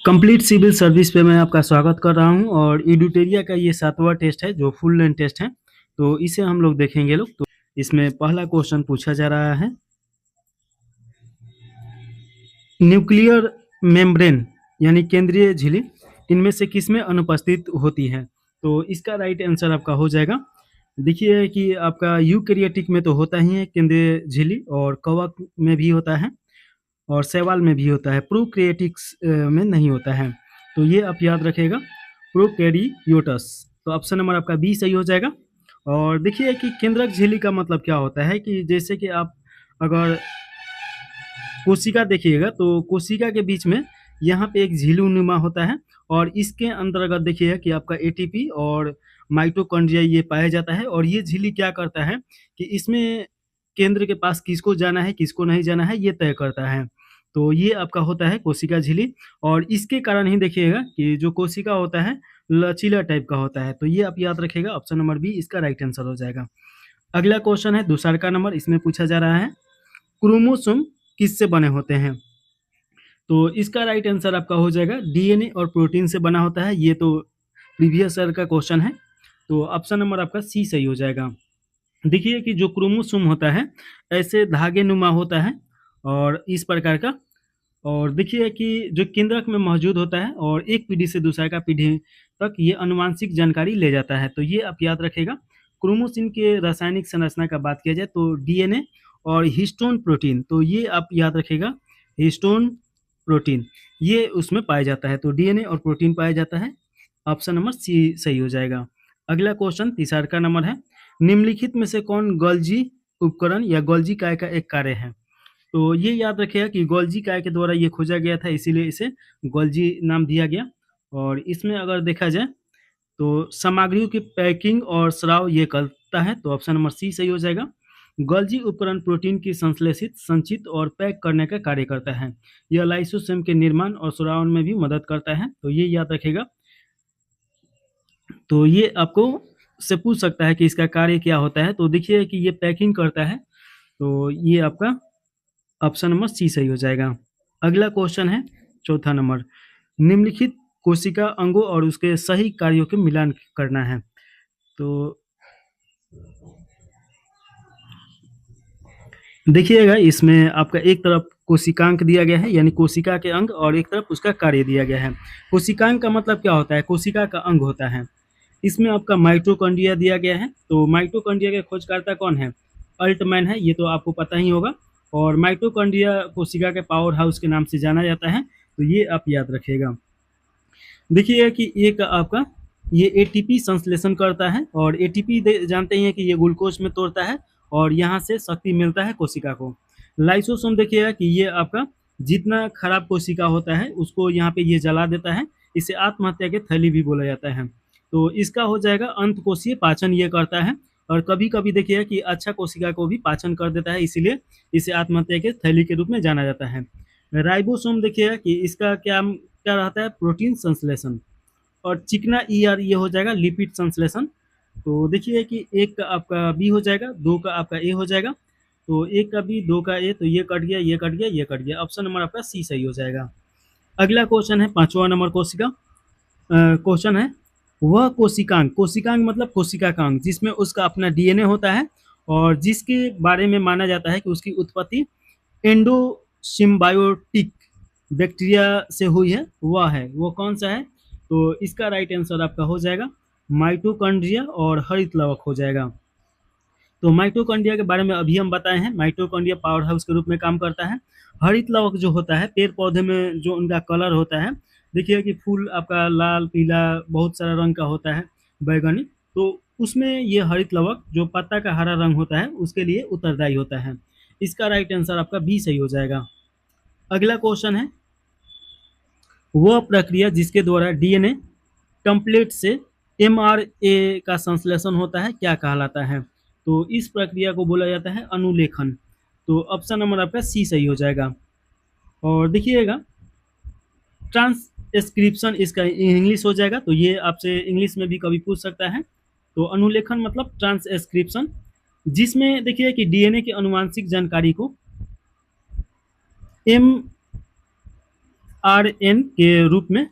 Complete civil service पे मैं आपका स्वागत कर रहा हूं और एडुटेरिया का ये 7वां टेस्ट है जो फुल लेंथ टेस्ट है। तो इसे हम लोग देखेंगे लोग। तो इसमें पहला क्वेश्चन पूछा जा रहा है, न्यूक्लियर मेम्ब्रेन यानी केंद्रीय झिल्ली इनमें से किसमें अनुपस्थित होती है। तो इसका राइट आंसर आपका हो जाएगा। देखिए कि आपका यूकैरियोटिक में तो होता ही है केंद्रीय झिल्ली, और कवक में भी होता है और शैवाल में भी होता है। प्रोकैरियोटिक्स में नहीं होता है। तो ये आप याद रखिएगा, प्रोकैरियोटस। तो ऑप्शन नंबर आपका बी सही हो जाएगा। और देखिए कि केंद्रक झिल्ली का मतलब क्या होता है कि जैसे कि आप अगर कोशिका देखिएगा तो कोशिका के बीच में यहाँ पे एक झिल्लीनुमा होता है, और इसके अंतर्गत देखिएगा कि आपका एटीपी और माइटोकॉन्ड्रिया ये पाया जाता है। और ये झिल्ली क्या करता है कि इसमें केंद्र के पास किसको जाना है किसको नहीं जाना है ये तय करता है। तो ये आपका होता है कोशिका झिल्ली, और इसके कारण ही देखिएगा कि जो कोशिका होता है लचीला टाइप का होता है। तो ये आप याद रखिएगा, ऑप्शन नंबर बी इसका राइट आंसर हो जाएगा। अगला क्वेश्चन है दूसरा का नंबर, इसमें पूछा जा रहा है क्रोमोसोम किससे बने होते हैं। तो इसका राइट आंसर आपका हो जाएगा डीएनए और प्रोटीन से बना होता है। ये तो प्रीवियस ईयर का क्वेश्चन है। तो ऑप्शन नंबर आपका सी सही हो जाएगा। देखिए कि जो क्रोमोसोम होता है ऐसे धागे नुमा होता है और इस प्रकार का, और देखिए कि जो केंद्रक में मौजूद होता है और एक पीढ़ी से दूसरा का पीढ़ी तक ये अनुवांशिक जानकारी ले जाता है। तो ये आप याद रखेगा। क्रोमोसोम के रासायनिक संरचना का बात किया जाए तो डीएनए और हिस्टोन प्रोटीन, तो ये आप याद रखेगा, हिस्टोन प्रोटीन ये उसमें पाया जाता है। तो डीएनए और प्रोटीन पाया जाता है। ऑप्शन नंबर सी सही हो जाएगा। अगला क्वेश्चन तीसरा का नंबर है, निम्नलिखित में से कौन गोल्जी उपकरण या गोल्जी काय का एक कार्य है। तो ये याद रखिएगा कि गोल्जी काय के द्वारा ये खोजा गया था, इसीलिए इसे गोल्जी नाम दिया गया। और इसमें अगर देखा जाए तो सामग्रियों की पैकिंग और स्राव ये करता है। तो ऑप्शन नंबर सी सही हो जाएगा। गोल्जी उपकरण प्रोटीन की संश्लेषित, संचित और पैक करने का कार्य करता है। यह लाइसोसोम के निर्माण और स्रावन में भी मदद करता है। तो ये याद रखेगा। तो ये आपको से पूछ सकता है कि इसका कार्य क्या होता है। तो देखिए कि ये पैकिंग करता है। तो ये आपका ऑप्शन नंबर सी सही हो जाएगा। अगला क्वेश्चन है चौथा नंबर, निम्नलिखित कोशिका अंगों और उसके सही कार्यों के मिलान करना है। तो देखिएगा इसमें आपका एक तरफ कोशिकांक दिया गया है यानी कोशिका के अंग, और एक तरफ उसका कार्य दिया गया है। कोशिकांक का मतलब क्या होता है, कोशिका का अंग होता है। इसमें आपका माइटोकॉन्ड्रिया दिया गया है। तो माइटोकॉन्ड्रिया के खोजकर्ता कौन है, अल्टमैन है, ये तो आपको पता ही होगा। और माइटोकॉन्ड्रिया कोशिका के पावर हाउस के नाम से जाना जाता है। तो ये आप याद रखिएगा। देखिए कि एक आपका ये एटीपी संश्लेषण करता है, और एटीपी जानते ही हैं कि ये ग्लूकोज में तोड़ता है और यहाँ से शक्ति मिलता है कोशिका को। लाइसोसोम देखिएगा कि ये आपका जितना खराब कोशिका होता है उसको यहाँ पे ये जला देता है। इसे आत्महत्या के थैली भी बोला जाता है। तो इसका हो जाएगा अंत कोशीय पाचन ये करता है, और कभी कभी देखिएगा कि अच्छा कोशिका को भी पाचन कर देता है, इसीलिए इसे आत्महत्या के थैली के रूप में जाना जाता है। राइबोसोम देखिएगा कि इसका क्या क्या रहता है, प्रोटीन संश्लेषण। और चिकना ईआर ये हो जाएगा लिपिड संश्लेषण। तो देखिए कि एक का आपका बी हो जाएगा, दो का आपका ए हो जाएगा। तो एक का बी, दो का ए, तो ये कट गया, ये कट गया, ये कट गया। ऑप्शन नंबर आपका सी सही हो जाएगा। अगला क्वेश्चन है पांचवा नंबर कोशिका क्वेश्चन है, वह कोशिकांग, कोशिकांग मतलब कोशिका का अंग जिसमें उसका अपना डीएनए होता है और जिसके बारे में माना जाता है कि उसकी उत्पत्ति एंडोसिम्बायोटिक बैक्टीरिया से हुई है, वो कौन सा है। तो इसका राइट आंसर आपका हो जाएगा माइटोकॉन्ड्रिया और हरित लवक हो जाएगा। तो माइटोकॉन्ड्रिया के बारे में अभी हम बताए हैं, माइटोकॉन्ड्रिया पावर हाउस के रूप में काम करता है। हरित लवक जो होता है पेड़ पौधे में जो उनका कलर होता है, देखिए कि फूल आपका लाल पीला बहुत सारा रंग का होता है, बैगनी। तो उसमें ये हरित लवक जो पत्ता का हरा रंग होता है उसके लिए उत्तरदायी होता है। इसका राइट आंसर आपका बी सही हो जाएगा। अगला क्वेश्चन है, वह प्रक्रिया जिसके द्वारा डीएनए टेम्पलेट से एमआरए का संश्लेषण होता है क्या कहलाता है। तो इस प्रक्रिया को बोला जाता है अनुलेखन। तो ऑप्शन नंबर आपका सी सही हो जाएगा। और देखिएगा ट्रांसक्रिप्शन इसका इंग्लिश हो जाएगा, तो ये आपसे इंग्लिश में भी कभी पूछ सकता है। तो अनुलेखन मतलब ट्रांसक्रिप्शन, जिसमें देखिए कि डीएनए की अनुवांशिक जानकारी को mRNA के रूप में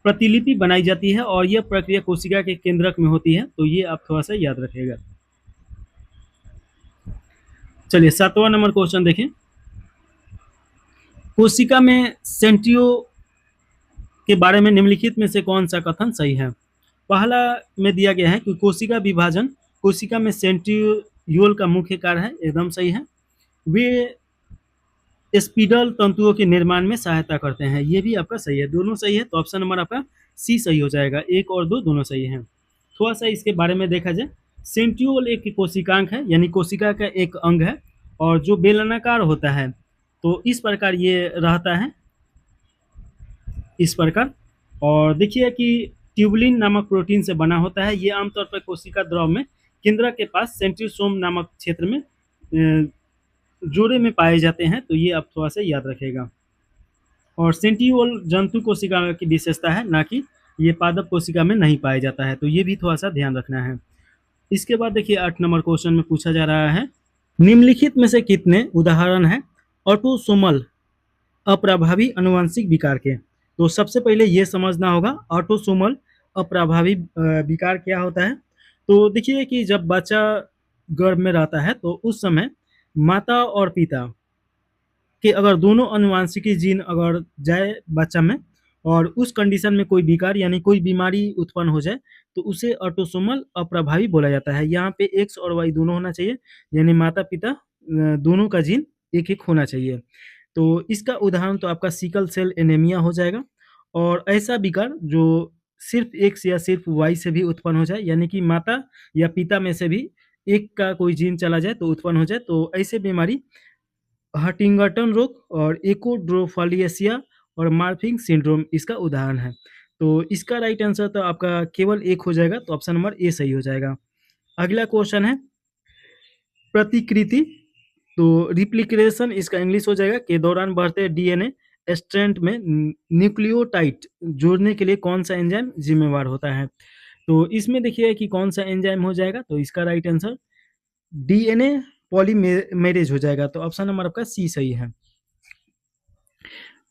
प्रतिलिपि बनाई जाती है और यह प्रक्रिया कोशिका के केंद्रक में होती है। तो ये आप थोड़ा सा याद रखिएगा। चलिए 7वां नंबर क्वेश्चन देखें। कोशिका में सेंट्रियो के बारे में निम्नलिखित में से कौन सा कथन सही है? पहला में दिया गया है कि कोशिका विभाजन कोशिका में सेंट्रियोल का मुख्य कार्य है, एकदम सही है। वे स्पिंडल तंतुओं के निर्माण में सहायता करते हैं, ये भी आपका सही है, दोनों सही है। तो ऑप्शन नंबर आपका सी सही हो जाएगा, 1 और 2 दोनों सही हैं। थोड़ा सा इसके बारे में देखा जाए, सेंट्रियोल एक कोशिकांग है, यानी कोशिका का एक अंग है और जो बेलनाकार होता है। तो इस प्रकार ये रहता है, इस प्रकार। और देखिए कि ट्यूबुलिन नामक प्रोटीन से बना होता है। ये आमतौर पर कोशिका द्रव में केंद्रक के पास सेंट्रियोसोम नामक क्षेत्र में जोड़े में पाए जाते हैं। तो ये आप थोड़ा सा याद रखेगा। और सेंट्रियोल जंतु कोशिका की विशेषता है, ना कि ये पादप कोशिका में नहीं पाया जाता है। तो ये भी थोड़ा सा ध्यान रखना है। इसके बाद देखिए 8 नंबर क्वेश्चन में पूछा जा रहा है, निम्नलिखित में से कितने उदाहरण हैं ऑटोसोमल अप्रभावी आनुवंशिक विकार के? तो सबसे पहले ये समझना होगा ऑटोसोमल अप्रभावी विकार क्या होता है। तो देखिए कि जब बच्चा गर्भ में रहता है तो उस समय माता और पिता कि अगर दोनों आनुवंशिकी जीन अगर जाए बच्चा में और उस कंडीशन में कोई विकार यानी कोई बीमारी उत्पन्न हो जाए तो उसे ऑटोसोमल अप्रभावी बोला जाता है। यहाँ पे एक्स और वाई दोनों होना चाहिए, यानी माता पिता दोनों का जीन एक एक होना चाहिए। तो इसका उदाहरण तो आपका सिकल सेल एनीमिया हो जाएगा। और ऐसा विकार जो सिर्फ एक्स या सिर्फ वाई से भी उत्पन्न हो जाए, यानी कि माता या पिता में से भी एक का कोई जीन चला जाए तो उत्पन्न हो जाए, तो ऐसे बीमारी हंटिंगटन रोग और एकोड्रोफालियसिया और मार्फिंग सिंड्रोम इसका उदाहरण है। तो इसका राइट आंसर तो आपका केवल एक हो जाएगा, तो ऑप्शन नंबर ए सही हो जाएगा। अगला क्वेश्चन है प्रतिकृति। तो रिप्लिकेशन इसका इंग्लिश हो जाएगा के दौरान बढ़ते डीएनए स्ट्रैंड में न्यूक्लियोटाइड जोड़ने के लिए कौन सा एंजाइम जिम्मेवार होता है? तो इसमें देखिए कि कौन सा एंजाइम हो जाएगा। तो इसका राइट आंसर डीएनए पॉलीमेरेज हो जाएगा। तो ऑप्शन नंबर आपका सी सही है।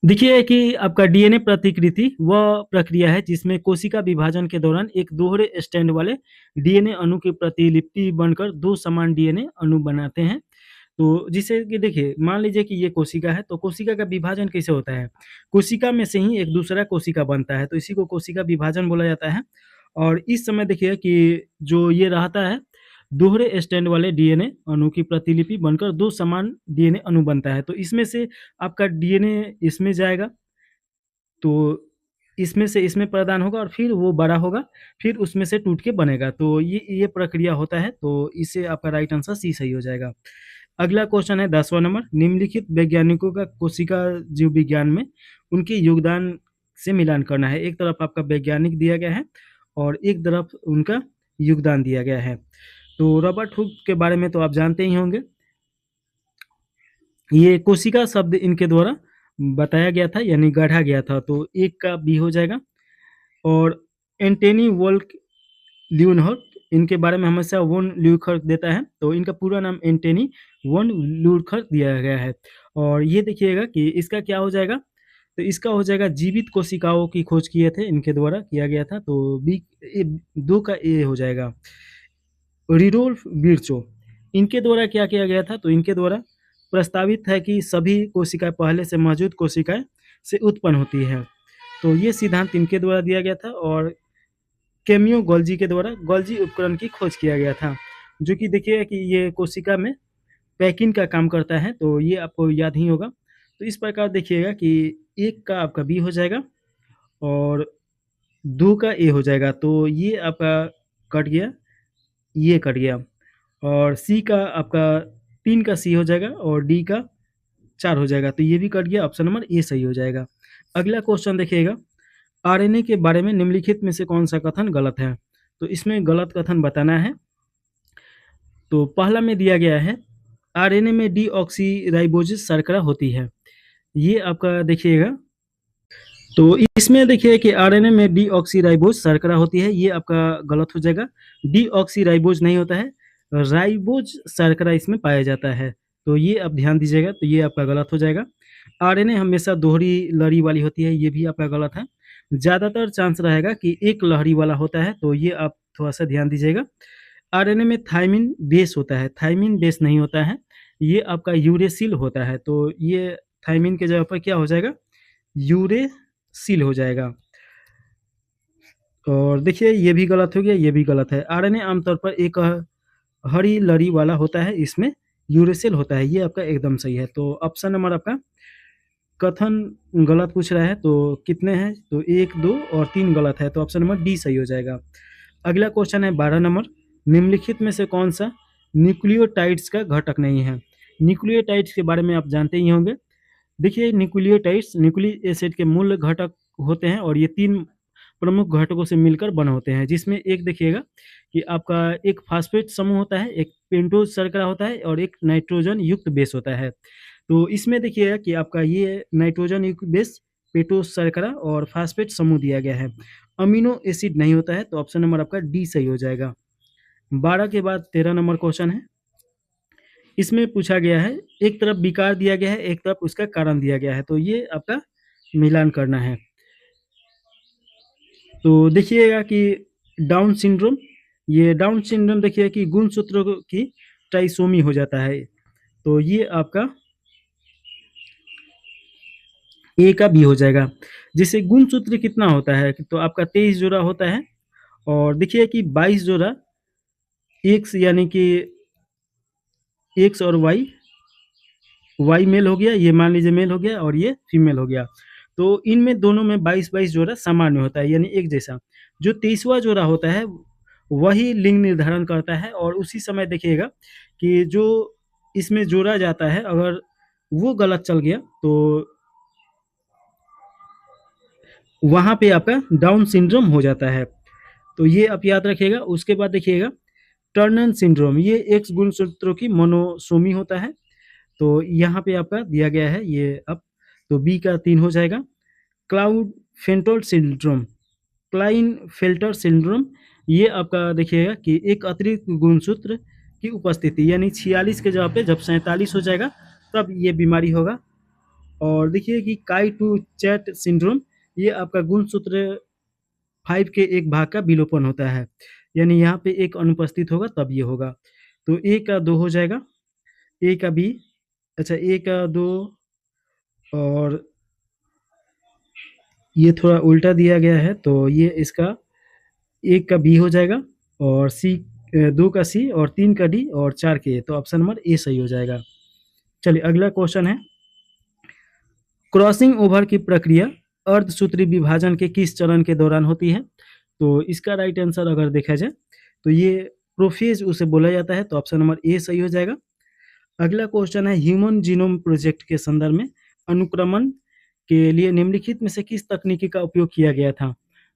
देखिए कि आपका डीएनए प्रतिकृति वह प्रक्रिया है जिसमें कोशिका विभाजन के दौरान एक दोहरे स्टैंड वाले डीएनए अणु की प्रतिलिपि बनकर दो समान डीएनए अणु बनाते हैं। तो जिसे कि देखिए मान लीजिए कि ये कोशिका है, तो कोशिका का विभाजन कैसे होता है? कोशिका में से ही एक दूसरा कोशिका बनता है, तो इसी को कोशिका विभाजन बोला जाता है। और इस समय देखिए कि जो ये रहता है दोहरे स्टैंड वाले डीएनए अणु की प्रतिलिपि बनकर दो समान डीएनए अणु बनता है। तो इसमें से आपका डीएनए इसमें जाएगा, तो इसमें से इसमें प्रदान होगा और फिर वो बड़ा होगा, फिर उसमें से टूट के बनेगा। तो ये प्रक्रिया होता है, तो इससे आपका राइट आंसर सी सही हो जाएगा। अगला क्वेश्चन है 10वां नंबर, निम्नलिखित वैज्ञानिकों का कोशिका जीव विज्ञान में उनके योगदान से मिलान करना है। एक तरफ आपका वैज्ञानिक दिया गया है और एक तरफ उनका योगदान दिया गया है। तो रॉबर्ट हुक के बारे में तो आप जानते ही होंगे। ये कोशिका शब्द इनके द्वारा बताया गया था, यानी गढ़ा गया था। तो एक का बी हो जाएगा। और एंटनी वोल्क ल्यूनहर्क, इनके बारे में हमेशा वन ल्यूखर्क देता है, तो इनका पूरा नाम एंटनी वन ल्यूखर्क दिया गया है। और ये देखिएगा कि इसका क्या हो जाएगा। तो इसका हो जाएगा जीवित कोशिकाओं की खोज किए थे, इनके द्वारा किया गया था। तो बी 2 का ए हो जाएगा। रिडोल्फ विर्चो, इनके द्वारा क्या किया गया था? तो इनके द्वारा प्रस्तावित है कि सभी कोशिकाएं पहले से मौजूद कोशिकाएं से उत्पन्न होती है। तो ये सिद्धांत इनके द्वारा दिया गया था। और कैमियो गोल्जी के द्वारा गोल्जी उपकरण की खोज किया गया था, जो कि देखिएगा कि ये कोशिका में पैकिंग का काम करता है। तो ये आपको याद ही होगा। तो इस प्रकार देखिएगा कि एक का आपका बी हो जाएगा और 2 का ए हो जाएगा। तो ये आपका कट गया, ये कट गया। और सी का आपका 3 का सी हो जाएगा और डी का 4 हो जाएगा। तो ये भी कट गया, ऑप्शन नंबर ए सही हो जाएगा। अगला क्वेश्चन देखिएगा, आरएनए के बारे में निम्नलिखित में से कौन सा कथन गलत है? तो इसमें गलत कथन बताना है। तो पहला में दिया गया है आरएनए में डीऑक्सीराइबोज शर्करा होती है। ये आपका देखिएगा, तो इसमें देखिए कि आरएनए में डीऑक्सीराइबोज शर्करा होती है, ये आपका गलत हो जाएगा। डीऑक्सीराइबोज नहीं होता है, राइबोज शर्करा इसमें पाया जाता है। तो ये आप ध्यान दीजिएगा, तो ये आपका गलत हो जाएगा। आरएनए हमेशा दोहरी लड़ी वाली होती है, ये भी आपका गलत है। ज़्यादातर चांस रहेगा कि एक लहरी वाला होता है, तो ये आप थोड़ा-सा ध्यान दीजिएगा। आरएनए में थायमिन बेस होता है, थायमिन बेस नहीं होता है, ये आपका यूरेसिल होता है, तो ये थायमिन की जगह पर क्या हो जाएगा, यूरेसिल हो जाएगा। और देखिए ये भी गलत हो गया, ये भी गलत है। आरएनए आमतौर पर एक हरी लड़ी वाला होता है, इसमें यूरेसिल होता है, ये आपका एकदम सही है। तो ऑप्शन नंबर आपका कथन गलत पूछ रहा है, तो कितने हैं, तो 1, 2 और 3 गलत है, तो ऑप्शन नंबर डी सही हो जाएगा। अगला क्वेश्चन है 12 नंबर, निम्नलिखित में से कौन सा न्यूक्लियोटाइड्स का घटक नहीं है? न्यूक्लियोटाइड्स के बारे में आप जानते ही होंगे। देखिए न्यूक्लियोटाइड्स न्यूक्लिक एसिड के मूल घटक होते हैं और ये 3 प्रमुख घटकों से मिलकर बने होते हैं, जिसमें एक देखिएगा कि आपका एक फास्फेट समूह होता है, एक पेंटोज शर्करा होता है और एक नाइट्रोजन युक्त बेस होता है। तो इसमें देखिएगा कि आपका ये नाइट्रोजन युक्त बेस, पेंटोज शर्करा और फास्फेट समूह दिया गया है। अमीनो एसिड नहीं होता है, तो ऑप्शन नंबर आपका डी सही हो जाएगा। 12 के बाद 13 नंबर क्वेश्चन है। इसमें पूछा गया है, एक तरफ विकार दिया गया है, एक तरफ उसका कारण दिया गया है, तो ये आपका मिलान करना है। तो देखिएगा कि डाउन सिंड्रोम, ये डाउन सिंड्रोम देखिए कि गुणसूत्रों की ट्राइसोमी हो जाता है, तो ये आपका ए का बी हो जाएगा। जैसे गुणसूत्र कितना होता है, तो आपका 23 जोड़ा होता है और देखिए कि 22 जोड़ा एक्स यानी कि एक्स और वाई मेल हो गया, ये मान लीजिए मेल हो गया और ये फीमेल हो गया। तो इनमें दोनों में 22-22 जोड़ा सामान्य होता है, यानी एक जैसा। जो 23वां जोड़ा होता है, वही लिंग निर्धारण करता है और उसी समय देखिएगा कि जो इसमें जोड़ा जाता है, अगर वो गलत चल गया, तो वहाँ पे आपका डाउन सिंड्रोम हो जाता है। तो ये आप याद रखिएगा। उसके बाद देखिएगा टर्नर सिंड्रोम, ये एक्स गुणसूत्रों की मोनोसोमी होता है, तो यहाँ पे आपका दिया गया है ये अब, तो बी का 3 हो जाएगा। क्लाउड फेंटोल सिंड्रोम, क्लाइनफेल्टर सिंड्रोम, ये आपका देखिएगा कि एक अतिरिक्त गुणसूत्र की उपस्थिति, यानी 46 के जगह पे जब 47 हो जाएगा तब ये बीमारी होगा। और देखिए कि काई टू चैट सिंड्रोम, ये आपका गुणसूत्र 5 के एक भाग का विलोपन होता है, यानी यहाँ पे एक अनुपस्थित होगा तब ये होगा। तो ए का 2 हो जाएगा, ए का बी, अच्छा ए का 2 और ये थोड़ा उल्टा दिया गया है, तो ये इसका 1 का बी हो जाएगा और सी 2 का सी और 3 का डी और 4 के ए, तो ऑप्शन नंबर ए सही हो जाएगा। चलिए अगला क्वेश्चन है, क्रॉसिंग ओवर की प्रक्रिया अर्धसूत्री विभाजन के किस चरण के दौरान होती है? तो इसका राइट आंसर अगर देखा जाए तो ये प्रोफेज उसे बोला जाता है, तो ऑप्शन नंबर ए सही हो जाएगा। अगला क्वेश्चन है, ह्यूमन जीनोम प्रोजेक्ट के संदर्भ में अनुक्रमण के लिए निम्नलिखित में से किस तकनीकी का उपयोग किया गया था?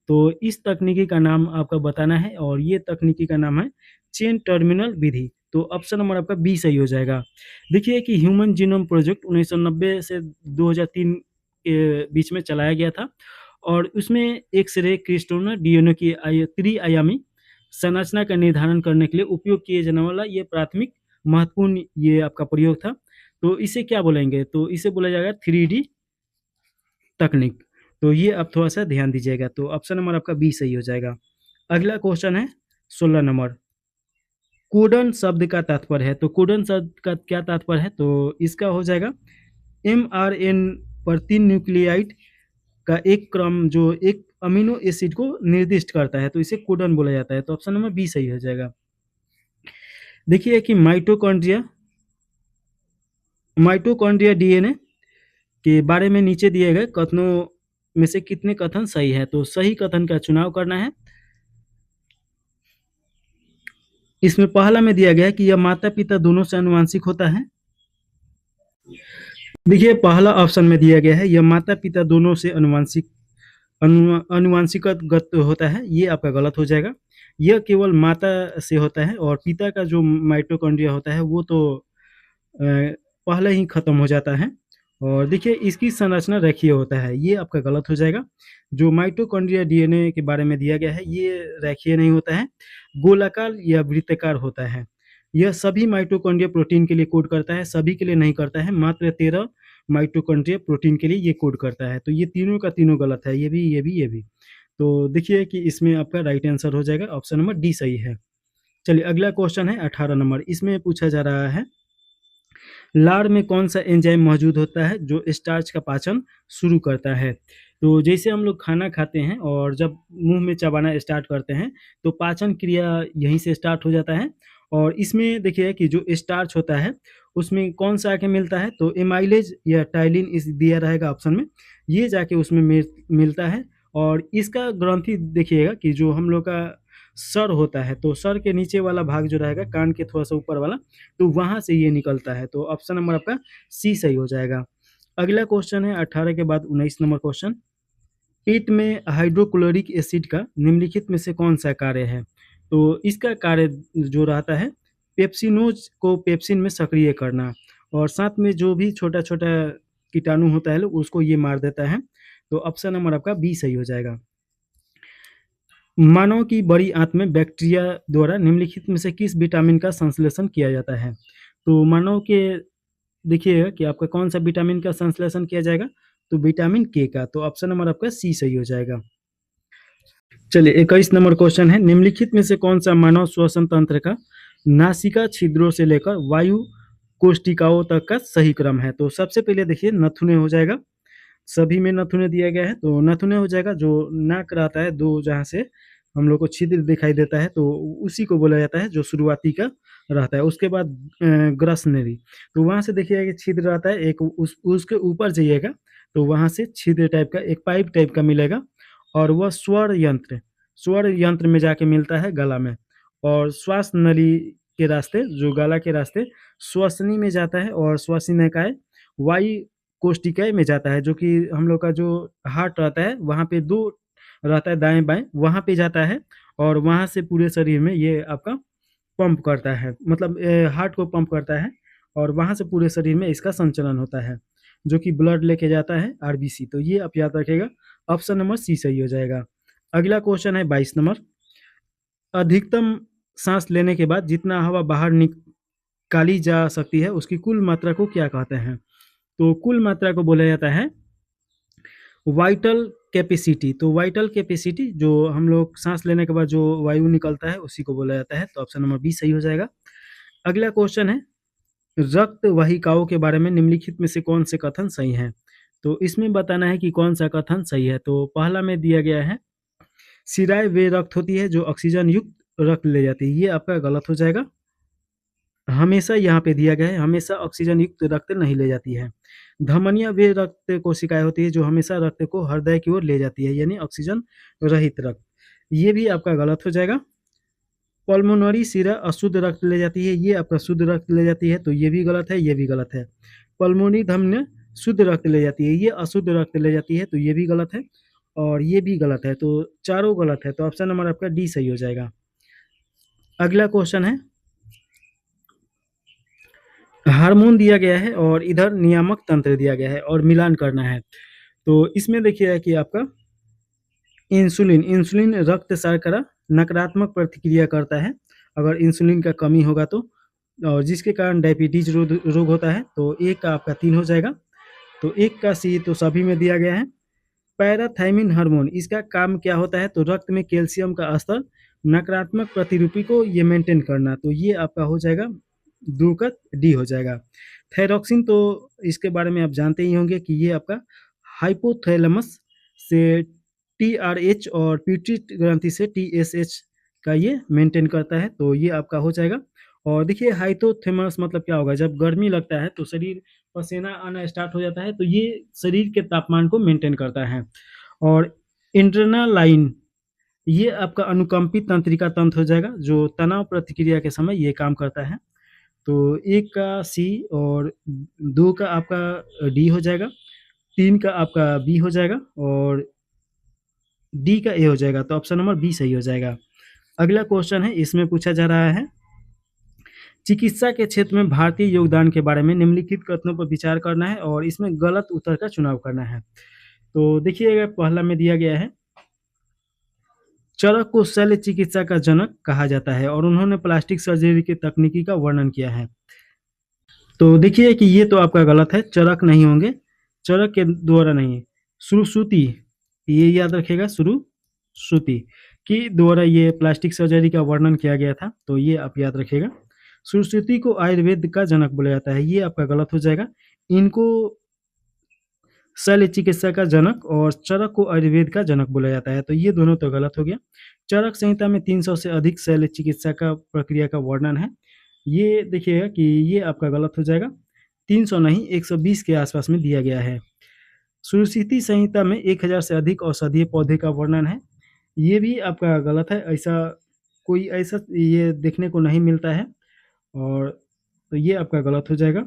तो इस तकनीकी का नाम आपका बताना है और ये तकनीकी का नाम है चेन टर्मिनल विधि, तो ऑप्शन नंबर आपका बी सही हो जाएगा। देखिए कि ह्यूमन जीनोम प्रोजेक्ट 1990 से 2003 के बीच में चलाया गया था और उसमें एक्स-रे क्रिस्टोनर डीएनए की त्रि-आयामी संरचना का निर्धारण करने के लिए उपयोग किए जाने वाला ये प्राथमिक महत्वपूर्ण ये आपका प्रयोग था। तो इसे क्या बोलेंगे? तो इसे बोला जाएगा 3D तकनीक। तो ये आप थोड़ा-सा ध्यान दीजिएगा, तो ऑप्शन नंबर आपका बी सही हो जाएगा। अगला क्वेश्चन है 16 नंबर, कोडन शब्द का तात्पर्य है, तो कोडन शब्द का क्या तात्पर्य है? तो इसका हो जाएगा mRN पर 3 न्यूक्लियोटाइड का एक क्रम जो एक अमीनो एसिड को निर्दिष्ट करता है, तो इसे कोडन बोला जाता है, तो ऑप्शन नंबर बी सही हो जाएगा। देखिए कि माइटोकॉन्ड्रिया डीएनए के बारे में नीचे दिए गए कथनों में से कितने कथन सही है? तो सही कथन का चुनाव करना है। इसमें पहला में दिया गया है कि यह माता-पिता दोनों से आनुवंशिक होता है। देखिए पहला ऑप्शन में दिया गया है यह माता-पिता दोनों से आनुवंशिकगत होता है, ये आपका गलत हो जाएगा। यह केवल माता से होता है और पिता का जो माइटोकॉन्ड्रिया होता है वो तो पहले ही खत्म हो जाता है। और देखिए इसकी संरचना रेखीय होता है, ये आपका गलत हो जाएगा। जो माइटोकॉन्ड्रिया डीएनए के बारे में दिया गया है ये रेखीय नहीं होता है, गोलाकार या वृत्ताकार होता है। यह सभी माइटोकॉन्ड्रिया प्रोटीन के लिए कोड करता है, सभी के लिए नहीं करता है। मात्र 13 माइटोकॉन्ड्रिया प्रोटीन के लिए ये कोड करता है। तो ये तीनों का तीनों गलत है, ये भी, ये भी, ये भी। तो देखिए कि इसमें आपका राइट आंसर हो जाएगा ऑप्शन नंबर डी सही है। चलिए अगला क्वेश्चन है 18 नंबर, इसमें पूछा जा रहा है लार में कौन सा एंजाइम मौजूद होता है जो स्टार्च का पाचन शुरू करता है। तो जैसे हम लोग खाना खाते हैं और जब मुंह में चबाना स्टार्ट करते हैं तो पाचन क्रिया यहीं से स्टार्ट हो जाता है। और इसमें देखिए कि जो स्टार्च होता है उसमें कौन सा आके मिलता है, तो एमाइलेज या टाइलिन इस दिया रहेगा ऑप्शन में, ये जाके उसमें मिलता है। और इसका ग्रंथि देखिएगा कि जो हम लोग का सर होता है, तो सर के नीचे वाला भाग जो रहेगा कान के थोड़ा सा ऊपर वाला, तो वहां से ये निकलता है। तो ऑप्शन नंबर आपका सी सही हो जाएगा। अगला क्वेश्चन है 18 के बाद 19 नंबर क्वेश्चन, पेट में हाइड्रोक्लोरिक एसिड का निम्नलिखित में से कौन सा कार्य है। तो इसका कार्य जो रहता है पेप्सिनोज को पेप्सिन में सक्रिय करना, और साथ में जो भी छोटा छोटा कीटाणु होता है उसको ये मार देता है। तो ऑप्शन नंबर आपका बी सही हो जाएगा। मानव की बड़ी आंत में बैक्टीरिया द्वारा निम्नलिखित में से किस विटामिन का संश्लेषण किया जाता है। तो मानव के देखिएगा कि आपका कौन सा विटामिन का संश्लेषण किया जाएगा, तो विटामिन के का। तो ऑप्शन नंबर आपका सी सही हो जाएगा। चलिए 21 नंबर क्वेश्चन है, निम्नलिखित में से कौन सा मानव श्वसन तंत्र का नासिका छिद्रों से लेकर वायु कोष्टिकाओं तक का सही क्रम है। तो सबसे पहले देखिए नथुने हो जाएगा, सभी में नथुने दिया गया है, तो नथुने हो जाएगा। जो नाक रहता है दो, जहाँ से हम लोग को छिद्र दिखाई देता है, तो उसी को बोला जाता है जो शुरुआती का रहता है। उसके बाद ग्रसनरी, तो वहाँ से देखिएगा कि छिद्र रहता है एक, उसके ऊपर जाइएगा तो वहाँ से छिद्र टाइप का एक पाइप टाइप का मिलेगा, और वह स्वर यंत्र में जाके मिलता है गला में। और श्वास नली के रास्ते, जो गला के रास्ते श्वसनी में जाता है, और श्वसनिकाय वायु कोष्टिकाय में जाता है, जो कि हम लोग का जो हार्ट रहता है वहाँ पे दो रहता है दाएं बाएं, वहाँ पे जाता है। और वहाँ से पूरे शरीर में ये आपका पंप करता है, मतलब हार्ट को पंप करता है, और वहाँ से पूरे शरीर में इसका संचलन होता है, जो कि ब्लड लेके जाता है आरबीसी। तो ये आप याद रखिएगा, ऑप्शन नंबर सी सही हो जाएगा। अगला क्वेश्चन है 22 नंबर, अधिकतम सांस लेने के बाद जितना हवा बाहर निकाली जा सकती है उसकी कुल मात्रा को क्या कहते हैं। तो कुल मात्रा को बोला जाता है वाइटल कैपेसिटी। तो वाइटल कैपेसिटी जो हम लोग सांस लेने के बाद जो वायु निकलता है उसी को बोला जाता है। तो ऑप्शन नंबर बी सही हो जाएगा। अगला क्वेश्चन है, रक्त वाहिकाओं के बारे में निम्नलिखित में से कौन से कथन सही हैं। तो इसमें बताना है कि कौन सा कथन सही है। तो पहला में दिया गया है शिराएं वे रक्त होती है जो ऑक्सीजन युक्त रक्त ले जाती है, ये आपका गलत हो जाएगा। हमेशा यहाँ पे दिया गया है हमेशा ऑक्सीजन युक्त रक्त नहीं ले जाती है। धमनियां वे रक्त कोशिकाएं होती है जो हमेशा रक्त को हृदय की ओर ले जाती है, यानी ऑक्सीजन रहित रक्त, ये भी आपका गलत हो जाएगा। पल्मोनरी शिरा अशुद्ध रक्त ले जाती है, ये आपका शुद्ध रक्त ले जाती है, तो ये भी गलत है, ये भी गलत है। पल्मोनरी धमनियां शुद्ध रक्त ले जाती है, ये अशुद्ध रक्त ले जाती है, तो ये भी गलत है, और ये भी गलत है। तो चारों गलत है, तो ऑप्शन नंबर आपका डी सही हो जाएगा। अगला क्वेश्चन है, हार्मोन दिया गया है और इधर नियामक तंत्र दिया गया है और मिलान करना है। तो इसमें देखिए कि आपका इंसुलिन रक्त शर्करा नकारात्मक प्रतिक्रिया करता है अगर इंसुलिन का कमी होगा तो, और जिसके कारण डायबिटीज रोग होता है। तो एक का आपका 3 हो जाएगा। तो एक का सी तो सभी में दिया गया है। पैराथाइमिन हार्मोन, इसका काम क्या होता है, तो रक्त में कैल्शियम का स्तर नकारात्मक प्रतिरूपी को ये मेंटेन करना, तो ये आपका हो जाएगा 2 का डी हो जाएगा। थायरॉक्सिन, तो इसके बारे में आप जानते ही होंगे कि ये आपका हाइपोथैलेमस से टीआरएच और पिट्यूटरी ग्रंथि से टीएसएच का ये मेंटेन करता है, तो ये आपका हो जाएगा। और देखिए हाइपोथैलेमस मतलब क्या होगा, जब गर्मी लगता है तो शरीर पसीना आना स्टार्ट हो जाता है, तो ये शरीर के तापमान को मेंटेन करता है। और इंट्रेनालाइन, ये आपका अनुकंपित तंत्रिका तंत्र हो जाएगा जो तनाव प्रतिक्रिया के समय ये काम करता है। तो एक का सी और 2 का आपका डी हो जाएगा, 3 का आपका बी हो जाएगा, और डी का ए हो जाएगा। तो ऑप्शन नंबर बी सही हो जाएगा। अगला क्वेश्चन है, इसमें पूछा जा रहा है चिकित्सा के क्षेत्र में भारतीय योगदान के बारे में निम्नलिखित कथनों पर विचार करना है और इसमें गलत उत्तर का चुनाव करना है। तो देखिएगा पहला में दिया गया है चरक को शल्य चिकित्सा का जनक कहा जाता है और उन्होंने प्लास्टिक सर्जरी की तकनीकी का वर्णन किया है। तो देखिए कि ये तो आपका गलत है, चरक नहीं होंगे, चरक के द्वारा नहीं है। श्रुश्रुति, ये याद रखिएगा, श्रुति के द्वारा ये प्लास्टिक सर्जरी का वर्णन किया गया था, तो ये आप याद रखिएगा। श्रुश्रुति को आयुर्वेद का जनक बोला जाता है, ये आपका गलत हो जाएगा। इनको शल्य चिकित्सा का जनक और चरक को आयुर्वेद का जनक बोला जाता है, तो ये दोनों तो गलत हो गया। चरक संहिता में 300 से अधिक शल्य चिकित्सा का प्रक्रिया का वर्णन है। ये देखिएगा कि ये आपका गलत हो जाएगा, 300 नहीं 120 के आसपास में दिया गया है। सुश्रुति संहिता में 1000 से अधिक औषधीय पौधे का वर्णन है, ये भी आपका गलत है। ऐसा कोई ऐसा ये देखने को नहीं मिलता है, और तो ये आपका गलत हो जाएगा।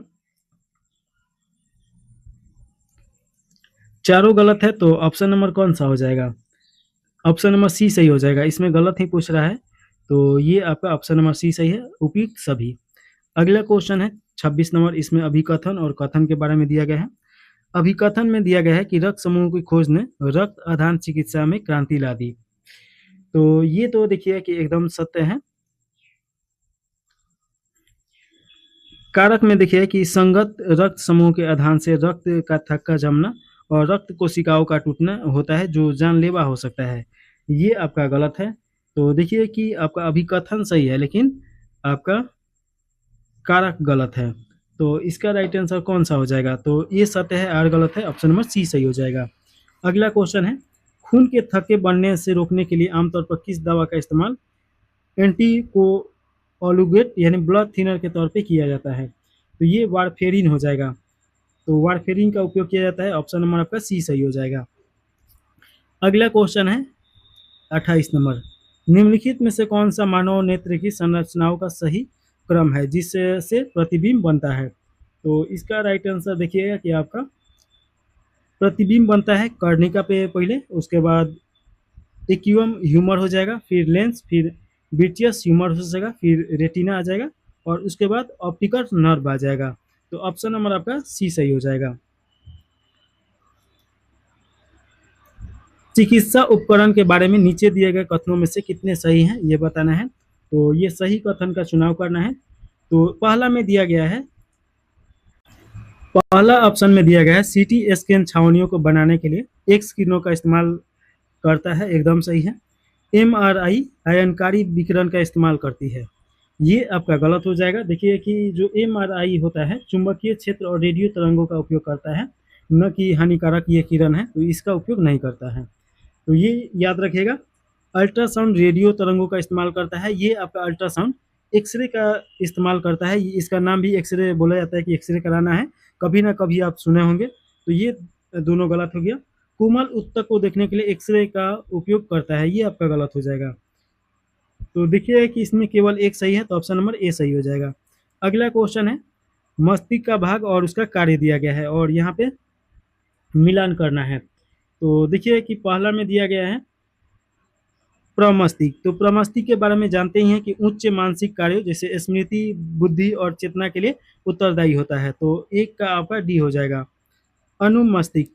चारों गलत है, तो ऑप्शन नंबर कौन सा हो जाएगा? ऑप्शन नंबर सी सही हो जाएगा, इसमें गलत ही पूछ रहा है, तो ये आपका ऑप्शन नंबर सी सही है, उपयुक्त सभी। अगला क्वेश्चन है 26 नंबर, इसमें अभिकथन और कथन के बारे में दिया गया है। अभिकथन में दिया गया है कि रक्त समूह की खोज ने रक्त आधान चिकित्सा में क्रांति ला दी, तो ये तो देखिए कि एकदम सत्य है। कारक में देखिए कि संगत रक्त समूह के आधान से रक्त का थक्का जमना और रक्त कोशिकाओं का टूटना होता है, जो जानलेवा हो सकता है, ये आपका गलत है। तो देखिए कि आपका अभिकथन सही है, लेकिन आपका कारक गलत है, तो इसका राइट आंसर कौन सा हो जाएगा? तो ये सत्य है, आर गलत है, ऑप्शन नंबर सी सही हो जाएगा। अगला क्वेश्चन है, खून के थक्के बनने से रोकने के लिए आमतौर पर किस दवा का इस्तेमाल एंटीकोएगुलेंट यानी ब्लड थिनर के तौर पे किया जाता है? तो ये वारफेरिन हो जाएगा, तो वारफेरिन का उपयोग किया जाता है, ऑप्शन नंबर आपका सी सही हो जाएगा। अगला क्वेश्चन है 28 नंबर, निम्नलिखित में से कौन सा मानव नेत्र की संरचनाओं का सही क्रम है जिससे प्रतिबिंब बनता है? तो इसका राइट आंसर देखिएगा कि आपका प्रतिबिंब बनता है कर्णिका पे पहले, उसके बाद एक्यूम ह्यूमर हो जाएगा, फिर लेंस, फिर विट्रियस ह्यूमर हो जाएगा, फिर रेटिना आ जाएगा, और उसके बाद ऑप्टिकल नर्व आ जाएगा, तो ऑप्शन नंबर आपका सी सही हो जाएगा। चिकित्सा उपकरण के बारे में नीचे दिए गए कथनों में से कितने सही हैं, ये बताना है, तो ये सही कथन का चुनाव करना है। तो पहला में दिया गया है, पहला ऑप्शन में दिया गया है सीटी स्कैन छावनियों को बनाने के लिए एक्स किरणों का इस्तेमाल करता है, एकदम सही है। एमआरआई आयनकारी विकिरण का इस्तेमाल करती है, ये आपका गलत हो जाएगा। देखिए कि जो एमआरआई होता है चुंबकीय क्षेत्र और रेडियो तरंगों का उपयोग करता है, न कि हानिकारक ये किरण है, तो इसका उपयोग नहीं करता है, तो ये याद रखिएगा। अल्ट्रासाउंड रेडियो तरंगों का इस्तेमाल करता है, ये आपका अल्ट्रासाउंड एक्सरे का इस्तेमाल करता है, इसका नाम भी एक्सरे बोला जाता है कि एक्सरे कराना है, कभी ना कभी आप सुने होंगे, तो ये दोनों गलत हो गया। कोमल उत्तक को देखने के लिए एक्सरे का उपयोग करता है, ये आपका गलत हो जाएगा। तो देखिए कि इसमें केवल एक सही है, तो ऑप्शन नंबर ए सही हो जाएगा। अगला क्वेश्चन है, मस्तिष्क का भाग और उसका कार्य दिया गया है, और यहाँ पे मिलान करना है। तो देखिए कि पहला में दिया गया है प्रमस्तिष्क, तो प्रमस्तिष्क के बारे में जानते ही हैं कि उच्च मानसिक कार्यों जैसे स्मृति, बुद्धि और चेतना के लिए उत्तरदायी होता है, तो एक का आपका डी हो जाएगा। अनुमस्तिष्क,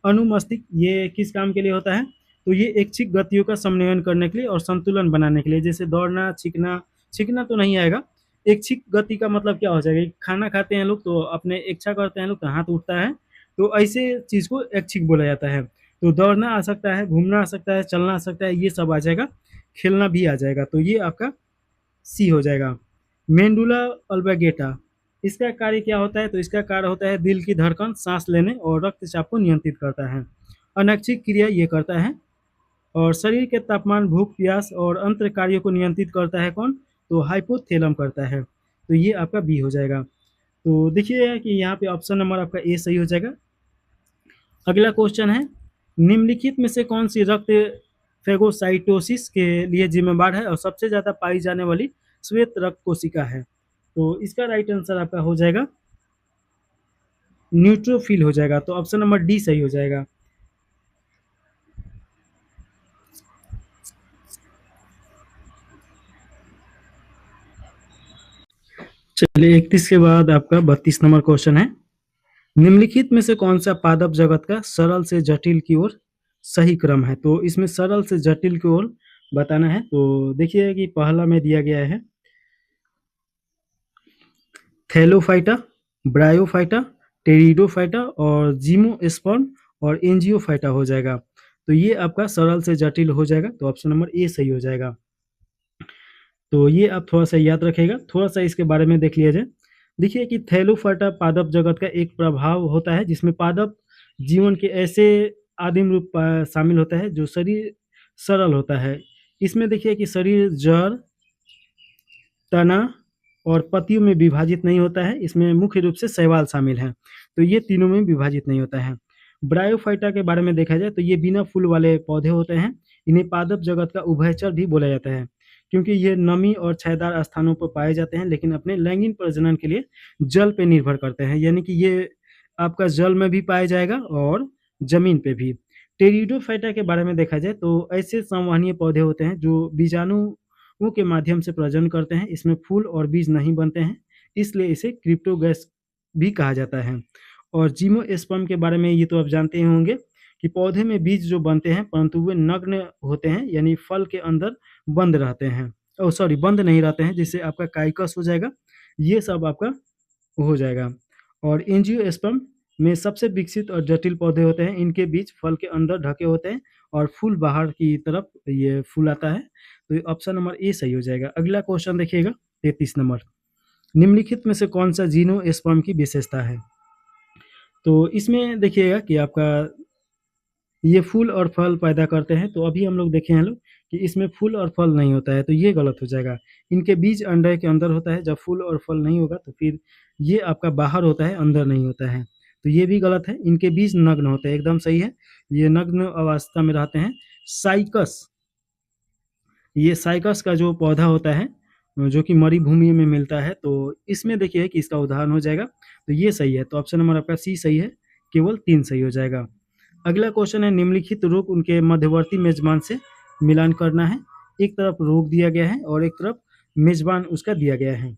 अनुमस्तिष्क ये किस काम के लिए होता है? तो ये ऐच्छिक गतियों का समन्वयन करने के लिए और संतुलन बनाने के लिए, जैसे दौड़ना, छिकना, छिकना तो नहीं आएगा। ऐच्छिक गति का मतलब क्या हो जाएगा? खाना खाते हैं लोग तो अपने इच्छा करते हैं लोग, तो हाथ उठता है, तो ऐसे चीज़ को ऐच्छिक बोला जाता है। तो दौड़ना आ सकता है, घूमना आ सकता है, चलना आ सकता है, ये सब आ जाएगा, खेलना भी आ जाएगा, तो ये आपका सी हो जाएगा। मेंडुला ऑब्लिगेटा, इसका कार्य क्या होता है? तो इसका कार्य होता है दिल की धड़कन, सांस लेने और रक्तचाप को नियंत्रित करता है। अनैच्छिक क्रिया ये करता है, और शरीर के तापमान, भूख, प्यास और अंतर कार्यों को नियंत्रित करता है कौन? तो हाइपोथैलम करता है, तो ये आपका बी हो जाएगा। तो देखिए कि यहाँ पे ऑप्शन नंबर आपका ए सही हो जाएगा। अगला क्वेश्चन है, निम्नलिखित में से कौन सी रक्त फेगोसाइटोसिस के लिए जिम्मेदार है और सबसे ज़्यादा पाई जाने वाली श्वेत रक्त कोशिका है? तो इसका राइट आंसर आपका हो जाएगा न्यूट्रोफिल हो जाएगा, तो ऑप्शन नंबर डी सही हो जाएगा। चलिए 31 के बाद आपका 32 नंबर क्वेश्चन है, निम्नलिखित में से कौन सा पादप जगत का सरल से जटिल की ओर सही क्रम है? तो इसमें सरल से जटिल की ओर बताना है, तो देखिए कि पहला में दिया गया है थैलोफाइटा, ब्रायोफाइटा, टेरिडोफाइटा और जीमोस्पर्म और एंजियोफाइटा हो जाएगा। तो ये आपका सरल से जटिल हो जाएगा, तो ऑप्शन नंबर ए सही हो जाएगा। तो ये आप थोड़ा सा याद रखिएगा। थोड़ा सा इसके बारे में देख लिया जाए। देखिए कि थैलोफाइटा पादप जगत का एक प्रभाव होता है जिसमें पादप जीवन के ऐसे आदिम रूप शामिल होता है जो शरीर सरल होता है। इसमें देखिए कि शरीर जड़, तना और पत्तियों में विभाजित नहीं होता है। इसमें मुख्य रूप से शैवाल शामिल हैं, तो ये तीनों में विभाजित नहीं होता है। ब्रायोफाइटा के बारे में देखा जाए तो ये बिना फूल वाले पौधे होते हैं। इन्हें पादप जगत का उभयचर भी बोला जाता है क्योंकि ये नमी और छायादार स्थानों पर पाए जाते हैं, लेकिन अपने लैंगिक प्रजनन के लिए जल पे निर्भर करते हैं, यानी कि ये आपका जल में भी पाया जाएगा और जमीन पे भी। टेरिडोफाइटा के बारे में देखा जाए तो ऐसे संवहनीय पौधे होते हैं जो बीजाणुओं के माध्यम से प्रजनन करते हैं। इसमें फूल और बीज नहीं बनते हैं, इसलिए इसे क्रिप्टोगैस भी कहा जाता है। और जीमोस्पर्म के बारे में ये तो आप जानते ही होंगे कि पौधे में बीज जो बनते हैं परंतु वे नग्न होते हैं, यानी फल के अंदर बंद रहते हैं। ओह सॉरी, बंद नहीं रहते हैं, जिससे आपका काइकस हो जाएगा। ये सब आपका हो जाएगा। और एंजियोस्पर्म में सबसे विकसित और जटिल पौधे होते हैं। इनके बीज फल के अंदर ढके होते हैं और फूल बाहर की तरफ ये फूल आता है। तो ये ऑप्शन नंबर ए सही हो जाएगा। अगला क्वेश्चन देखिएगा 33 नंबर। निम्नलिखित में से कौन सा जीनोस्पर्म की विशेषता है? तो इसमें देखिएगा कि आपका ये फूल और फल पैदा करते हैं। तो अभी हम लोग देखे हैं लोग कि इसमें फूल और फल नहीं होता है, तो ये गलत हो जाएगा। इनके बीज अंडे के अंदर होता है। जब फूल और फल नहीं होगा तो फिर ये आपका बाहर होता है, अंदर नहीं होता है, तो ये भी गलत है। इनके बीज नग्न होते हैं, एकदम सही है। ये नग्न अवस्था में रहते हैं। साइकस, ये साइकस का जो पौधा होता है जो कि मरुभूमि में मिलता है, तो इसमें देखिए कि इसका उदाहरण हो जाएगा, तो ये सही है। तो ऑप्शन नंबर आपका सी सही है, केवल 3 सही हो जाएगा। अगला क्वेश्चन है निम्नलिखित रोग उनके मध्यवर्ती मेजबान से मिलान करना है। एक तरफ रोग दिया गया है और एक तरफ मेजबान उसका दिया गया है।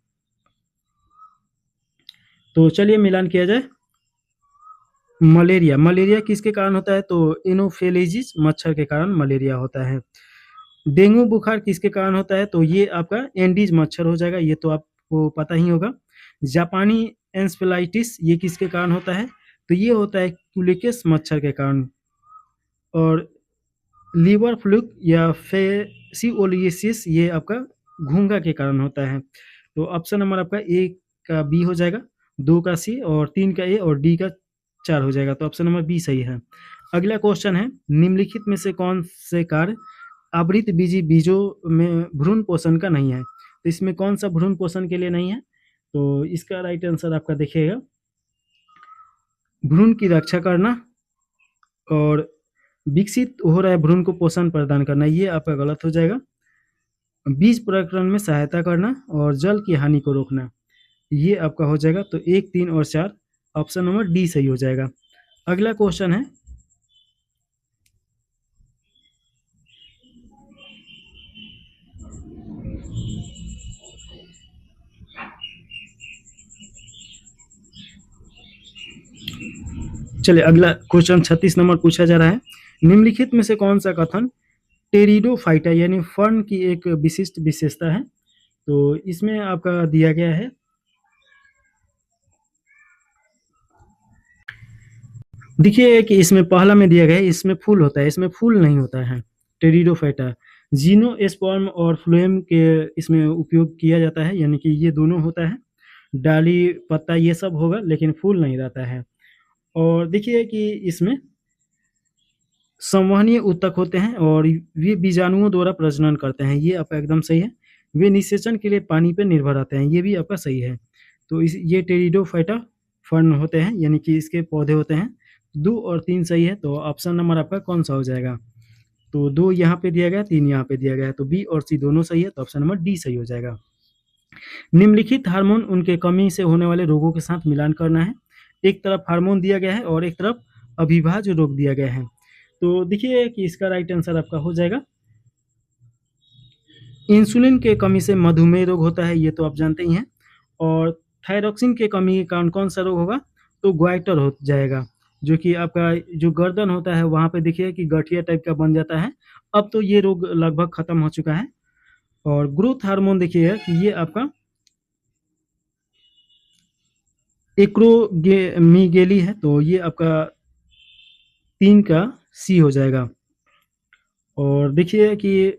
तो चलिए मिलान किया जाए। मलेरिया, मलेरिया किसके कारण होता है? तो एनोफिलीजिस मच्छर के कारण मलेरिया होता है। डेंगू बुखार किसके कारण होता है? तो ये आपका एंडीज मच्छर हो जाएगा, ये तो आपको पता ही होगा। जापानी एन्सेफेलाइटिस ये किसके कारण होता है? तो ये होता है क्यूलिकस मच्छर के कारण। और लीवर फ्लूक या फेसिओलियसिस ये आपका घोंघा के कारण होता है। तो ऑप्शन नंबर आपका ए का बी हो जाएगा, 2 का सी और 3 का ए और डी का 4 हो जाएगा। तो ऑप्शन नंबर बी सही है। अगला क्वेश्चन है निम्नलिखित में से कौन से कार्य आवृत बीजी बीजों में भ्रूण पोषण का नहीं है? तो इसमें कौन सा भ्रूण पोषण के लिए नहीं है? तो इसका राइट आंसर आपका देखिएगा, भ्रूण की रक्षा करना और विकसित हो रहा है भ्रूण को पोषण प्रदान करना, ये आपका गलत हो जाएगा। बीज प्रकरण में सहायता करना और जल की हानि को रोकना, ये आपका हो जाएगा। तो 1, 3 और 4 ऑप्शन नंबर डी सही हो जाएगा। अगला क्वेश्चन है चलिए अगला क्वेश्चन 36 नंबर पूछा जा रहा है। निम्नलिखित में से कौन सा कथन टेरिडोफाइटा यानी फर्न की एक विशिष्ट विशेषता है? तो इसमें आपका दिया गया है, देखिए कि इसमें पहला में दिया गया है इसमें फूल होता है, इसमें फूल नहीं होता है। टेरिडोफाइटा जीनोस्पर्म और फ्लोएम के इसमें उपयोग किया जाता है, यानी कि ये दोनों होता है। डाली पत्ता ये सब होगा लेकिन फूल नहीं रहता है। और देखिए कि इसमें संवहनीय ऊतक होते हैं और वे बीजाणुओं द्वारा प्रजनन करते हैं, ये आपका एकदम सही है। वे निषेचन के लिए पानी पर निर्भर रहते हैं, ये भी आपका सही है। तो इस ये टेरिडोफाइटा फर्न होते हैं, यानी कि इसके पौधे होते हैं। 2 और 3 सही है, तो ऑप्शन नंबर आपका कौन सा हो जाएगा? तो 2 यहाँ पे दिया गया, 3 यहाँ पे दिया गया है, तो बी और सी दोनों सही है, तो ऑप्शन नंबर डी सही हो जाएगा। निम्नलिखित हार्मोन उनके कमी से होने वाले रोगों के साथ मिलान करना है। एक तरफ हार्मोन दिया गया है और एक तरफ अभिभाज्य रोग दिया गया है। तो देखिए कि इसका राइट आंसर आपका हो जाएगा, इंसुलिन के कमी से मधुमेह रोग होता है, ये तो आप जानते ही हैं। और थायरॉक्सिन के कमी के कारण कौन सा रोग होगा? तो ग्वाइटर हो जाएगा, जो कि आपका जो गर्दन होता है वहाँ पे देखिए कि गठिया टाइप का बन जाता है। अब तो ये रोग लगभग खत्म हो चुका है। और ग्रोथ हार्मोन देखिए कि ये आपका एक्रोमीगेली है, तो ये आपका 3 का सी हो जाएगा। और देखिए कि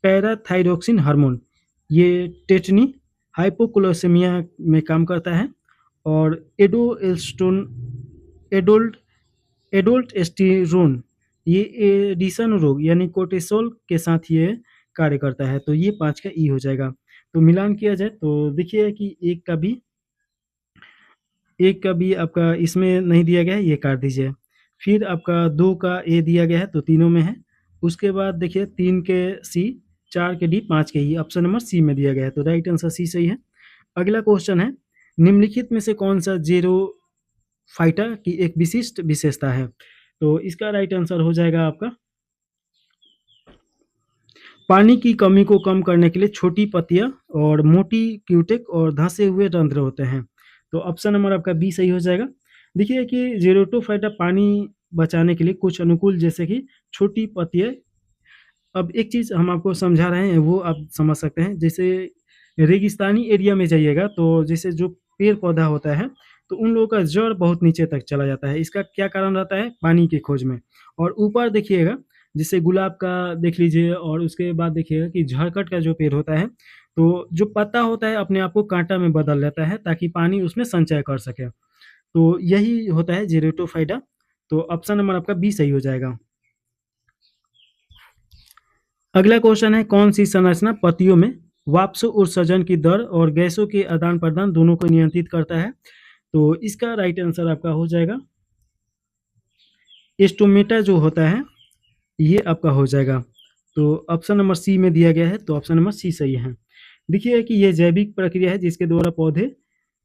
पैराथायरॉक्सिन हार्मोन, ये टेटनी हाइपोक्लोसेमिया में काम करता है। और एडोएल्स्टोन एडोल्ट एडोल्टेस्टेरोन, ये एडिशन रोग यानी कोर्टिसोल के साथ ये कार्य करता है, तो ये 5 का ई हो जाएगा। तो मिलान किया जाए तो देखिए कि एक का भी आपका इसमें नहीं दिया गया है, ये काट दीजिए। फिर आपका 2 का ए दिया गया है, तो तीनों में है। उसके बाद देखिए 3 के सी, 4 के डी, 5 के ई, ऑप्शन नंबर सी में दिया गया है, तो राइट आंसर सी सही है। अगला क्वेश्चन है, निम्नलिखित में से कौन सा ज़ेरोफाइटा की एक विशिष्ट विशेषता है? तो इसका राइट आंसर हो जाएगा आपका, पानी की कमी को कम करने के लिए छोटी पत्तियां और मोटी क्यूटेक और धंसे हुए रंध्र होते हैं, तो ऑप्शन नंबर आपका बी सही हो जाएगा। देखिए कि ज़ेरोटोफाइटा पानी बचाने के लिए कुछ अनुकूल जैसे कि छोटी पत्तियां, अब एक चीज़ हम आपको समझा रहे हैं वो आप समझ सकते हैं। जैसे रेगिस्तानी एरिया में जाइएगा तो जैसे जो पेड़-पौधा होता है, तो उन लोगों का जड़ बहुत नीचे तक चला जाता है। इसका क्या कारण रहता है? पानी की खोज में। और ऊपर देखिएगा, जैसे गुलाब का देख लीजिए, और उसके बाद देखिएगा कि झरकट का जो पेड़ होता है, तो जो पत्ता होता है अपने आप को काँटा में बदल लेता है ताकि पानी उसमें संचय कर सके। तो यही होता है ज़ेरोटोफाइटा, तो ऑप्शन नंबर आपका बी सही हो जाएगा। अगला क्वेश्चन है, कौन सी संरचना पत्तियों में वाष्प उत्सर्जन की दर और गैसों के आदान प्रदान दोनों को नियंत्रित करता है? तो इसका राइट आंसर आपका हो जाएगा, स्टोमेटा जो होता है ये आपका हो जाएगा। तो ऑप्शन नंबर सी में दिया गया है, तो ऑप्शन नंबर सी सही है। देखिए कि ये जैविक प्रक्रिया है जिसके द्वारा पौधे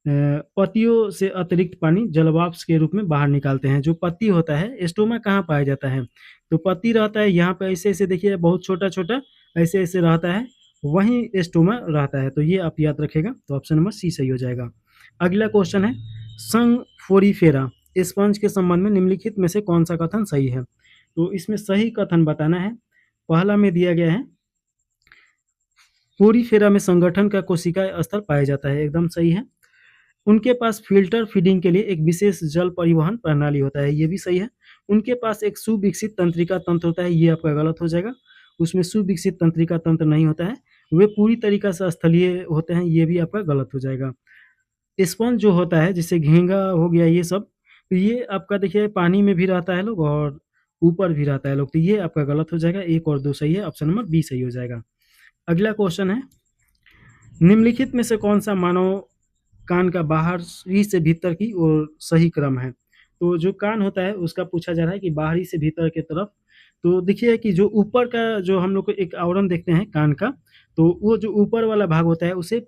पत्तियों से अतिरिक्त पानी जलवाष्प के रूप में बाहर निकालते हैं। जो पत्ती होता है, स्टोमा कहाँ पाया जाता है? तो पत्ती रहता है यहाँ पे ऐसे-ऐसे, देखिए बहुत छोटा-छोटा ऐसे-ऐसे रहता है, वहीं स्टोमा रहता है। तो ये आप याद रखिएगा, तो ऑप्शन नंबर सी सही हो जाएगा। अगला क्वेश्चन है, संगफोरिफेरा स्पंज के संबंध में निम्नलिखित में से कौन सा कथन सही है? तो इसमें सही कथन बताना है। पहला में दिया गया है, पोरीफेरा में संगठन का कोशिका स्तर पाया जाता है, एकदम सही है। उनके पास फ़िल्टर फीडिंग के लिए एक विशेष जल परिवहन प्रणाली होता है, ये भी सही है। उनके पास एक सुविकसित तंत्रिका तंत्र होता है, ये आपका गलत हो जाएगा। उसमें सुविकसित तंत्रिका तंत्र नहीं होता है, वे पूरी तरीक़ा से स्थलीय होते हैं, ये भी आपका गलत हो जाएगा। स्पंज जो होता है, जैसे झींगा हो गया ये सब, तो ये आपका देखिए पानी में भी रहता है लोग और ऊपर भी रहता है लोग, तो ये आपका गलत हो जाएगा। 1 और 2 सही है, ऑप्शन नंबर बी सही हो जाएगा। अगला क्वेश्चन है, निम्नलिखित में से कौन-सा मानव कान का बाहरी से भीतर की ओर सही क्रम है? तो जो कान होता है उसका पूछा जा रहा है कि बाहरी से भीतर की तरफ, तो देखिए कि जो ऊपर का जो हम लोग को एक आवरण देखते हैं कान का, तो वो जो ऊपर वाला भाग होता है उसे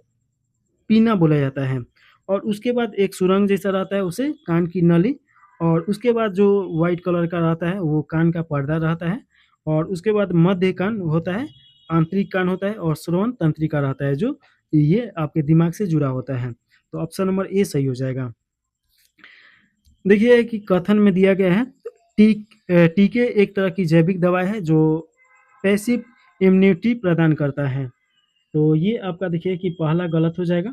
पीना बोला जाता है। और उसके बाद एक सुरंग जैसा रहता है उसे कान की नली, और उसके बाद जो व्हाइट कलर का रहता है वो कान का पर्दा रहता है। और उसके बाद मध्य कान होता है, आंतरिक कान होता है, और श्रवण तंत्रिका रहता है जो ये आपके दिमाग से जुड़ा होता है। तो ऑप्शन नंबर ए सही हो जाएगा। देखिए कि कथन में दिया गया है, टीके एक तरह की जैविक दवा है जो पैसिव इम्यूनिटी प्रदान करता है। तो ये आपका देखिए कि पहला गलत हो जाएगा।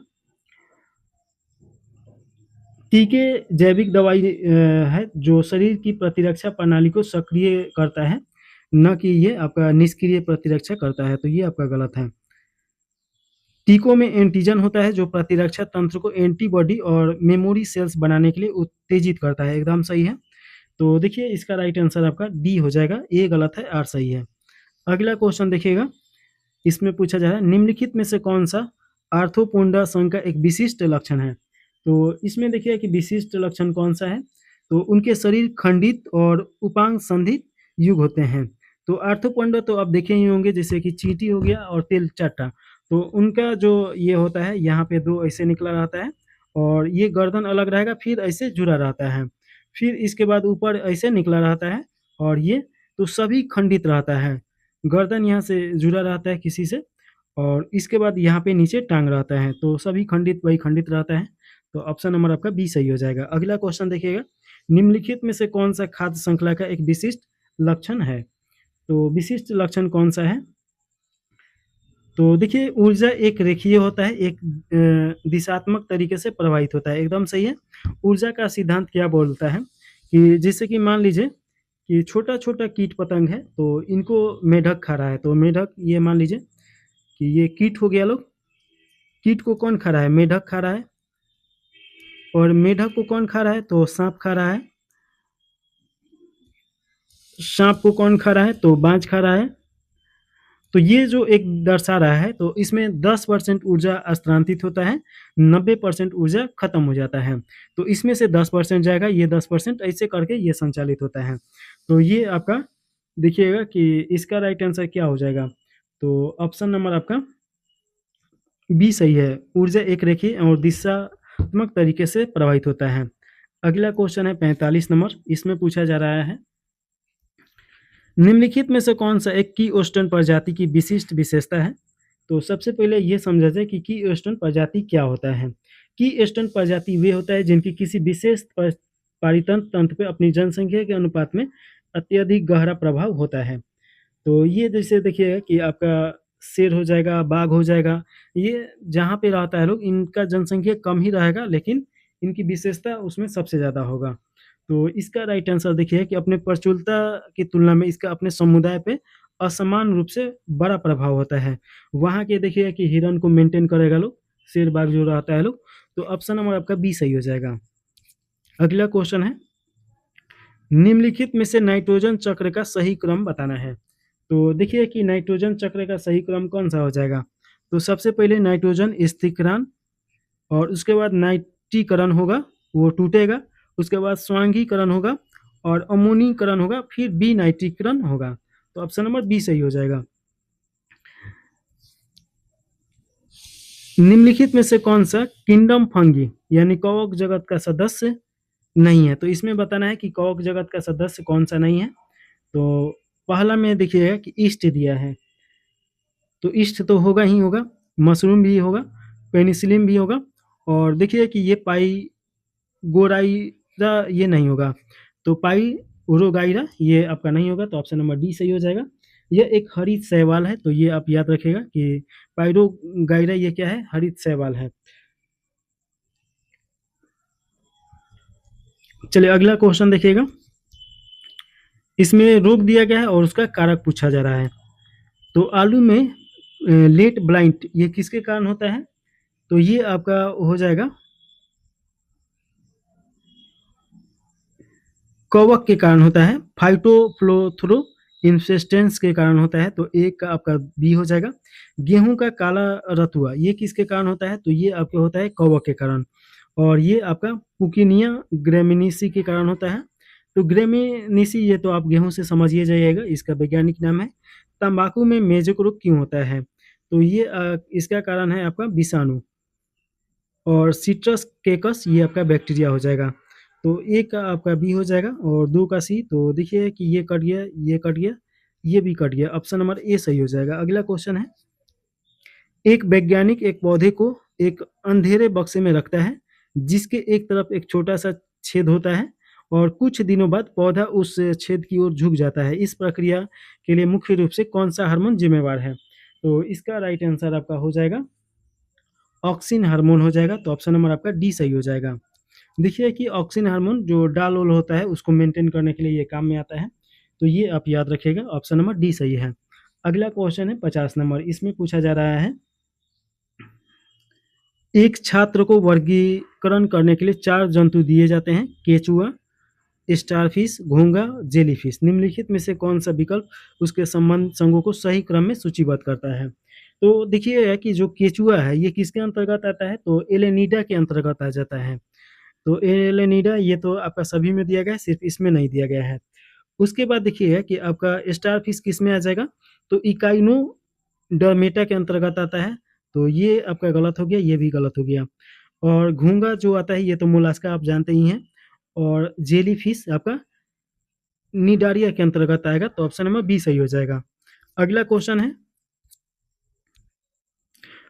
टीके जैविक दवाई है जो शरीर की प्रतिरक्षा प्रणाली को सक्रिय करता है, न कि ये आपका निष्क्रिय प्रतिरक्षा करता है, तो ये आपका गलत है। टीकों में एंटीजन होता है जो प्रतिरक्षा तंत्र को एंटीबॉडी और मेमोरी सेल्स बनाने के लिए उत्तेजित करता है, एकदम सही है। तो देखिए इसका राइट आंसर आपका डी हो जाएगा, ए गलत है, आर सही है। अगला क्वेश्चन देखिएगा, इसमें पूछा जा रहा है, निम्नलिखित में से कौन-सा आर्थ्रोपोडा संघ का एक विशिष्ट लक्षण है? तो इसमें देखिए कि विशिष्ट लक्षण कौन-सा है, तो उनके शरीर खंडित और उपांग संधित युग होते हैं। तो आर्थ्रोपोडा तो आप देखे ही होंगे, जैसे कि चींटी हो गया और तेलचट्टा, तो उनका जो ये होता है यहाँ पे 2 ऐसे निकला रहता है, और ये गर्दन अलग रहेगा, फिर ऐसे जुड़ा रहता है। फिर इसके बाद ऊपर ऐसे निकला रहता है, और ये तो सभी खंडित रहता है। गर्दन यहाँ से जुड़ा रहता है किसी से, और इसके बाद यहाँ पे नीचे टाँग रहता है, तो सभी खंडित वही खंडित रहता है। तो ऑप्शन नंबर आपका बी सही हो जाएगा। अगला क्वेश्चन देखिएगा, निम्नलिखित में से कौन-सा खाद्य श्रृंखला का एक विशिष्ट लक्षण है? तो विशिष्ट लक्षण कौन-सा है? तो देखिए ऊर्जा एक रेखीय होता है, एक दिशात्मक तरीके से प्रवाहित होता है, एकदम सही है। ऊर्जा का सिद्धांत क्या बोलता है कि जैसे कि मान लीजिए कि छोटा-छोटा कीट-पतंग है, तो इनको मेढक खा रहा है, तो मेढक ये मान लीजिए कि ये कीट हो गया लोग, कीट को कौन खा रहा है? मेढक खा रहा है। और मेढक को कौन खा रहा है? तो साँप खा रहा है। साँप को कौन खा रहा है? तो बाज खा रहा है। तो ये जो एक दर्शा रहा है, तो इसमें 10% ऊर्जा स्थानांतरित होता है, 90% ऊर्जा खत्म हो जाता है। तो इसमें से 10% जाएगा, ये 10% ऐसे करके ये संचालित होता है। तो ये आपका देखिएगा कि इसका राइट आंसर क्या हो जाएगा? तो ऑप्शन नंबर आपका बी सही है। ऊर्जा एक रेखीय और दिशात्मक तरीके से प्रवाहित होता है। अगला क्वेश्चन है 45 नंबर, इसमें पूछा जा रहा है निम्नलिखित में से कौन सा एक कीओस्टोन प्रजाति की विशिष्ट विशेषता है? तो सबसे पहले ये समझा जाए कि कीओस्टोन प्रजाति क्या होता है। कीओस्टोन प्रजाति वे होता है जिनकी किसी विशेष पारितंत्र तंत्र पे अपनी जनसंख्या के अनुपात में अत्यधिक गहरा प्रभाव होता है। तो ये जैसे देखिए कि आपका शेर हो जाएगा, बाघ हो जाएगा, ये जहाँ पे रहता है लोग, इनका जनसंख्या कम ही रहेगा, लेकिन इनकी विशेषता उसमें सबसे ज़्यादा होगा। तो इसका राइट आंसर देखिए कि अपने प्रचुरता की तुलना में इसका अपने समुदाय पे असमान रूप से बड़ा प्रभाव होता है। वहाँ के देखिए कि हिरन को मेंटेन करेगा लोग, शेर बाघ जो रहता है लोग, तो ऑप्शन नंबर आपका बी सही हो जाएगा। अगला क्वेश्चन है निम्नलिखित में से नाइट्रोजन चक्र का सही क्रम बताना है। तो देखिए कि नाइट्रोजन चक्र का सही क्रम कौन सा हो जाएगा? तो सबसे पहले नाइट्रोजन स्थिरीकरण, और उसके बाद नाइट्रीकरण होगा, वो टूटेगा, उसके बाद स्वांगीकरण होगा और अमोनीकरण होगा, फिर विनाइट्रीकरण होगा। तो ऑप्शन नंबर बी सही हो जाएगा। निम्नलिखित में से कौन सा किंगडम फंगी यानी कवक जगत का सदस्य नहीं है? तो इसमें बताना है कि कवक जगत का सदस्य कौन सा नहीं है। तो पहला में देखिएगा कि ईस्ट दिया है, तो ईस्ट तो होगा ही होगा, मशरूम भी होगा, पेनिसिलिन भी होगा, और देखिए कि ये पाइगोराइरा ये नहीं होगा, तो पाइरोगाइरा ये आपका नहीं होगा, तो ऑप्शन नंबर डी सही हो जाएगा। यह एक हरित शैवाल है, तो ये आप याद रखिएगा कि पाइरोगाइरा ये क्या है? हरित शैवाल है। चलिए अगला क्वेश्चन देखिएगा, इसमें रोग दिया गया है और उसका कारक पूछा जा रहा है। तो आलू में लेट ब्लाइट ये किसके कारण होता है? तो ये आपका हो जाएगा कवक के कारण होता है, फाइटोप्लोथ्रो इन्फेस्टेंस के कारण होता है, तो एक का आपका बी हो जाएगा। गेहूं का काला रतुआ ये किसके कारण होता है? तो ये आपका होता है कवक के कारण, और ये आपका पुकिनिया ग्रेमिनीसी के कारण होता है। तो ग्रेमिनीसी ये तो आप गेहूं से समझिए जाइएगा, इसका वैज्ञानिक नाम है। तंबाकू में मेजक रोग क्यों होता है? तो ये इसका कारण है आपका विषाणु, और सिट्रस केकस ये आपका बैक्टीरिया हो जाएगा। तो एक का आपका बी हो जाएगा और दो का सी। तो देखिए कि ये कट गया, ये कट गया, ये भी कट गया, ऑप्शन नंबर ए सही हो जाएगा। अगला क्वेश्चन है एक वैज्ञानिक एक पौधे को एक अंधेरे बक्से में रखता है जिसके एक तरफ एक छोटा सा छेद होता है, और कुछ दिनों बाद पौधा उस छेद की ओर झुक जाता है। इस प्रक्रिया के लिए मुख्य रूप से कौन सा हार्मोन जिम्मेवार है? तो इसका राइट आंसर आपका हो जाएगा ऑक्सिन हार्मोन हो जाएगा, तो ऑप्शन नंबर आपका डी सही हो जाएगा। देखिए कि ऑक्सिन हार्मोन जो डाल ओल होता है उसको मेंटेन करने के लिए ये काम में आता है, तो ये आप याद रखिएगा, ऑप्शन नंबर डी सही है। अगला क्वेश्चन है 50 नंबर, इसमें पूछा जा रहा है एक छात्र को वर्गीकरण करने के लिए 4 जंतु दिए जाते हैं, केचुआ, स्टारफिश, घोंघा, जेलीफिश। निम्नलिखित में से कौन सा विकल्प उसके संबंध संघों को सही क्रम में सूचीबद्ध करता है? तो देखिए कि जो केचुआ है ये किसके अंतर्गत आता है? तो एलेनिडा के अंतर्गत आ जाता है। तो एलेनिडा ये तो आपका सभी में दिया गया है, सिर्फ इसमें नहीं दिया गया है। उसके बाद देखिए कि आपका स्टारफिश किस में आ जाएगा? तो इकाइनोडर्मेटा के अंतर्गत आता है, तो ये आपका गलत हो गया, ये भी गलत हो गया। और घोंघा जो आता है ये तो मोलास्का आप जानते ही हैं, और जेलीफिश आपका निडारिया के अंतर्गत आएगा, तो ऑप्शन नंबर बी सही हो जाएगा। अगला क्वेश्चन है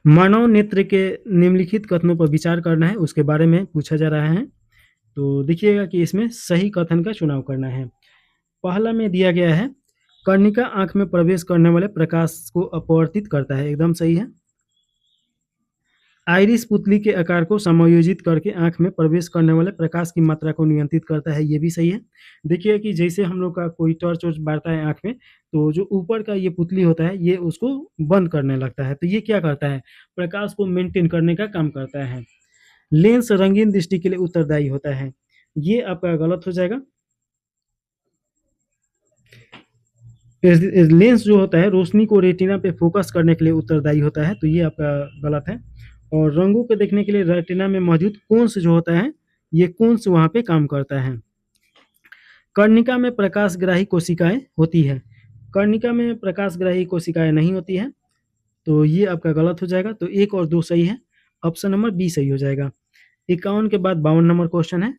मानव नेत्र के निम्नलिखित कथनों पर विचार करना है, उसके बारे में पूछा जा रहा है। तो देखिएगा कि इसमें सही कथन का चुनाव करना है। पहला में दिया गया है कर्णिका आंख में प्रवेश करने वाले प्रकाश को अपवर्तित करता है, एकदम सही है। आइरिस पुतली के आकार को समायोजित करके आंख में प्रवेश करने वाले प्रकाश की मात्रा को नियंत्रित करता है, ये भी सही है। देखिए कि जैसे हम लोग का कोई टॉर्च वर्च बारता है आंख में, तो जो ऊपर का ये पुतली होता है ये उसको बंद करने लगता है, तो ये क्या करता है, प्रकाश को मेंटेन करने का काम करता है। लेंस रंगीन दृष्टि के लिए उत्तरदायी होता है, ये आपका गलत हो जाएगा। लेंस जो होता है रोशनी को रेटिना पे फोकस करने के लिए उत्तरदायी होता है, तो ये आपका गलत है। और रंगों को देखने के लिए रेटिना में मौजूद कोन्स जो होता है, ये कोन्स वहाँ पे काम करता है। कर्णिका में प्रकाशग्राही कोशिकाएं होती है, कर्णिका में प्रकाशग्राही कोशिकाएं नहीं होती है, तो ये आपका गलत हो जाएगा। तो 1 और 2 सही है, ऑप्शन नंबर बी सही हो जाएगा। 51 के बाद 52 नंबर क्वेश्चन है,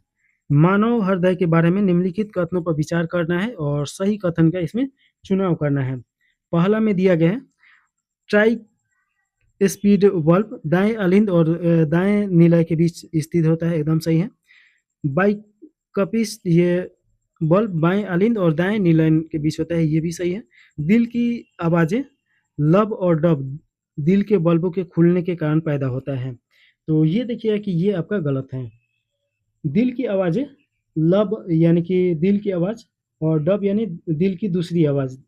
मानव हृदय के बारे में निम्नलिखित कथनों पर विचार करना है और सही कथन का इसमें चुनाव करना है। पहला में दिया गया है, ट्राई स्पीड बल्ब दाएं अलिंद और दाएं निलय के बीच स्थित होता है, एकदम सही है। बाइकपिस ये बल्ब बाएं अलिंद और दाएं निलय के बीच होता है, ये भी सही है। दिल की आवाजें लब और डब दिल के बल्बों के खुलने के कारण पैदा होता है, तो ये देखिए कि ये आपका गलत है। दिल की आवाजें लब यानी कि दिल की आवाज और डब यानी दिल की दूसरी आवाज,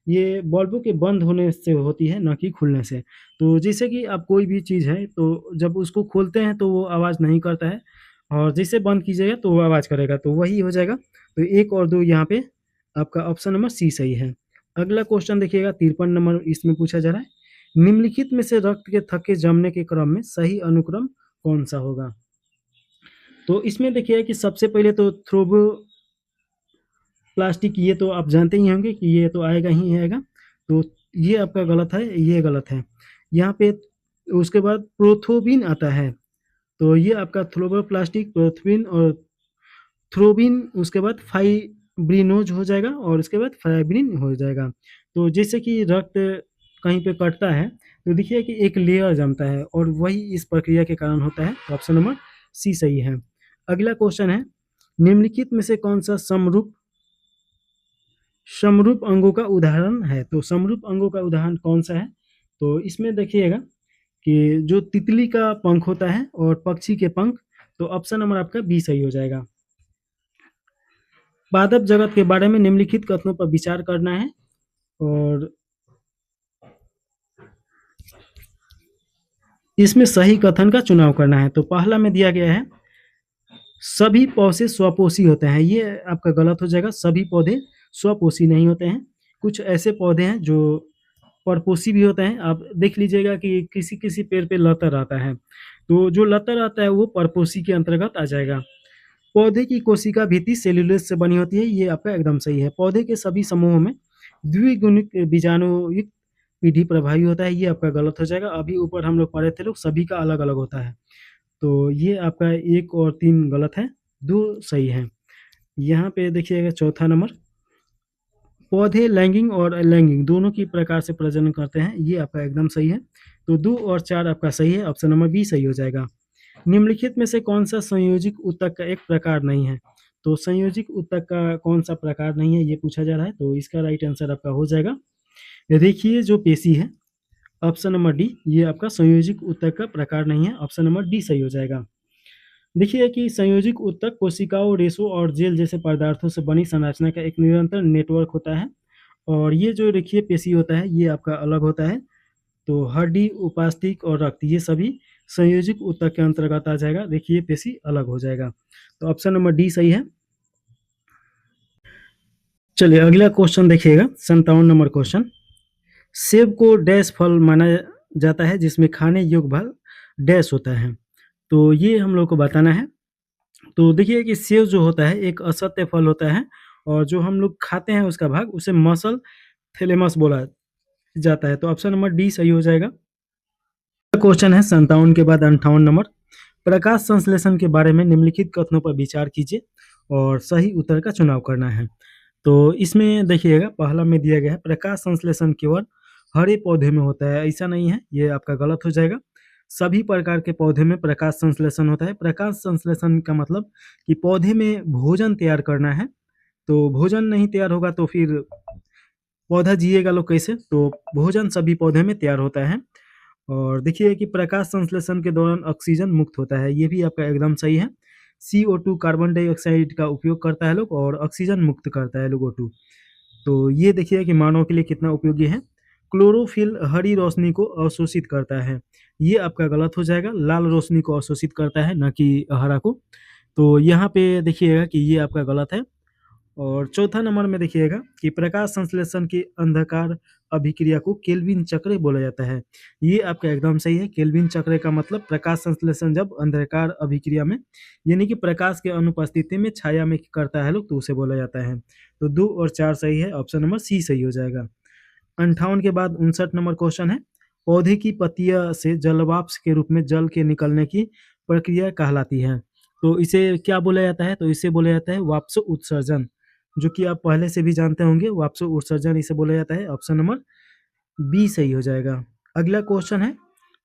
ये बल्बों के बंद होने से होती है, ना कि खुलने से। तो जैसे कि आप कोई भी चीज़ है तो जब उसको खोलते हैं तो वो आवाज़ नहीं करता है, और जैसे बंद कीजिएगा तो वो आवाज़ करेगा, तो वही हो जाएगा। तो 1 और 2 यहाँ पे आपका ऑप्शन नंबर सी सही है। अगला क्वेश्चन देखिएगा 53 नंबर इसमें पूछा जा रहा है, निम्नलिखित में से रक्त के थक्के जमने के क्रम में सही अनुक्रम कौन सा होगा। तो इसमें देखिए कि सबसे पहले तो थ्रोम्बोप्लास्टिक, ये तो आप जानते ही होंगे कि ये तो आएगा ही आएगा, तो ये आपका गलत है, ये गलत है। यहाँ पे उसके बाद प्रोथोबिन आता है, तो ये आपका थ्रोम्बोप्लास्टिक, प्रोथोबिन और थ्रोबिन, उसके बाद फाइब्रिनोज हो जाएगा और उसके बाद फाइब्रिन हो जाएगा। तो जैसे कि रक्त कहीं पे कटता है तो देखिए कि एक लेयर जमता है और वही इस प्रक्रिया के कारण होता है, तो ऑप्शन नंबर सी सही है। अगला क्वेश्चन है, निम्नलिखित में से कौन सा समरूप अंगों का उदाहरण है। तो समरूप अंगों का उदाहरण कौन सा है, तो इसमें देखिएगा कि जो तितली का पंख होता है और पक्षी के पंख, तो ऑप्शन नंबर आपका बी सही हो जाएगा। पादप जगत के बारे में निम्नलिखित कथनों पर विचार करना है और इसमें सही कथन का चुनाव करना है। तो पहला में दिया गया है, सभी पौधे स्वपोषी होते हैं, ये आपका गलत हो जाएगा। सभी पौधे स्वपोषी नहीं होते हैं, कुछ ऐसे पौधे हैं जो परपोषी भी होते हैं। आप देख लीजिएगा कि किसी किसी पेड़ पे लतर आता है, तो जो लतर आता है वो परपोषी के अंतर्गत आ जाएगा। पौधे की कोशिका भित्ति सेल्यूलोज से बनी होती है, ये आपका एकदम सही है। पौधे के सभी समूहों में द्विगुणित बीजाणुयुक्त पीढ़ी प्रभावी होता है, ये आपका गलत हो जाएगा। अभी ऊपर हम लोग पढ़े थे लोग, सभी का अलग अलग होता है, तो ये आपका 1 और 3 गलत है, 2 सही है। यहाँ पे देखिएगा चौथा नंबर, पौधे लैंगिंग और अलैंगिक दोनों की प्रकार से प्रजनन करते हैं, ये आपका एकदम सही है। तो 2 और 4 आपका सही है, ऑप्शन नंबर बी सही हो जाएगा। निम्नलिखित में से कौन सा संयोजिक ऊतक का एक प्रकार नहीं है। तो संयोजिक ऊतक का कौन सा प्रकार नहीं है ये पूछा जा रहा है, तो इसका राइट आंसर आपका हो जाएगा रेखीय जो पेशी है, ऑप्शन नंबर डी, ये आपका संयोजिक ऊतक का प्रकार नहीं है, ऑप्शन नंबर डी सही हो जाएगा। देखिए कि संयोजिक ऊतक कोशिकाओं, रेशों और जेल जैसे पदार्थों से बनी संरचना का एक निरंतर नेटवर्क होता है, और ये जो रेखीय पेशी होता है ये आपका अलग होता है। तो हड्डी, उपास्थि और रक्त ये सभी संयोजिक ऊतक के अंतर्गत आ जाएगा, रेखीय पेशी अलग हो जाएगा, तो ऑप्शन नंबर डी सही है। चलिए अगला क्वेश्चन देखिएगा 57 नंबर क्वेश्चन, सेब को डैश फल माना जाता है जिसमें खाने योग्य फल डैश होता है, तो ये हम लोग को बताना है। तो देखिए कि सेब जो होता है एक असत्य फल होता है, और जो हम लोग खाते हैं उसका भाग उसे मसल थैलेमस बोला जाता है, तो ऑप्शन नंबर डी सही हो जाएगा। क्वेश्चन है 57 के बाद 58 नंबर, प्रकाश संश्लेषण के बारे में निम्नलिखित कथनों पर विचार कीजिए और सही उत्तर का चुनाव करना है। तो इसमें देखिएगा पहला में दिया गया है, प्रकाश संश्लेषण केवल हरे पौधे में होता है, ऐसा नहीं है, ये आपका गलत हो जाएगा। सभी प्रकार के पौधे में प्रकाश संश्लेषण होता है। प्रकाश संश्लेषण का मतलब कि पौधे में भोजन तैयार करना है, तो भोजन नहीं तैयार होगा तो फिर पौधा जिएगा लोग कैसे? तो भोजन सभी पौधे में तैयार होता है। और देखिए कि प्रकाश संश्लेषण के दौरान ऑक्सीजन मुक्त होता है, ये भी आपका एकदम सही है। CO2 कार्बन डाइऑक्साइड का उपयोग करता है लोग और ऑक्सीजन मुक्त करता है लोग O2। तो ये देखिए कि मानव के लिए कितना उपयोगी है। क्लोरोफिल हरी रोशनी को अवशोषित करता है, ये आपका गलत हो जाएगा। लाल रोशनी को अवशोषित करता है, ना कि हरा को। तो यहाँ पे देखिएगा कि ये आपका गलत है। और चौथा नंबर में देखिएगा कि प्रकाश संश्लेषण की अंधकार अभिक्रिया को केल्विन चक्र बोला जाता है, ये आपका एकदम सही है। केल्विन चक्र का मतलब प्रकाश संश्लेषण जब अंधकार अभिक्रिया में, यानी कि प्रकाश के अनुपस्थिति में छाया में करता है लोग, तो उसे बोला जाता है। तो 2 और 4 सही है, ऑप्शन नंबर सी सही हो जाएगा। 58 के बाद 59 नंबर क्वेश्चन है, पौधे की पत्तियां से जलवाष्प के रूप में जल के निकलने की प्रक्रिया कहलाती है। तो इसे क्या बोला जाता है? तो इसे बोला जाता है वाष्प उत्सर्जन, जो कि आप पहले से भी जानते होंगे। वाष्प उत्सर्जन इसे बोला जाता है, ऑप्शन नंबर बी सही हो जाएगा। अगला क्वेश्चन है,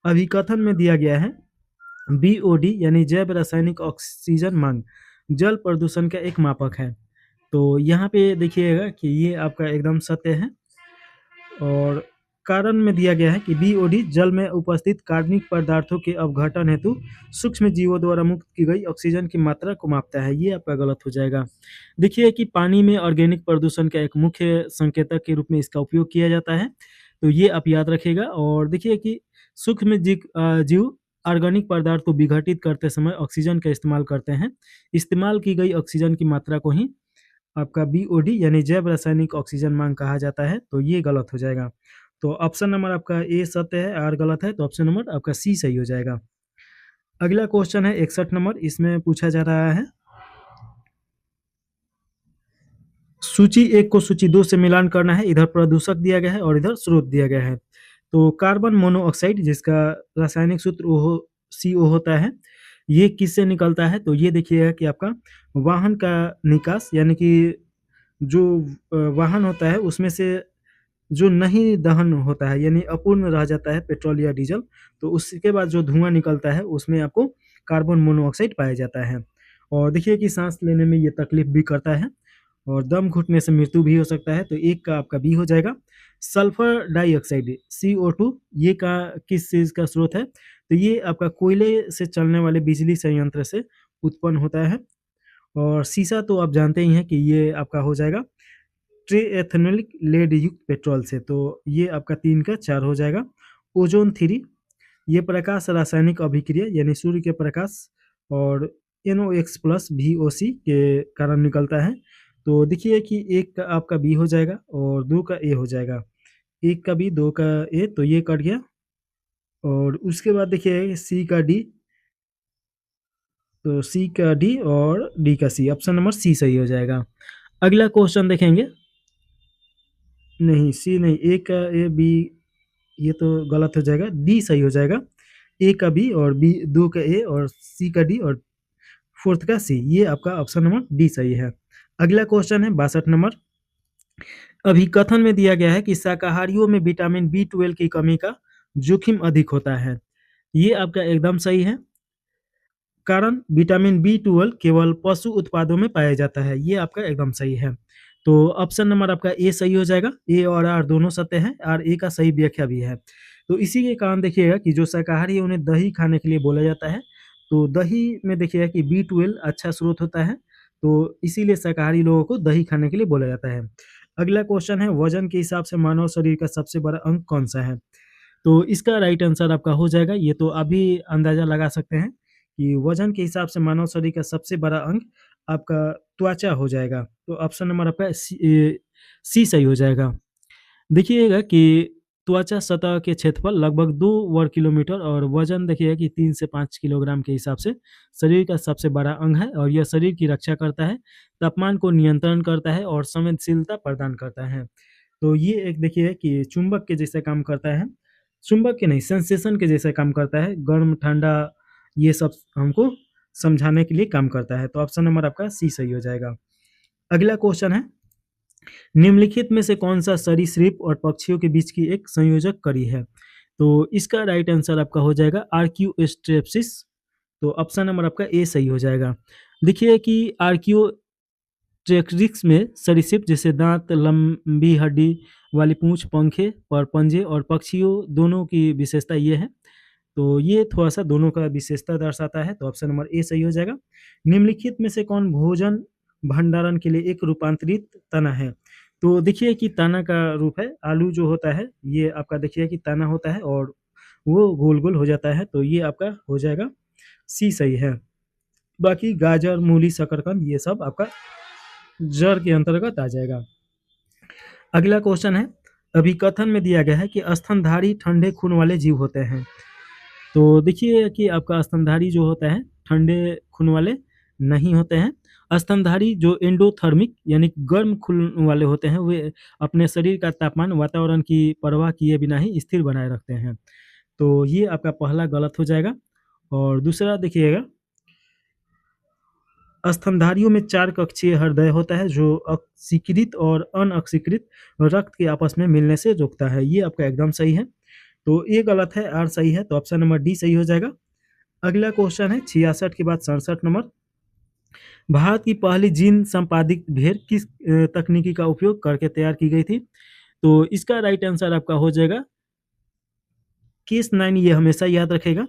अभिकथन में दिया गया है BOD यानी जैव रासायनिक ऑक्सीजन मांग जल प्रदूषण का एक मापक है। तो यहाँ पे देखिएगा कि ये आपका एकदम सत्य है। और कारण में दिया गया है कि BOD जल में उपस्थित कार्बनिक पदार्थों के अपघटन हेतु सूक्ष्म जीवों द्वारा मुक्त की गई ऑक्सीजन की मात्रा को मापता है, ये आपका गलत हो जाएगा। देखिए कि पानी में ऑर्गेनिक प्रदूषण का एक मुख्य संकेतक के रूप में इसका उपयोग किया जाता है, तो ये आप याद रखिएगा। और देखिए कि सूक्ष्म जीव ऑर्गेनिक पदार्थ को विघटित करते समय ऑक्सीजन का इस्तेमाल करते हैं। इस्तेमाल की गई ऑक्सीजन की मात्रा को ही आपका BOD यानी जैव रासायनिक ऑक्सीजन मांग कहा जाता है, तो ये गलत हो जाएगा। तो ऑप्शन नंबर आपका ए सत्य है, आर गलत है, तो ऑप्शन नंबर आपका सी सही हो जाएगा। अगला क्वेश्चन है 61 नंबर, इसमें पूछा जा रहा है सूची 1 को सूची 2 से मिलान करना है। इधर प्रदूषक दिया गया है और इधर स्रोत दिया गया है। तो कार्बन मोनोऑक्साइड, जिसका रासायनिक सूत्र OH CO होता है, ये किससे निकलता है? तो ये देखिएगा कि आपका वाहन का निकास, यानी कि जो वाहन होता है उसमें से जो नहीं दहन होता है, यानी अपूर्ण रह जाता है पेट्रोल या डीजल, तो उसके बाद जो धुआं निकलता है उसमें आपको कार्बन मोनोऑक्साइड पाया जाता है। और देखिए कि सांस लेने में ये तकलीफ भी करता है और दम घुटने से मृत्यु भी हो सकता है। तो एक का आपका बी हो जाएगा। सल्फर डाइऑक्साइड CO2, ये का किस चीज़ का स्रोत है? तो ये आपका कोयले से चलने वाले बिजली संयंत्र से उत्पन्न होता है। और सीसा तो आप जानते ही हैं कि ये आपका हो जाएगा ट्रीएथेनोलिक लेड युक्त पेट्रोल से, तो ये आपका 3 का 4 हो जाएगा। ओजोन 3, ये प्रकाश रासायनिक अभिक्रिया यानी सूर्य के प्रकाश और NOx प्लस VOC के कारण निकलता है। तो देखिए कि 1 का आपका बी हो जाएगा और 2 का ए हो जाएगा। 1 का बी, 2 का ए, तो ये कट गया। और उसके बाद देखिए सी का डी, तो सी का डी और डी का सी, ऑप्शन नंबर सी सही हो जाएगा। अगला क्वेश्चन देखेंगे, नहीं सी नहीं, ए का ए बी, ये तो गलत हो जाएगा, डी सही हो जाएगा। ए का बी और बी, 2 का ए और सी का डी और 4th का सी, ये आपका ऑप्शन नंबर डी सही है। अगला क्वेश्चन है 62 नंबर, अभिकथन में दिया गया है कि शाकाहारियों में विटामिन B12 की कमी का जोखिम अधिक होता है, ये आपका एकदम सही है। कारण विटामिन B12 केवल पशु उत्पादों में पाया जाता है, ये आपका एकदम सही है। तो ऑप्शन नंबर आपका ए सही हो जाएगा। ए और आर दोनों सत्य हैं और ए का सही व्याख्या भी है। तो इसी के कारण देखिएगा कि जो शाकाहारी है उन्हें दही खाने के लिए बोला जाता है। तो दही में देखिएगा कि B12 अच्छा स्रोत होता है, तो इसीलिए शाकाहारी लोगों को दही खाने के लिए बोला जाता है। अगला क्वेश्चन है, वजन के हिसाब से मानव शरीर का सबसे बड़ा अंग कौन सा है? तो इसका राइट आंसर आपका हो जाएगा, ये तो अभी अंदाजा लगा सकते हैं कि वजन के हिसाब से मानव शरीर का सबसे बड़ा अंग आपका त्वचा हो जाएगा। तो ऑप्शन नंबर आपका सी सही हो जाएगा। देखिएगा कि त्वचा सतह के क्षेत्रफल लगभग 2 वर्ग किलोमीटर और वजन देखिएगा कि 3 से 5 किलोग्राम के हिसाब से शरीर का सबसे बड़ा अंग है और यह शरीर की रक्षा करता है, तापमान को नियंत्रण करता है और संवेदनशीलता प्रदान करता है। तो ये एक देखिए कि चुंबक के जैसे काम करता है, चुंबक के नहीं, सेंसेशन के जैसे काम करता है, गर्म ठंडा ये सब हमको समझाने के लिए काम करता है। तो ऑप्शन नंबर आपका सी सही हो जाएगा। अगला क्वेश्चन है, निम्नलिखित में से कौन सा सरीसृप और पक्षियों के बीच की एक संयोजक कड़ी है? तो इसका राइट आंसर आपका हो जाएगा आर्क्यूस्ट्रेप्सिस। तो ऑप्शन नंबर आपका ए सही हो जाएगा। देखिए कि आर्क्यू ट्रेक्रिक्स में सरीसृप जैसे दांत, लंबी हड्डी वाली पूंछ, पंखे और पंजे और पक्षियों दोनों की विशेषता ये है। तो ये थोड़ा-सा दोनों का विशेषता दर्शाता है, तो ऑप्शन नंबर ए सही हो जाएगा। निम्नलिखित में से कौन भोजन भंडारण के लिए एक रूपांतरित तना है? तो देखिए कि तना का रूप है, आलू जो होता है, ये आपका देखिए कि तना होता है और वो गोल-गोल हो जाता है, तो ये आपका हो जाएगा सी सही है। बाकी गाजर, मूली, शकरकंद ये सब आपका जड़ के अंतर्गत आ जाएगा। अगला क्वेश्चन है, अभिकथन में दिया गया है कि स्तनधारी ठंडे खून वाले जीव होते हैं। तो देखिए कि आपका स्तनधारी जो होता है, ठंडे खून वाले नहीं होते हैं। स्तनधारी जो एंडोथर्मिक यानी गर्म खून वाले होते हैं, वे अपने शरीर का तापमान वातावरण की परवाह किए बिना ही स्थिर बनाए रखते हैं। तो ये आपका पहला गलत हो जाएगा। और दूसरा देखिएगा, स्तनधारियों में 4 कक्षीय हृदय होता है जो अक्सीकृत और अनअक्सीकृत रक्त के आपस में मिलने से रुकता है। ये आपका एकदम सही है। तो ये गलत है, आर सही है, तो ऑप्शन नंबर डी सही हो जाएगा। अगला क्वेश्चन है 66 के बाद 67 नंबर। भारत की पहली जीन संपादित भेड़ किस तकनीकी का उपयोग करके तैयार की गई थी? तो इसका राइट आंसर आपका हो जाएगा केस 9, ये हमेशा याद रखेगा।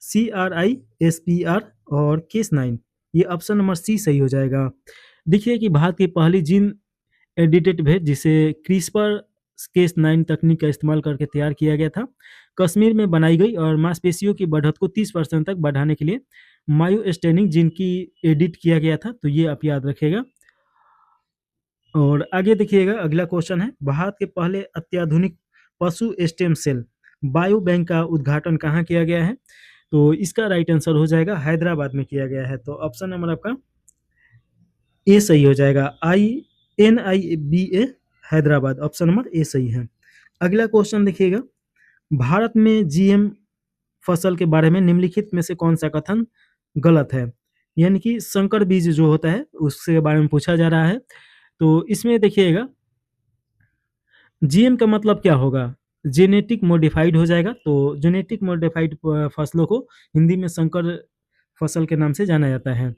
CRISPR और केस 9, ये ऑप्शन नंबर सी सही हो जाएगा। देखिए कि भारत की पहली जीन एडिटेड भेड़ जिसे क्रिस्पर केस 9 तकनीक का इस्तेमाल करके तैयार किया गया था, कश्मीर में बनाई गई और मांसपेशियों की बढ़त को 30% तक बढ़ाने के लिए मायोस्टेनिक जीन की एडिट किया गया था, तो ये आप याद रखिएगा। और आगे देखिएगा, अगला क्वेश्चन है, भारत के पहले अत्याधुनिक पशु स्टेम सेल बायो बैंक का उद्घाटन कहाँ किया गया है? तो इसका राइट आंसर हो जाएगा हैदराबाद में किया गया है, तो ऑप्शन नंबर आपका ए सही हो जाएगा। INIBA Hyderabad, option number A सही है। अगला क्वेश्चन देखिएगा, भारत में जीएम फसल के बारे में निम्नलिखित में से कौन सा कथन गलत है? यानी कि संकर बीज जो होता है उसके बारे में पूछा जा रहा है। तो इसमें देखिएगा, जीएम का मतलब क्या होगा? जेनेटिक मॉडिफाइड हो जाएगा। तो जेनेटिक मॉडिफाइड फसलों को हिंदी में संकर फसल के नाम से जाना जाता है।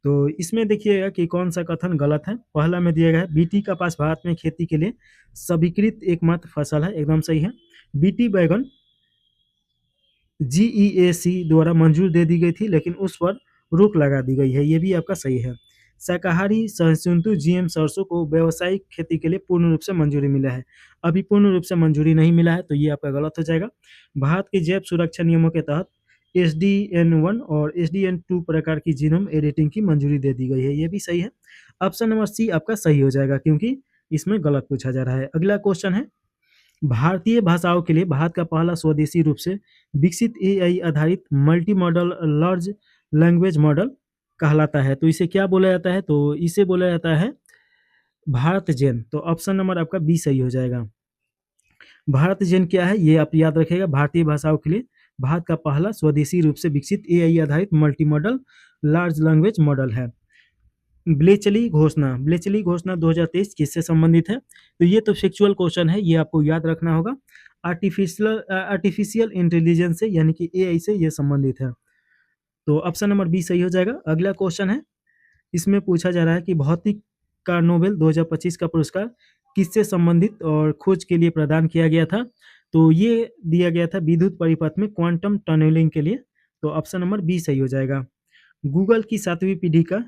तो इसमें देखिएगा कि कौन सा कथन गलत है। पहला में दिया गया है, बीटी कपास भारत में खेती के लिए स्वीकृत एकमात्र फसल है, एकदम सही है। बीटी बैगन GEAC द्वारा मंजूर दे दी गई थी, लेकिन उस पर रोक लगा दी गई है, ये भी आपका सही है। शाकाहारी सहिष्णुता जीएम सरसों को व्यावसायिक खेती के लिए पूर्ण रूप से मंजूरी मिला है, अभी पूर्ण रूप से मंजूरी नहीं मिला है, तो ये आपका गलत हो जाएगा। भारत के जैव सुरक्षा नियमों के तहत SDN1 और SDN2 प्रकार की जीनोम एडिटिंग की मंजूरी दे दी गई है, ये भी सही है। ऑप्शन नंबर सी आपका सही हो जाएगा, क्योंकि इसमें गलत पूछा जा रहा है। अगला क्वेश्चन है, भारतीय भाषाओं के लिए भारत का पहला स्वदेशी रूप से विकसित AI आधारित multi modal large language model कहलाता है, तो इसे क्या बोला जाता है? तो इसे बोला जाता है भारत जेन, तो ऑप्शन नंबर आपका बी सही हो जाएगा। भारत जेन क्या है, ये आप याद रखिएगा। भारतीय भाषाओं के लिए भारत का पहला स्वदेशी रूप से विकसित AI आधारित multi modal large language model है। ब्लेचली घोषणा 2023 किससे संबंधित है? तो ये तो सेक्सुअल क्वेश्चन है, ये आपको याद रखना होगा। आर्टिफिशियल इंटेलिजेंस से यानी कि AI से ये संबंधित है, तो ऑप्शन नंबर बी सही हो जाएगा। अगला क्वेश्चन है, इसमें पूछा जा रहा है कि भौतिक का नोबेल 2025 का पुरस्कार किससे संबंधित और खोज के लिए प्रदान किया गया था? तो ये दिया गया था विद्युत परिपथ में क्वांटम टनलिंग के लिए, तो ऑप्शन नंबर बी सही हो जाएगा। गूगल की 7वीं पीढ़ी का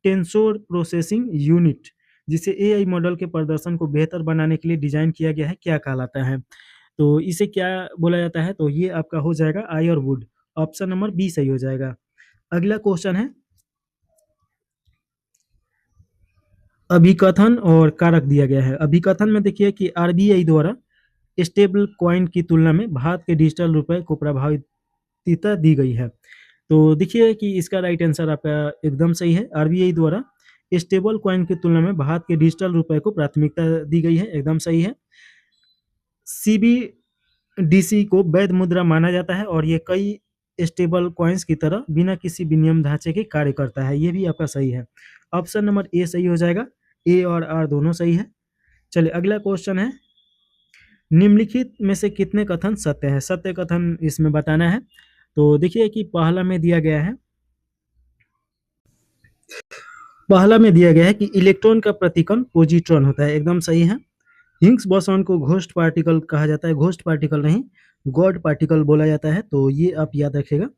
टेंसोर प्रोसेसिंग यूनिट जिसे AI मॉडल के प्रदर्शन को बेहतर बनाने के लिए डिजाइन किया गया है, क्या कहलाता है? तो इसे क्या बोला जाता है? तो ये आपका हो जाएगा आयर वुड, ऑप्शन नंबर बी सही हो जाएगा। अगला क्वेश्चन है, अभिकथन और कारक दिया गया है। अभिकथन में देखिए कि RBI द्वारा स्टेबल कॉइन की तुलना में भारत के डिजिटल रुपए को प्रभाविता दी गई है, तो देखिए कि इसका राइट आंसर आपका एकदम सही है। RBI द्वारा स्टेबल कॉइन की तुलना में भारत के डिजिटल रुपए को प्राथमिकता दी गई है, एकदम सही है। CBDC को वैध मुद्रा माना जाता है और ये कई स्टेबल कॉइन्स की तरह बिना किसी विनिमय ढांचे के कार्य करता है, ये भी आपका सही है। ऑप्शन नंबर ए सही हो जाएगा, ए और आर दोनों सही है। चलिए अगला क्वेश्चन है, निम्नलिखित में से कितने कथन सत्य है? सत्य कथन इसमें बताना है। तो देखिए कि पहला में दिया गया है, पहला में दिया गया है कि इलेक्ट्रॉन का प्रतिकण पोजिट्रॉन होता है, एकदम सही है। हिग्स बोसॉन को घोस्ट पार्टिकल कहा जाता है, घोस्ट पार्टिकल नहीं गॉड पार्टिकल बोला जाता है, तो ये आप याद रखिएगा।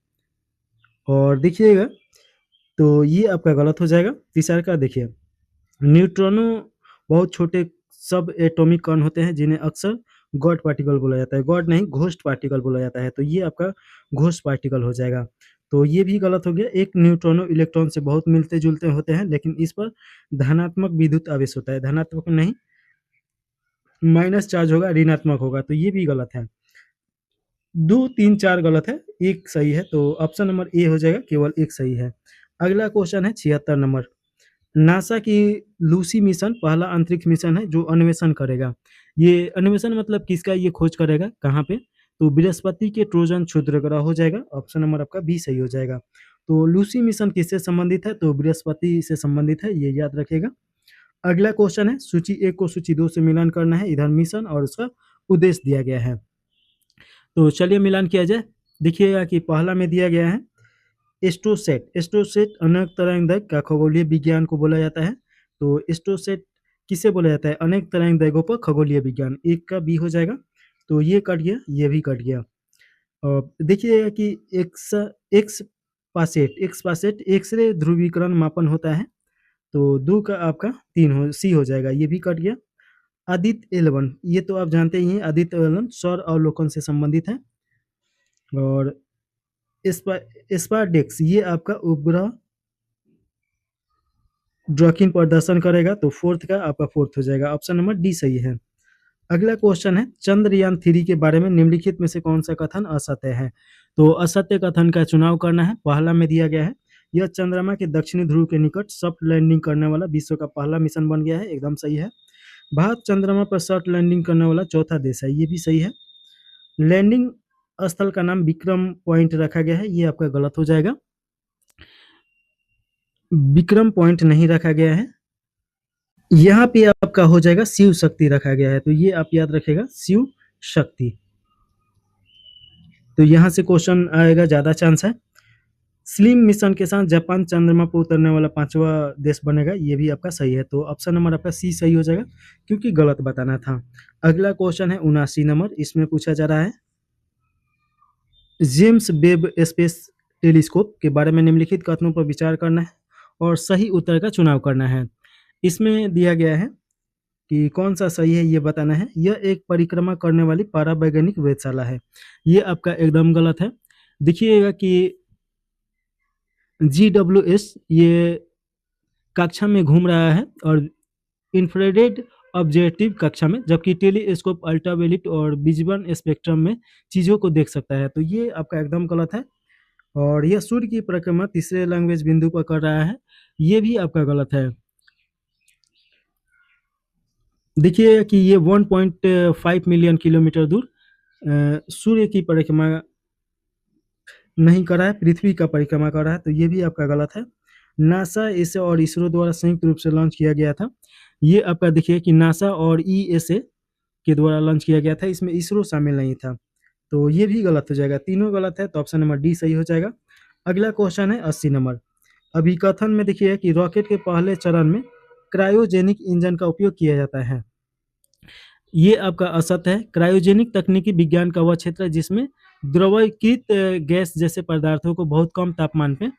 और देखिएगा तो ये आपका गलत हो जाएगा। तीसरा का देखिए, न्यूट्रॉनो बहुत छोटे सब एटॉमिक कण होते हैं जिन्हें अक्सर गॉड पार्टिकल बोला जाता है, गॉड नहीं घोस्ट पार्टिकल बोला जाता है, तो ये आपका घोस्ट पार्टिकल हो जाएगा। तो ये भी गलत हो गया। एक न्यूट्रॉनो इलेक्ट्रॉन से बहुत मिलते जुलते होते हैं, लेकिन इस पर धनात्मक विद्युत आवेश होता है, धनात्मक नहीं माइनस चार्ज होगा, ऋणात्मक होगा, तो ये भी गलत है। 2, 3, 4 गलत है, एक सही है, तो ऑप्शन नंबर ए हो जाएगा, केवल एक सही है। अगला क्वेश्चन है 76 नंबर। नासा की लूसी मिशन पहला अंतरिक्ष मिशन है जो अन्वेषण करेगा। ये अन्वेषण मतलब किसका, ये खोज करेगा कहाँ पे, तो बृहस्पति के ट्रोजन क्षुद्र ग्रह हो जाएगा, ऑप्शन नंबर आपका बी सही हो जाएगा। तो लूसी मिशन किससे संबंधित है, तो बृहस्पति से संबंधित है, ये याद रखिएगा। अगला क्वेश्चन है सूची 1 को सूची 2 से मिलान करना है, इधर मिशन और उसका उद्देश्य दिया गया है। तो चलिए मिलान किया जाए। देखिएगा कि पहला में दिया गया है एस्ट्रोसेट, एस्ट्रोसेट अनेक तरंगदैर्घ्य का खगोलीय विज्ञान को बोला जाता है। तो एस्ट्रोसेट किसे बोला जाता है, अनेक तरंगदैर्घ्यों पर खगोलीय विज्ञान, एक का बी हो जाएगा। तो ये कट गया, ये भी कट गया। और देखिएगा कि एक्स एक्स पासेट, एक्स पासेट एक्सरे ध्रुवीकरण मापन होता है, तो 2 का आपका 3 हो सी हो जाएगा, ये भी कट गया। आदित्य एल1 ये तो आप जानते ही हैं, आदित्य एल1 सौर अवलोकन से संबंधित है। और स्पारडेक्स ये आपका उपग्रह ड्रॉकिंग प्रदर्शन करेगा, तो फोर्थ का आपका फोर्थ हो जाएगा, ऑप्शन नंबर डी सही है। अगला क्वेश्चन है चंद्रयान 3 के बारे में निम्नलिखित में से कौन सा कथन असत्य है। तो असत्य कथन का चुनाव करना है। पहला में दिया गया है यह चंद्रमा के दक्षिणी ध्रुव के निकट सॉफ्ट लैंडिंग करने वाला विश्व का पहला मिशन बन गया है, एकदम सही है। भारत चंद्रमा पर सॉफ्ट लैंडिंग करने वाला चौथा देश है, ये भी सही है। लैंडिंग स्थल का नाम विक्रम पॉइंट रखा गया है, ये आपका गलत हो जाएगा, विक्रम पॉइंट नहीं रखा गया है। यहाँ पे आपका हो जाएगा शिव शक्ति रखा गया है, तो ये आप याद रखेगा शिव शक्ति। तो यहाँ से क्वेश्चन आएगा, ज्यादा चांस है। स्लिम मिशन के साथ जापान चंद्रमा पर उतरने वाला 5वां देश बनेगा, ये भी आपका सही है, तो ऑप्शन नंबर आपका सी सही हो जाएगा, क्योंकि गलत बताना था। अगला क्वेश्चन है 79 नंबर, इसमें पूछा जा रहा है जेम्स वेब स्पेस टेलीस्कोप के बारे में निम्नलिखित कथनों पर विचार करना है और सही उत्तर का चुनाव करना है। इसमें दिया गया है कि कौन सा सही है, ये बताना है। यह एक परिक्रमा करने वाली पारावैज्ञानिक वेधशाला है, ये आपका एकदम गलत है। देखिएगा कि GWS ये कक्षा में घूम रहा है और इंफ्रारेड ऑब्जेक्टिव कक्षा में, जबकि टेलीस्कोप अल्ट्रावायलेट और विजिबल स्पेक्ट्रम में चीज़ों को देख सकता है, तो ये आपका एकदम गलत है। और यह सूर्य की परिक्रमा तीसरे लैंग्वेज बिंदु पर कर रहा है, ये भी आपका गलत है। देखिए कि ये 1.5 मिलियन किलोमीटर दूर सूर्य की परिक्रमा नहीं कर रहा है, पृथ्वी का परिक्रमा कर रहा है, तो ये भी आपका गलत है। नासा इसे और इसरो द्वारा संयुक्त रूप से लॉन्च किया गया था, ये आपका देखिए कि नासा और ESA के द्वारा लॉन्च किया गया था, इसमें इसरो शामिल नहीं था, तो ये भी गलत हो जाएगा, तीनों गलत है, तो ऑप्शन नंबर डी सही हो जाएगा। अगला क्वेश्चन है 80 नंबर। अभिकथन में देखिए कि रॉकेट के पहले चरण में क्रायोजेनिक इंजन का उपयोग किया जाता है, ये आपका असत्य है। क्रायोजेनिक तकनीकी विज्ञान का वह क्षेत्र है जिसमें द्रवीकृत गैस जैसे पदार्थों को बहुत कम तापमान पे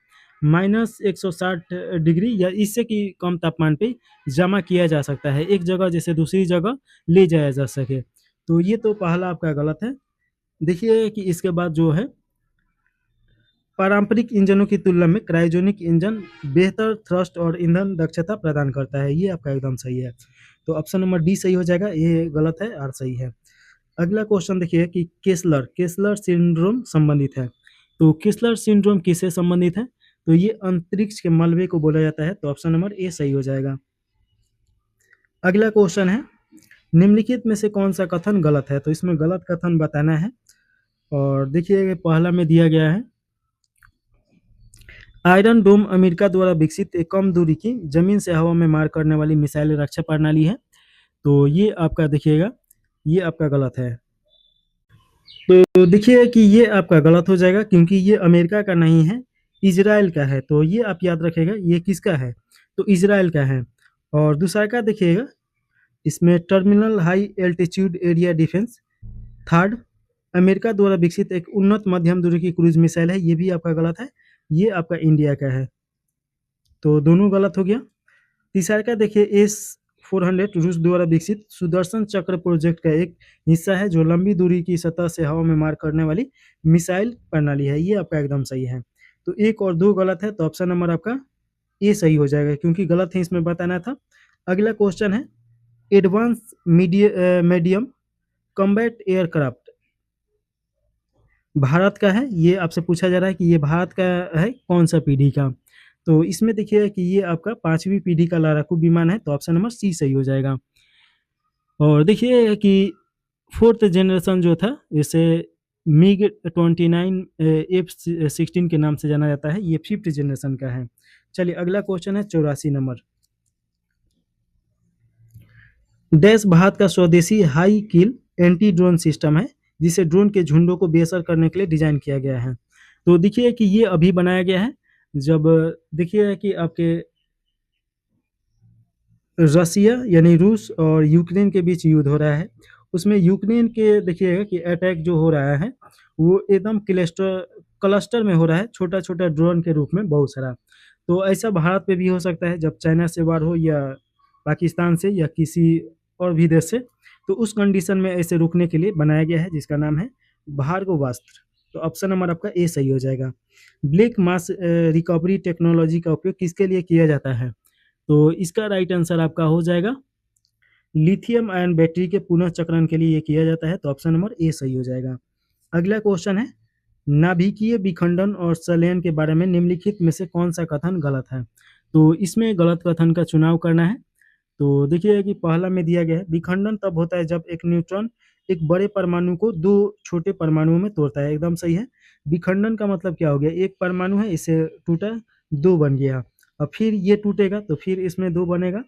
-160 डिग्री या इससे की कम तापमान पे जमा किया जा सकता है, एक जगह जैसे दूसरी जगह ले जाया जा सके, तो ये तो पहला आपका गलत है। देखिए कि इसके बाद जो है पारंपरिक इंजनों की तुलना में क्रायोजेनिक इंजन बेहतर थ्रस्ट और ईंधन दक्षता प्रदान करता है, ये आपका एकदम सही है, तो ऑप्शन नंबर डी सही हो जाएगा, ये गलत है, आर सही है। अगला क्वेश्चन देखिए कि केसलर सिंड्रोम संबंधित है, तो केसलर सिंड्रोम किससे संबंधित है, तो ये अंतरिक्ष के मलबे को बोला जाता है, तो ऑप्शन नंबर ए सही हो जाएगा। अगला क्वेश्चन है निम्नलिखित में से कौन सा कथन गलत है, तो इसमें गलत कथन बताना है। और देखिए पहला में दिया गया है आयरन डोम अमेरिका द्वारा विकसित एक कम दूरी की जमीन से हवा में मार करने वाली मिसाइल रक्षा प्रणाली है, तो ये आपका देखिएगा ये आपका गलत है। तो देखिए कि ये आपका गलत हो जाएगा, क्योंकि ये अमेरिका का नहीं है, इजराइल का है, तो ये आप याद रखेगा ये किसका है, तो इज़राइल का है। और दूसरा का देखिएगा, इसमें terminal high altitude area defence. Third, America द्वारा विकसित एक उन्नत मध्यम दूरी की क्रूज मिसाइल है, ये भी आपका गलत है, ये आपका इंडिया का है। तो दोनों गलत हो गया। तीसरा का देखिए, एस-400 रूस द्वारा विकसित सुदर्शन चक्र प्रोजेक्ट का एक हिस्सा है, जो लंबी दूरी की सतह से हवा में मार करने वाली मिसाइल प्रणाली है, ये आपका एकदम सही है। तो 1 और 2 गलत है, तो ऑप्शन नंबर आपका ए सही हो जाएगा, क्योंकि गलत है इसमें बताना था। अगला क्वेश्चन है, advance medium combat aircraft Bharat का है, ये आपसे पूछा जा रहा है कि ये भारत का है कौन सा पीढ़ी का। तो इसमें देखिए कि ये आपका 5वीं पीढ़ी का लड़ाकू विमान है, तो ऑप्शन नंबर सी सही हो जाएगा। और देखिए कि 4th जनरेशन जो था, इसे मिग 29 F-16 के नाम से जाना जाता है, ये 5th जनरेशन का है। चलिए अगला क्वेश्चन है 84 नंबर। डैश भारत का स्वदेशी हाई किल एंटी ड्रोन सिस्टम है, जिसे ड्रोन के झुंडों को बेअसर करने के लिए डिजाइन किया गया है। तो देखिए कि ये अभी बनाया गया है, जब देखिए कि आपके रसिया यानी रूस और यूक्रेन के बीच युद्ध हो रहा है, उसमें यूक्रेन के देखिएगा कि अटैक जो हो रहा है, वो एकदम क्लस्टर में हो रहा है, छोटा-छोटा ड्रोन के रूप में बहुत सारा। तो ऐसा भारत पे भी हो सकता है, जब चाइना से वार हो या पाकिस्तान से या किसी और भी देश से, तो उस कंडीशन में ऐसे रुकने के लिए बनाया गया है, जिसका नाम है भार्गवास्त्र। तो ऑप्शन नंबर आपका ए सही हो जाएगा। ब्लैक मास रिकवरी टेक्नोलॉजी का उपयोग किसके लिए किया जाता है? तो इसका राइट आंसर आपका हो जाएगा, लिथियम आयन बैटरी के पुनः चक्रण के लिए ये किया जाता है, तो ऑप्शन नंबर ए सही हो जाएगा। अगला क्वेश्चन है, नाभिकीय विखंडन और संलयन के बारे में निम्नलिखित में से कौन सा कथन गलत है? तो इसमें गलत कथन का चुनाव करना है। तो देखिए कि पहला में दिया गया है, विखंडन तब होता है जब एक न्यूट्रॉन एक बड़े परमाणु को 2 छोटे परमाणुओं में तोड़ता है, एकदम सही है। विखंडन का मतलब क्या हो गया, एक परमाणु है, इसे टूटा, 2 बन गया, और फिर ये टूटेगा तो फिर इसमें 2 बनेगा,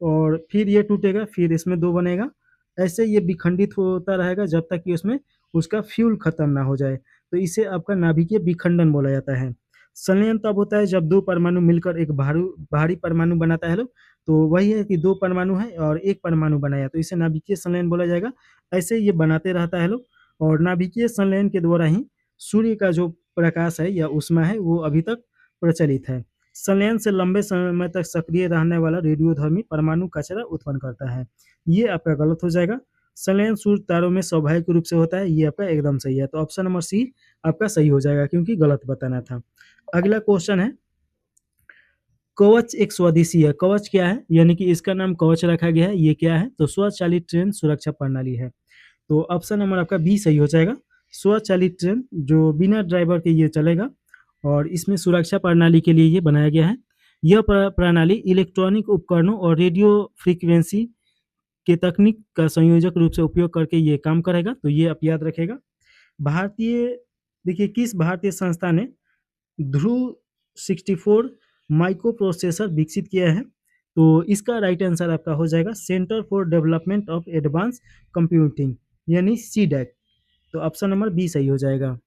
और फिर ये टूटेगा, फिर इसमें 2 बनेगा। ऐसे ये विखंडित होता रहेगा जब तक कि उसमें उसका फ्यूल खत्म ना हो जाए, तो इसे आपका नाभिकीय विखंडन बोला जाता है। संलयन तब होता है जब 2 परमाणु मिलकर एक भारी परमाणु बनाता है लोग, तो वही है कि 2 परमाणु है और 1 परमाणु बनाया, तो इसे नाभिकीय संलयन बोला जाएगा। ऐसे ये बनाते रहता है लोग, और नाभिकीय संलयन के द्वारा ही सूर्य का जो प्रकाश है या ऊष्मा है, वो अभी तक प्रचलित है। संलयन से लंबे समय तक सक्रिय रहने वाला रेडियोधर्मी परमाणु कचरा उत्पन्न करता है, ये आपका गलत हो जाएगा। संलयन सूर्य तारों में स्वाभाविक रूप से होता है, ये आपका एकदम सही है, तो ऑप्शन नंबर सी आपका सही हो जाएगा, क्योंकि गलत बताना था। अगला क्वेश्चन है, कवच एक स्वदेशी है, कवच क्या है, यानी कि इसका नाम कवच रखा गया है, ये क्या है? तो स्वचालित ट्रेन सुरक्षा प्रणाली है, तो ऑप्शन नंबर आपका बी सही हो जाएगा। स्वचालित ट्रेन जो बिना ड्राइवर के ये चलेगा, और इसमें सुरक्षा प्रणाली के लिए ये बनाया गया है। यह प्रणाली इलेक्ट्रॉनिक उपकरणों और रेडियो फ्रीक्वेंसी के तकनीक का संयोजक रूप से उपयोग करके ये काम करेगा, तो ये आप याद रखेगा। भारतीय देखिए, किस भारतीय संस्था ने ध्रुव 64 माइक्रो प्रोसेसर विकसित किया है? तो इसका राइट आंसर आपका हो जाएगा centre for development of advance computing, यानी सीडैक, तो ऑप्शन नंबर बी सही हो जाएगा।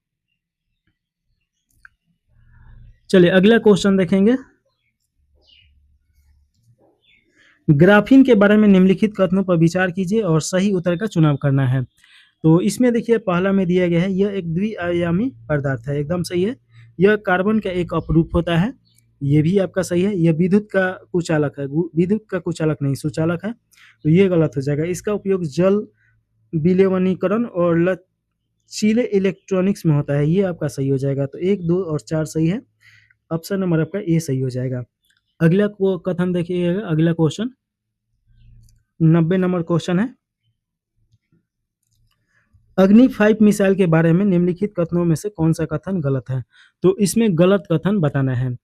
चलिए अगला क्वेश्चन देखेंगे, ग्राफीन के बारे में निम्नलिखित कथनों पर विचार कीजिए और सही उत्तर का चुनाव करना है। तो इसमें देखिए पहला में दिया गया है, यह एक द्विआयामी पदार्थ है, एकदम सही है। यह कार्बन का एक अपरूप होता है, ये भी आपका सही है। यह विद्युत का कुचालक है, विद्युत का कुचालक नहीं, सुचालक है, तो ये गलत हो जाएगा। इसका उपयोग जल विलयनीकरण और लचीले इलेक्ट्रॉनिक्स में होता है, ये आपका सही हो जाएगा। तो 1, 2 और 4 सही है, ऑप्शन नंबर आपका ए सही हो जाएगा। अगला को कथन देखिएगा, अगला क्वेश्चन 90 नंबर क्वेश्चन है, अग्नि 5 मिसाइल के बारे में निम्नलिखित कथनों में से कौन सा कथन गलत है? तो इसमें गलत कथन बताना है।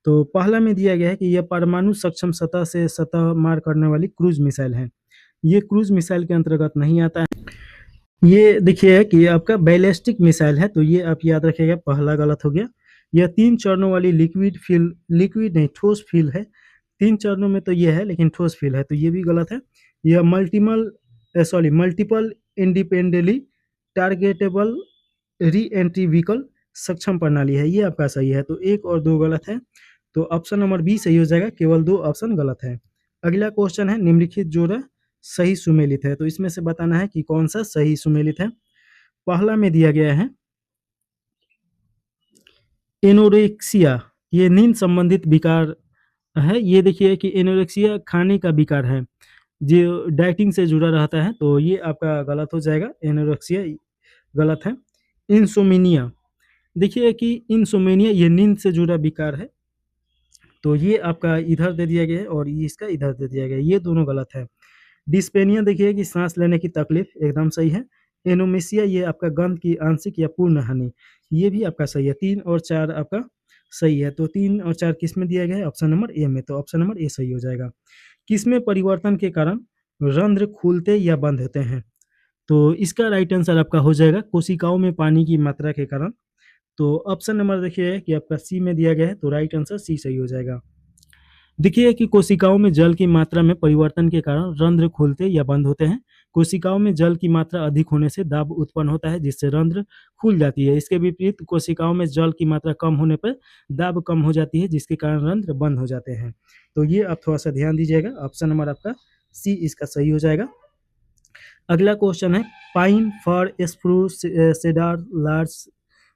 तो पहला में दिया गया है कि यह परमाणु सक्षम सतह से सतह मार करने वाली क्रूज मिसाइल है, ये क्रूज मिसाइल के अंतर्गत नहीं आता है। ये देखिए कि आपका बैलिस्टिक मिसाइल है, तो ये आप याद रखिएगा, पहला गलत हो गया। यह 3 चरणों वाली लिक्विड नहीं, ठोस फ्यूल है। 3 चरणों में तो ये है, लेकिन ठोस फ्यूल है, तो ये भी गलत है। यह multiple independently targetable re entry vehicle सक्षम प्रणाली है, ये आपका सही है। तो 1 और 2 गलत है। तो ऑप्शन नंबर बी सही हो जाएगा, केवल 2 ऑप्शन गलत है। अगला क्वेश्चन है निम्नलिखित जोड़ा सही सुमेलित है, तो इसमें से बताना है कि कौन-सा सही सुमेलित है। पहला में दिया गया है एनोरेक्सिया, ये नींद संबंधित विकार है। ये देखिए कि एनोरेक्सिया खाने का विकार है, जो डाइटिंग से जुड़ा रहता है, तो ये आपका गलत हो जाएगा, एनोरेक्सिया गलत है। इंसोम्निया, देखिए कि इंसोम्निया ये नींद से जुड़ा विकार है, तो ये आपका इधर दे दिया गया है और ये इसका इधर दे दिया गया है, ये दोनों गलत है। डिस्पेनिया देखिए कि सांस लेने की तकलीफ, एकदम सही है। एनोमेसिया ये आपका गंध की आंशिक या पूर्ण हानि, ये भी आपका सही है। 3 और 4 आपका सही है, तो 3 और 4 किस में दिया गया है? ऑप्शन नंबर ए में, तो ऑप्शन नंबर ए सही हो जाएगा। किसमें परिवर्तन के कारण रंध्र खुलते या बंद होते हैं? तो इसका राइट आंसर आपका हो जाएगा कोशिकाओं में पानी की मात्रा के कारण। तो ऑप्शन नंबर देखिए कि आपका सी में दिया गया है, तो राइट आंसर सी सही हो जाएगा। देखिए कि कोशिकाओं में जल की मात्रा में परिवर्तन के कारण रंध्र खुलते या बंद होते हैं। कोशिकाओं में जल की मात्रा अधिक होने से दाब उत्पन्न होता है, जिससे रंध्र खुल जाती है। इसके विपरीत कोशिकाओं में जल की मात्रा कम होने पर दाब कम हो जाती है, जिसके कारण रंध्र बंद हो जाते हैं। तो ये आप थोड़ा सा ध्यान दीजिएगा, ऑप्शन नंबर आपका सी इसका सही हो जाएगा। अगला क्वेश्चन है पाइन, फर, स्प्रूस, सेडार, लार्च,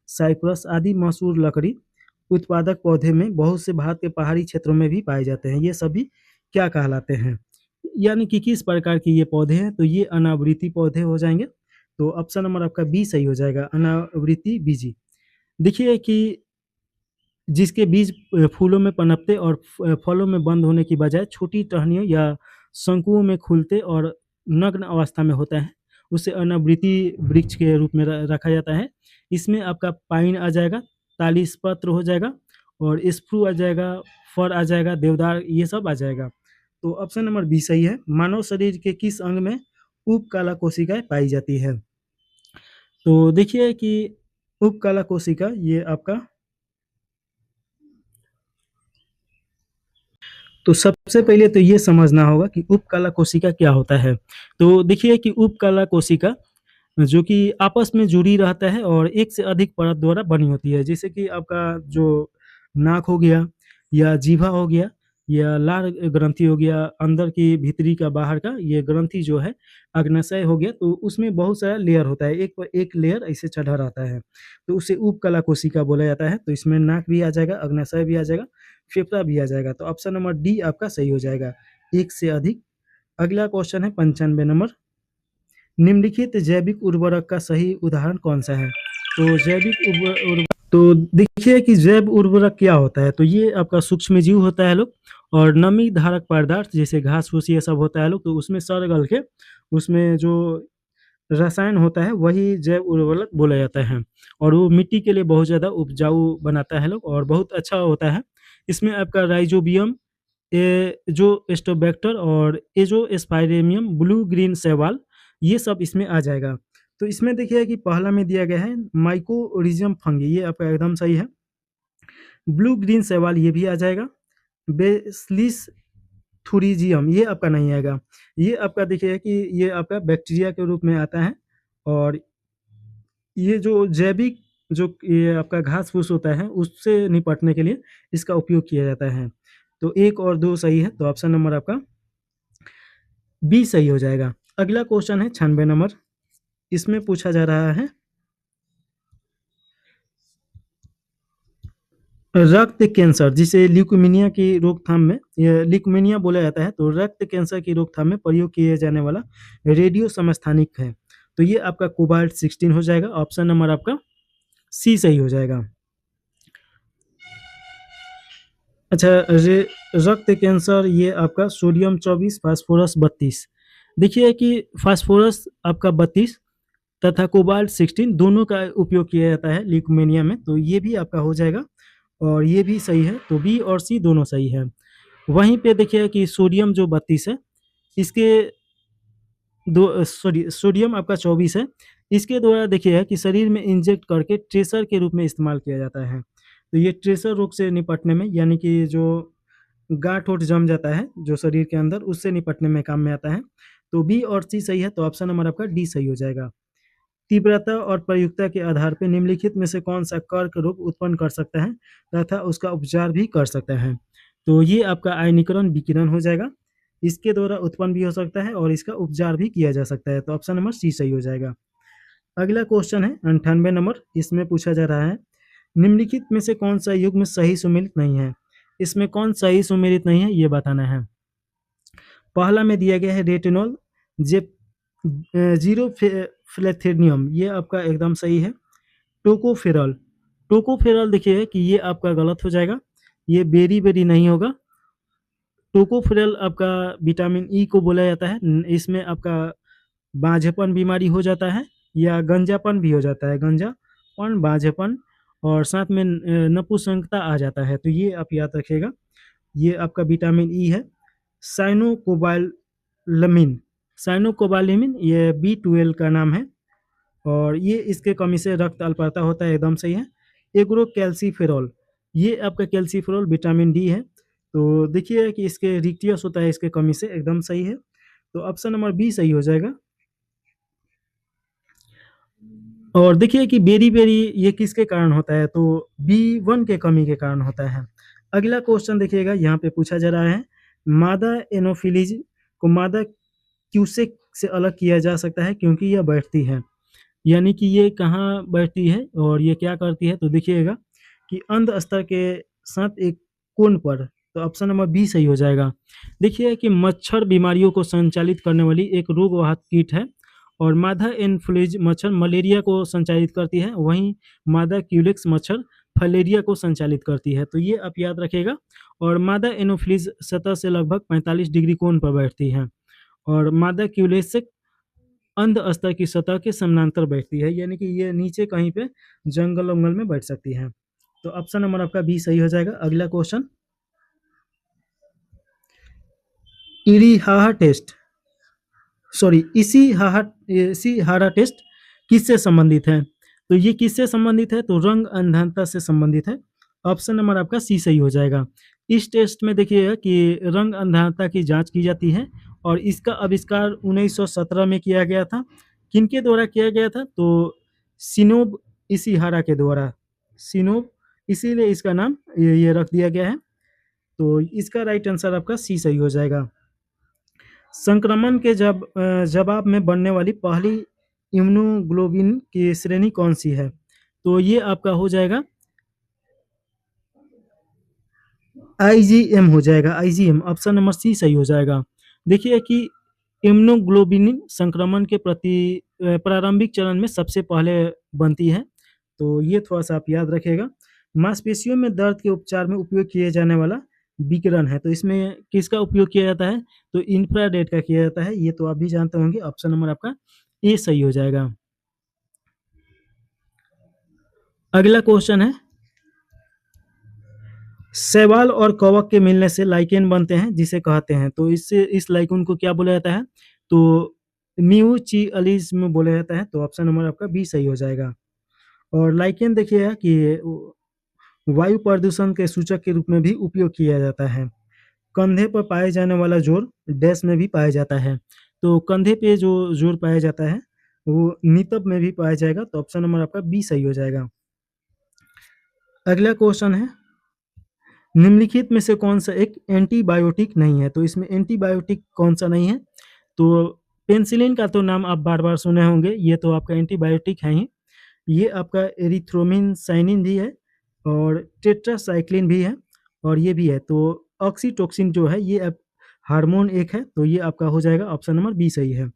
साइप्रस आदि मशहूर लकड़ी उत्पादक पौधे में बहुत से भारत के पहाड़ी क्षेत्रों में भी पाए जाते हैं। ये सभी क्या कहलाते हैं? यानी कि किस प्रकार के ये पौधे हैं? तो ये अनावृति पौधे हो जाएंगे। तो ऑप्शन नंबर आपका बी सही हो जाएगा, अनावृति बीजी। देखिए कि जिसके बीज फूलों में पनपते और फलों में बंद होने की बजाय छोटी टहनियों या शंकुओं में खुलते और नग्न अवस्था में होता है, उसे अनावृति वृक्ष के रूप में रखा जाता है। इसमें आपका पाइन आ जाएगा, तालिसपत्र हो जाएगा और स्प्रू आ जाएगा, फर आ जाएगा, देवदार, ये सब आ जाएगा। तो ऑप्शन नंबर बी सही है। मानव शरीर के किस अंग में उपकाला कोशिकाएं पाई जाती है? तो देखिए कि उपकाला कोशिका ये आपका, तो सबसे पहले तो ये समझना होगा कि उपकला कोशिका क्या होता है। तो देखिए कि उपकला कोशिका जो कि आपस में जुड़ी रहता है और एक से अधिक परत द्वारा बनी होती है। जैसे कि आपका जो नाक हो गया या जीभा हो गया या लार ग्रंथि हो गया, अंदर की भीतरी का बाहर का ये ग्रंथि जो है, अग्नाशय हो गया, तो उसमें बहुत सारा लेयर होता है, एक पर एक लेयर ऐसे चढ़ा रहता है, तो उसे उपकला कोशिका बोला जाता है। तो इसमें नाक भी आ जाएगा, अग्नाशय भी आ जाएगा, फेफड़ा भी आ जाएगा। तो ऑप्शन नंबर डी आपका सही हो जाएगा, एक से अधिक। अगला क्वेश्चन है 95 नंबर, निम्नलिखित जैविक उर्वरक का सही उदाहरण कौन सा है? तो तो देखिए कि जैव उर्वरक क्या होता है? तो ये आपका सूक्ष्म जीव होता है लोग, और नमी धारक पदार्थ जैसे घास फूस ये सब होता है लोग, तो उसमें सड़ गल के उसमें जो रसायन होता है वही जैव उर्वरक बोला जाता है, और वो मिट्टी के लिए बहुत ज़्यादा उपजाऊ बनाता है लोग और बहुत अच्छा होता है। इसमें आपका राइजोबियम, जो एस्टोबैक्टर और एजोस्पाइरेमियम, ब्लू ग्रीन शैवाल, ये सब इसमें आ जाएगा। तो इसमें देखिए कि पहला में दिया गया है माइकोरिज़म फंगी, ये आपका एकदम सही है। ब्लू ग्रीन शैवाल ये भी आ जाएगा। बेसिलस थुरिजियम ये आपका नहीं आएगा। ये आपका देखिए कि ये आपका बैक्टीरिया के रूप में आता है, और ये जो जैविक जो ये आपका घास-फूस होता है, उससे निपटने के लिए इसका उपयोग किया जाता है। तो 1 और 2 सही है, तो ऑप्शन नंबर आपका बी सही हो जाएगा। अगला क्वेश्चन है 96 नंबर, इसमें पूछा जा रहा है रक्त कैंसर, जिसे ल्यूकेमिया की रोकथाम में, ये ल्यूकेमिया बोला जाता है, तो रक्त कैंसर की रोकथाम में प्रयोग किए जाने वाला रेडियो समस्थानिक है। तो ये आपका कोबाल्ट 16 हो जाएगा, ऑप्शन नंबर आपका सी सही हो जाएगा। अच्छा, रक्त कैंसर ये आपका सोडियम 24, फास्फोरस 32। देखिए कि फास्फोरस आपका 32 तथा कोबाल्ट 16 दोनों का उपयोग किया जाता है ल्यूकेमिया में, तो ये भी आपका हो जाएगा और ये भी सही है, तो बी और सी दोनों सही है। वहीं पे देखिए कि सोडियम जो 32 है, इसके सोडियम आपका 24 है, इसके द्वारा देखिए कि शरीर में इंजेक्ट करके ट्रेसर के रूप में इस्तेमाल किया जाता है। तो ये ट्रेसर रोग से निपटने में, यानी कि जो गांठ-ओठ जम जाता है जो शरीर के अंदर, उससे निपटने में काम में आता है। तो बी और सी सही है, तो ऑप्शन नंबर आपका डी सही हो जाएगा। तीव्रता और प्रयुक्ता के आधार पर निम्नलिखित में से कौन सा कर्क रोग उत्पन्न कर सकता है तथा उसका उपचार भी कर सकता है। तो ये आपका आयनीकरण विकिरण हो जाएगा, इसके द्वारा उत्पन्न भी हो सकता है और इसका उपचार भी किया जा सकता है। तो ऑप्शन नंबर सी सही हो जाएगा। अगला क्वेश्चन है 98 नंबर, इसमें पूछा जा रहा है निम्नलिखित में से कौन सा युग्म सही सुमेलित नहीं है। इसमें कौन सही सुमेलित नहीं है ये बताना है। पहला में दिया गया है रेटिनॉल जे जीरो फ्लेथेनियम, ये आपका एकदम सही है। टोकोफेरल, टोकोफेरल देखिए कि ये आपका गलत हो जाएगा, ये बेरी बेरी नहीं होगा। टोकोफेरल आपका विटामिन ई को बोला जाता है, इसमें आपका बांझपन बीमारी हो जाता है या गंजापन भी हो जाता है, गंजापन बांझपन और साथ में नपुंसकता आ जाता है। तो ये आप याद रखिएगा, ये आपका विटामिन ई है। साइनोकोबालामिन, साइनोकोबालामिन ये B12 का नाम है और ये इसके कमी से रक्त अल्पता होता है, एकदम सही है। एग्रोकैल्सीफेरॉल, ये आपका कैल्सीफेरॉल विटामिन डी है। तो देखिए कि इसके रिक्टियस होता है इसके कमी से, एकदम सही है। तो ऑप्शन नंबर बी सही हो जाएगा। और देखिए कि बेरी बेरी ये किसके कारण होता है, तो B1 के कमी के कारण होता है। अगला क्वेश्चन देखिएगा, यहाँ पे पूछा जा रहा है मादा एनोफिलीज को मादा क्यूसेक से अलग किया जा सकता है क्योंकि यह बैठती है। यानी कि ये कहाँ बैठती है और ये क्या करती है, तो देखिएगा कि अंध स्तर के साथ एक कोण पर। तो ऑप्शन नंबर बी सही हो जाएगा। देखिए कि मच्छर बीमारियों को संचालित करने वाली एक रोगवाहक कीट है और मादा एनोफिलीज मच्छर मलेरिया को संचालित करती है, वहीं मादा क्यूलेक्स मच्छर फलेरिया को संचालित करती है। तो ये आप याद रखिएगा। और मादा एनोफिलीज सतह से लगभग 45 डिग्री कोण पर बैठती है और मादा क्यूलेक्स अंध स्तर की सतह के समानांतर बैठती है, यानी कि ये नीचे कहीं पे जंगल वंगल में बैठ सकती है। तो ऑप्शन नंबर आपका बी सही हो जाएगा। अगला क्वेश्चन, इरिहाहा टेस्ट, सॉरी इशिहारा टेस्ट किससे संबंधित है। तो ये किससे संबंधित है, तो रंग अंधता से संबंधित है। ऑप्शन नंबर आपका सी सही हो जाएगा। इस टेस्ट में देखिएगा कि रंग अंधता की जांच की जाती है और इसका आविष्कार 1917 में किया गया था। किनके द्वारा किया गया था, तो सिनोब इशिहारा के द्वारा, सिनोब, इसीलिए इसका नाम ये रख दिया गया है। तो इसका राइट आंसर आपका सी सही हो जाएगा। संक्रमण के जवाब में बनने वाली पहली इम्यूनोग्लोबिन की श्रेणी कौन सी है, तो ये आपका हो जाएगा IgM हो जाएगा, IgM, ऑप्शन नंबर सी सही हो जाएगा। देखिए कि इम्यूनोग्लोबिन संक्रमण के प्रति प्रारंभिक चरण में सबसे पहले बनती है, तो ये थोड़ा सा आप याद रखिएगा। मांसपेशियों में दर्द के उपचार में उपयोग किए जाने वाला विकिरण है, तो इसमें किसका उपयोग किया जाता है, तो इंफ्रारेड का किया जाता है, ये तो आप भी जानते होंगे। ऑप्शन नंबर आपका ए सही हो जाएगा। अगला क्वेश्चन है शैवाल और कवक के मिलने से लाइकेन बनते हैं जिसे कहते हैं, तो इससे इस लाइकेन को क्या बोला जाता है, तो म्यूचियलिज्म बोला जाता है। तो ऑप्शन नंबर आपका बी सही हो जाएगा। और लाइकेन देखिए कि वायु प्रदूषण के सूचक के रूप में भी उपयोग किया जाता है। कंधे पर पाए जाने वाला जोर डैश में भी पाया जाता है, तो कंधे पे जो जोर पाया जाता है वो नितंब में भी पाया जाएगा। तो ऑप्शन नंबर आपका बी सही हो जाएगा। अगला क्वेश्चन है निम्नलिखित में से कौन सा एक एंटीबायोटिक नहीं है, तो इसमें एंटीबायोटिक कौन सा नहीं है, तो पेनिसिलिन का तो नाम आप बार बार सुने होंगे, ये तो आपका एंटीबायोटिक है ही। ये आपका एरिथ्रोमिसाइनिन भी है और टेट्रासाइक्लिन भी है और ये भी है। तो ऑक्सीटोक्सिन जो है ये हार्मोन एक है, तो ये आपका हो जाएगा, ऑप्शन नंबर बी सही है।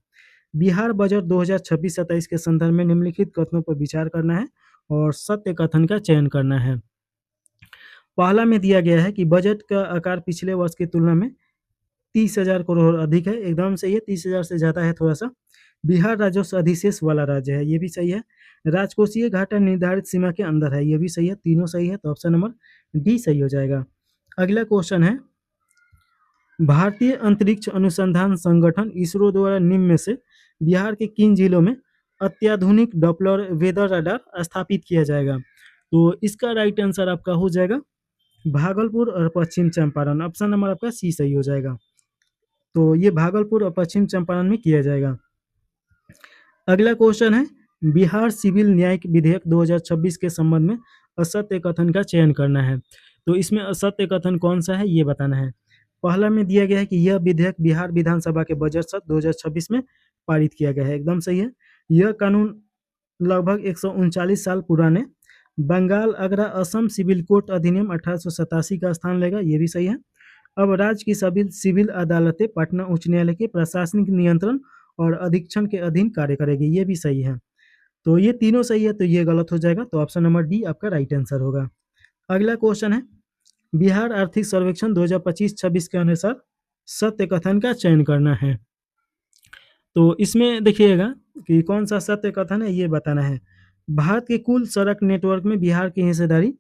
बिहार बजट 2026-27 के संदर्भ में निम्नलिखित कथनों पर विचार करना है और सत्य कथन का चयन करना है। पहला में दिया गया है कि बजट का आकार पिछले वर्ष की तुलना में 30,000 करोड़ अधिक है, एकदम सही है। 30,000 से ज़्यादा है थोड़ा सा। बिहार राजस्व अधिशेष वाला राज्य है, ये भी सही है। राजकोषीय घाटा निर्धारित सीमा के अंदर है, ये भी सही है। तीनों सही है, तो ऑप्शन नंबर डी सही हो जाएगा। अगला क्वेश्चन है भारतीय अंतरिक्ष अनुसंधान संगठन इसरो द्वारा निम्न में से बिहार के किन जिलों में अत्याधुनिक डॉपलर वेदर रडार स्थापित किया जाएगा, तो इसका राइट आंसर आपका हो जाएगा भागलपुर और पश्चिम चंपारण। ऑप्शन नंबर आपका सी सही हो जाएगा। तो ये भागलपुर और पश्चिम चंपारण में किया जाएगा। अगला क्वेश्चन है बिहार सिविल न्यायिक विधेयक 2026 के संबंध में असत्य कथन का चयन करना है। तो इसमें असत्य कथन कौन सा है ये बताना है। पहला में दिया गया है कि यह विधेयक बिहार विधानसभा के बजट सत्र 2026 में पारित किया गया है, एकदम सही है। यह कानून लगभग 139 साल पुराने बंगाल अगरा असम सिविल कोर्ट अधिनियम 1887 का स्थान लेगा, ये भी सही है। अब राज्य की सभी सिविल अदालतें पटना उच्च न्यायालय के प्रशासनिक नियंत्रण और अधीक्षण के अधीन कार्य करेगी, ये भी सही है। तो ये तीनों सही है, तो ये गलत हो जाएगा। तो ऑप्शन नंबर डी आपका राइट आंसर होगा। अगला क्वेश्चन है, बिहार आर्थिक सर्वेक्षण 2025-26 के अनुसार सत्य कथन का चयन करना है। तो इसमें देखिएगा कि कौन सा सत्य कथन है ये बताना है। भारत के कुल सड़क नेटवर्क में बिहार की हिस्सेदारी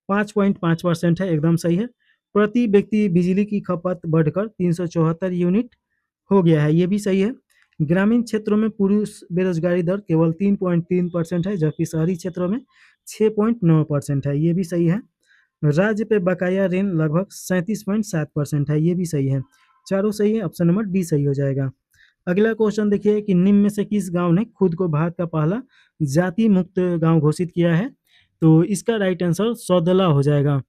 5.5% है, एकदम सही है। प्रति व्यक्ति बिजली की खपत बढ़कर 374 यूनिट हो गया है, ये भी सही है। ग्रामीण क्षेत्रों में पुरुष बेरोजगारी दर केवल 3.3% है, जबकि शहरी क्षेत्रों में 6.9% है, ये भी सही है। राज्य पे बकाया ऋण लगभग 37.7% है, ये भी सही है। चारों सही है, ऑप्शन नंबर डी सही हो जाएगा। अगला क्वेश्चन देखिए कि निम्न में से किस गांव ने खुद को भारत का पहला जाति मुक्त गांव घोषित किया है। तो इसका राइट आंसर सौदला हो जाएगा।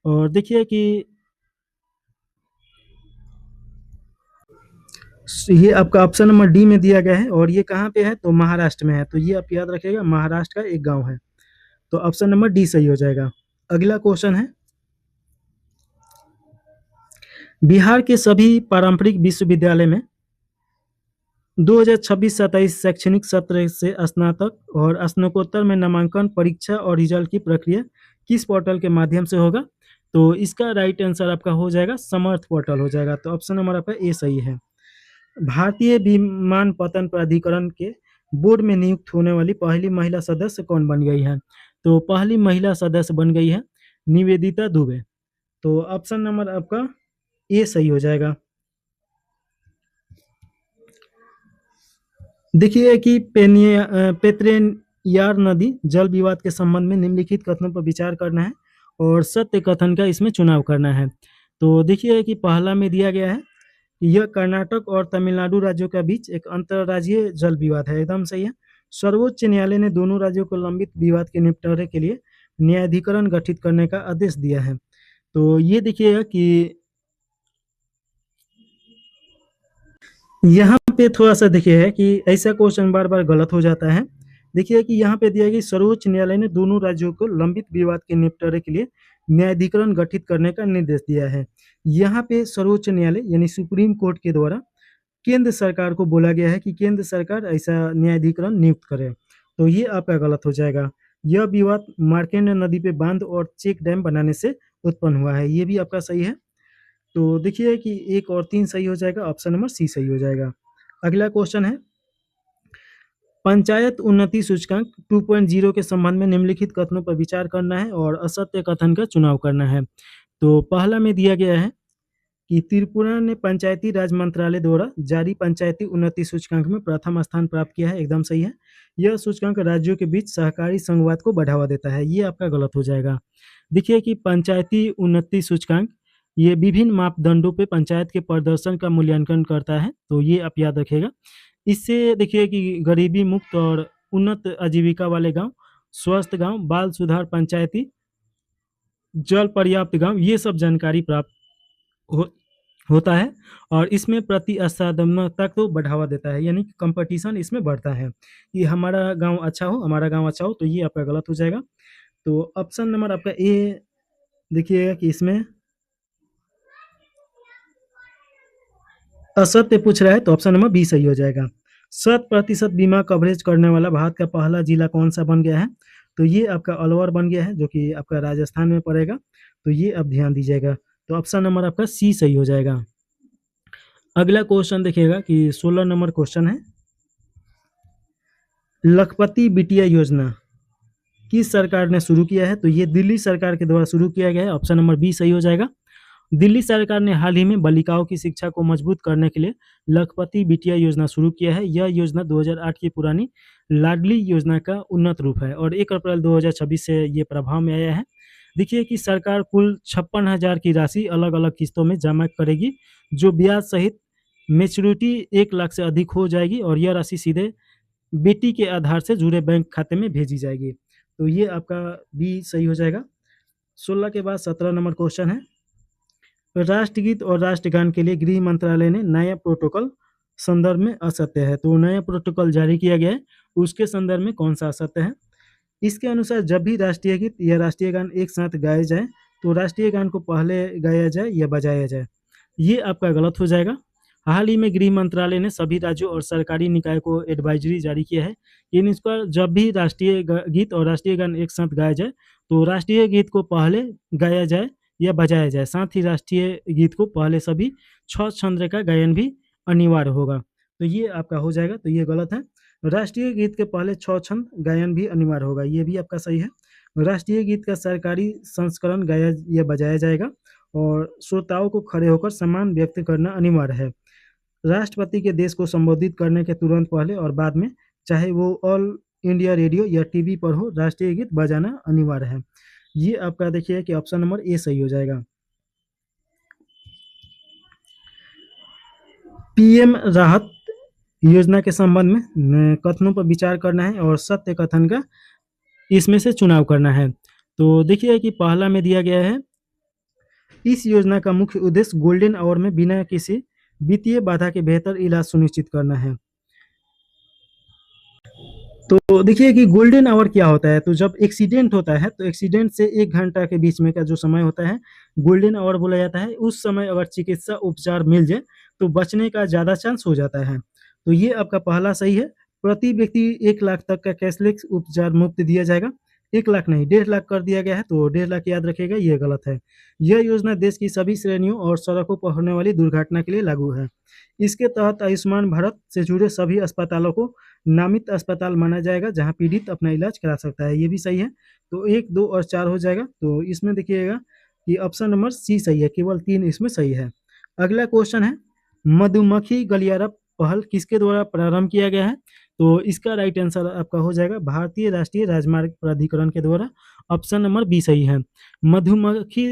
और देखिए कि ये आपका ऑप्शन नंबर डी में दिया गया है और ये कहाँ पे है तो महाराष्ट्र में है। तो ये आप याद रखिएगा, महाराष्ट्र का एक गांव है। तो ऑप्शन नंबर डी सही हो जाएगा। अगला क्वेश्चन है, बिहार के सभी पारंपरिक विश्वविद्यालय में 2026-27 शैक्षणिक सत्र से स्नातक और स्नातकोत्तर में नामांकन परीक्षा और रिजल्ट की प्रक्रिया किस पोर्टल के माध्यम से होगा। तो इसका राइट आंसर आपका हो जाएगा समर्थ पोर्टल हो जाएगा। तो ऑप्शन नंबर आपका ए सही है। भारतीय विमानपत्तन प्राधिकरण के बोर्ड में नियुक्त होने वाली पहली महिला सदस्य कौन बन गई है। तो पहली महिला सदस्य बन गई है निवेदिता दुबे। तो ऑप्शन नंबर आपका ए सही हो जाएगा। देखिए कि पेत्रेयार नदी जल विवाद के संबंध में निम्नलिखित कथनों पर विचार करना है और सत्य कथन का इसमें चुनाव करना है। तो देखिए कि पहला में दिया गया है कि यह कर्नाटक और तमिलनाडु राज्यों के बीच एक अंतर्राज्यीय जल विवाद है, एकदम सही है। सर्वोच्च न्यायालय ने दोनों राज्यों को लंबित विवाद के निपटारे के लिए न्यायाधिकरण गठित करने का आदेश दिया है। तो ये देखिएगा कि यहाँ पे थोड़ा सा देखिए कि ऐसा क्वेश्चन बार बार गलत हो जाता है। देखिए कि यहाँ पे दिया गया सर्वोच्च न्यायालय ने दोनों राज्यों को लंबित विवाद के निपटारे के लिए न्यायाधिकरण गठित करने का निर्देश दिया है। यहाँ पे सर्वोच्च न्यायालय यानी सुप्रीम कोर्ट के द्वारा केंद्र सरकार को बोला गया है कि केंद्र सरकार ऐसा न्यायाधिकरण नियुक्त करे। तो ये आपका गलत हो जाएगा। यह विवाद मार्कंडे नदी पे बांध और चेक डैम बनाने से उत्पन्न हुआ है, ये भी आपका सही है। तो देखिए कि 1 और 3 सही हो जाएगा, ऑप्शन नंबर सी सही हो जाएगा। अगला क्वेश्चन है, पंचायत उन्नति सूचकांक 2.0 के संबंध में निम्नलिखित कथनों पर विचार करना है और असत्य कथन का चुनाव करना है। तो पहला में दिया गया है कि त्रिपुरा ने पंचायती राज मंत्रालय द्वारा जारी पंचायती उन्नति सूचकांक में प्रथम स्थान प्राप्त किया है, एकदम सही है। यह सूचकांक राज्यों के बीच सहकारी संघवाद को बढ़ावा देता है, ये आपका गलत हो जाएगा। देखिए कि पंचायती उन्नति सूचकांक ये विभिन्न मापदंडों पे पंचायत के प्रदर्शन का मूल्यांकन करता है, तो ये आप याद रखिएगा। इससे देखिए कि गरीबी मुक्त और उन्नत आजीविका वाले गांव, स्वस्थ गांव, बाल सुधार पंचायती, जल पर्याप्त गांव, ये सब जानकारी प्राप्त होता है और इसमें प्रतिस्पर्धात्मकता को बढ़ावा देता है, यानी कंपटीशन इसमें बढ़ता है कि हमारा गांव अच्छा हो, हमारा गांव अच्छा हो। तो ये आपका गलत हो जाएगा। तो ऑप्शन नंबर आपका ए देखिएगा कि इसमें असत्य पूछ रहा है, तो ऑप्शन नंबर बी सही हो जाएगा। 100% बीमा कवरेज करने वाला भारत का पहला जिला कौन सा बन गया है। तो ये आपका अलवर बन गया है, जो कि आपका राजस्थान में पड़ेगा। तो ये आप ध्यान दीजिएगा। तो ऑप्शन नंबर आपका सी सही हो जाएगा। अगला क्वेश्चन देखिएगा कि 16 नंबर क्वेश्चन है, लखपति बिटिया योजना किस सरकार ने शुरू किया है। तो ये दिल्ली सरकार के द्वारा शुरू किया गया है, ऑप्शन नंबर बी सही हो जाएगा। दिल्ली सरकार ने हाल ही में बालिकाओं की शिक्षा को मजबूत करने के लिए लखपति बिटिया योजना शुरू किया है। यह योजना 2008 की पुरानी लाडली योजना का उन्नत रूप है और 1 अप्रैल 2026 से ये प्रभाव में आया है। देखिए कि सरकार कुल 56,000 की राशि अलग अलग किस्तों में जमा करेगी, जो ब्याज सहित मैच्योरिटी 1 लाख से अधिक हो जाएगी और यह राशि सीधे बेटी के आधार से जुड़े बैंक खाते में भेजी जाएगी। तो ये आपका बी सही हो जाएगा। 16 के बाद 17 नंबर क्वेश्चन है, राष्ट्रगीत और राष्ट्रगान के लिए गृह मंत्रालय ने नया प्रोटोकॉल संदर्भ में असत्य है। तो नया प्रोटोकॉल जारी किया गया है, उसके संदर्भ में कौन सा असत्य है? इसके अनुसार जब भी राष्ट्रीय गीत या राष्ट्रीय गान एक साथ गाए जाए तो राष्ट्रीय गान को पहले गाया जाए या बजाया जाए, ये आपका गलत हो जाएगा। हाल ही में गृह मंत्रालय ने सभी राज्यों और सरकारी निकाय को एडवाइजरी जारी किया है कि इन पर जब भी राष्ट्रीय गीत और राष्ट्रीय गान एक साथ गाया जाए तो राष्ट्रीय गीत को पहले गाया जाए या बजाया जाए, साथ ही राष्ट्रीय गीत को पहले सभी 6 छंद का गायन भी अनिवार्य होगा। तो ये आपका हो जाएगा, तो ये गलत है। राष्ट्रीय गीत के पहले 6 छंद गायन भी अनिवार्य होगा, ये भी आपका सही है। राष्ट्रीय गीत का सरकारी संस्करण गाया या बजाया जाएगा और श्रोताओं को खड़े होकर सम्मान व्यक्त करना अनिवार्य है। राष्ट्रपति के देश को संबोधित करने के तुरंत पहले और बाद में, चाहे वो ऑल इंडिया रेडियो या टीवी पर हो, राष्ट्रीय गीत बजाना अनिवार्य है। ये आपका देखिए कि ऑप्शन नंबर ए सही हो जाएगा। पीएम राहत योजना के संबंध में कथनों पर विचार करना है और सत्य कथन का इसमें से चुनाव करना है। तो देखिए कि पहला में दिया गया है, इस योजना का मुख्य उद्देश्य गोल्डन आवर में बिना किसी वित्तीय बाधा के बेहतर इलाज सुनिश्चित करना है। तो देखिए कि गोल्डन आवर क्या होता है, तो जब एक्सीडेंट होता है तो एक्सीडेंट से 1 घंटा के बीच में का जो समय होता है गोल्डन आवर बोला जाता है। उस समय अगर चिकित्सा उपचार मिल जाए तो बचने का ज़्यादा चांस हो जाता है। तो ये आपका पहला सही है। प्रति व्यक्ति 1 लाख तक का कैशलेस उपचार मुफ्त दिया जाएगा। 1 लाख नहीं, 1.5 लाख कर दिया गया है, तो 1.5 लाख याद रखिएगा, ये गलत है। यह योजना देश की सभी श्रेणियों और सड़कों पर होने वाली दुर्घटना के लिए लागू है। इसके तहत आयुष्मान भारत से जुड़े सभी अस्पतालों को नामित अस्पताल माना जाएगा जहां पीड़ित अपना इलाज करा सकता है, ये भी सही है। तो 1, 2 और 4 हो जाएगा। तो इसमें देखिएगा कि ऑप्शन नंबर सी सही है, केवल 3 इसमें सही है। अगला क्वेश्चन है, मधुमक्खी गलियारा पहल किसके द्वारा प्रारंभ किया गया है? तो इसका राइट आंसर आपका हो जाएगा भारतीय राष्ट्रीय राजमार्ग प्राधिकरण के द्वारा। ऑप्शन नंबर बी सही है। मधुमक्खी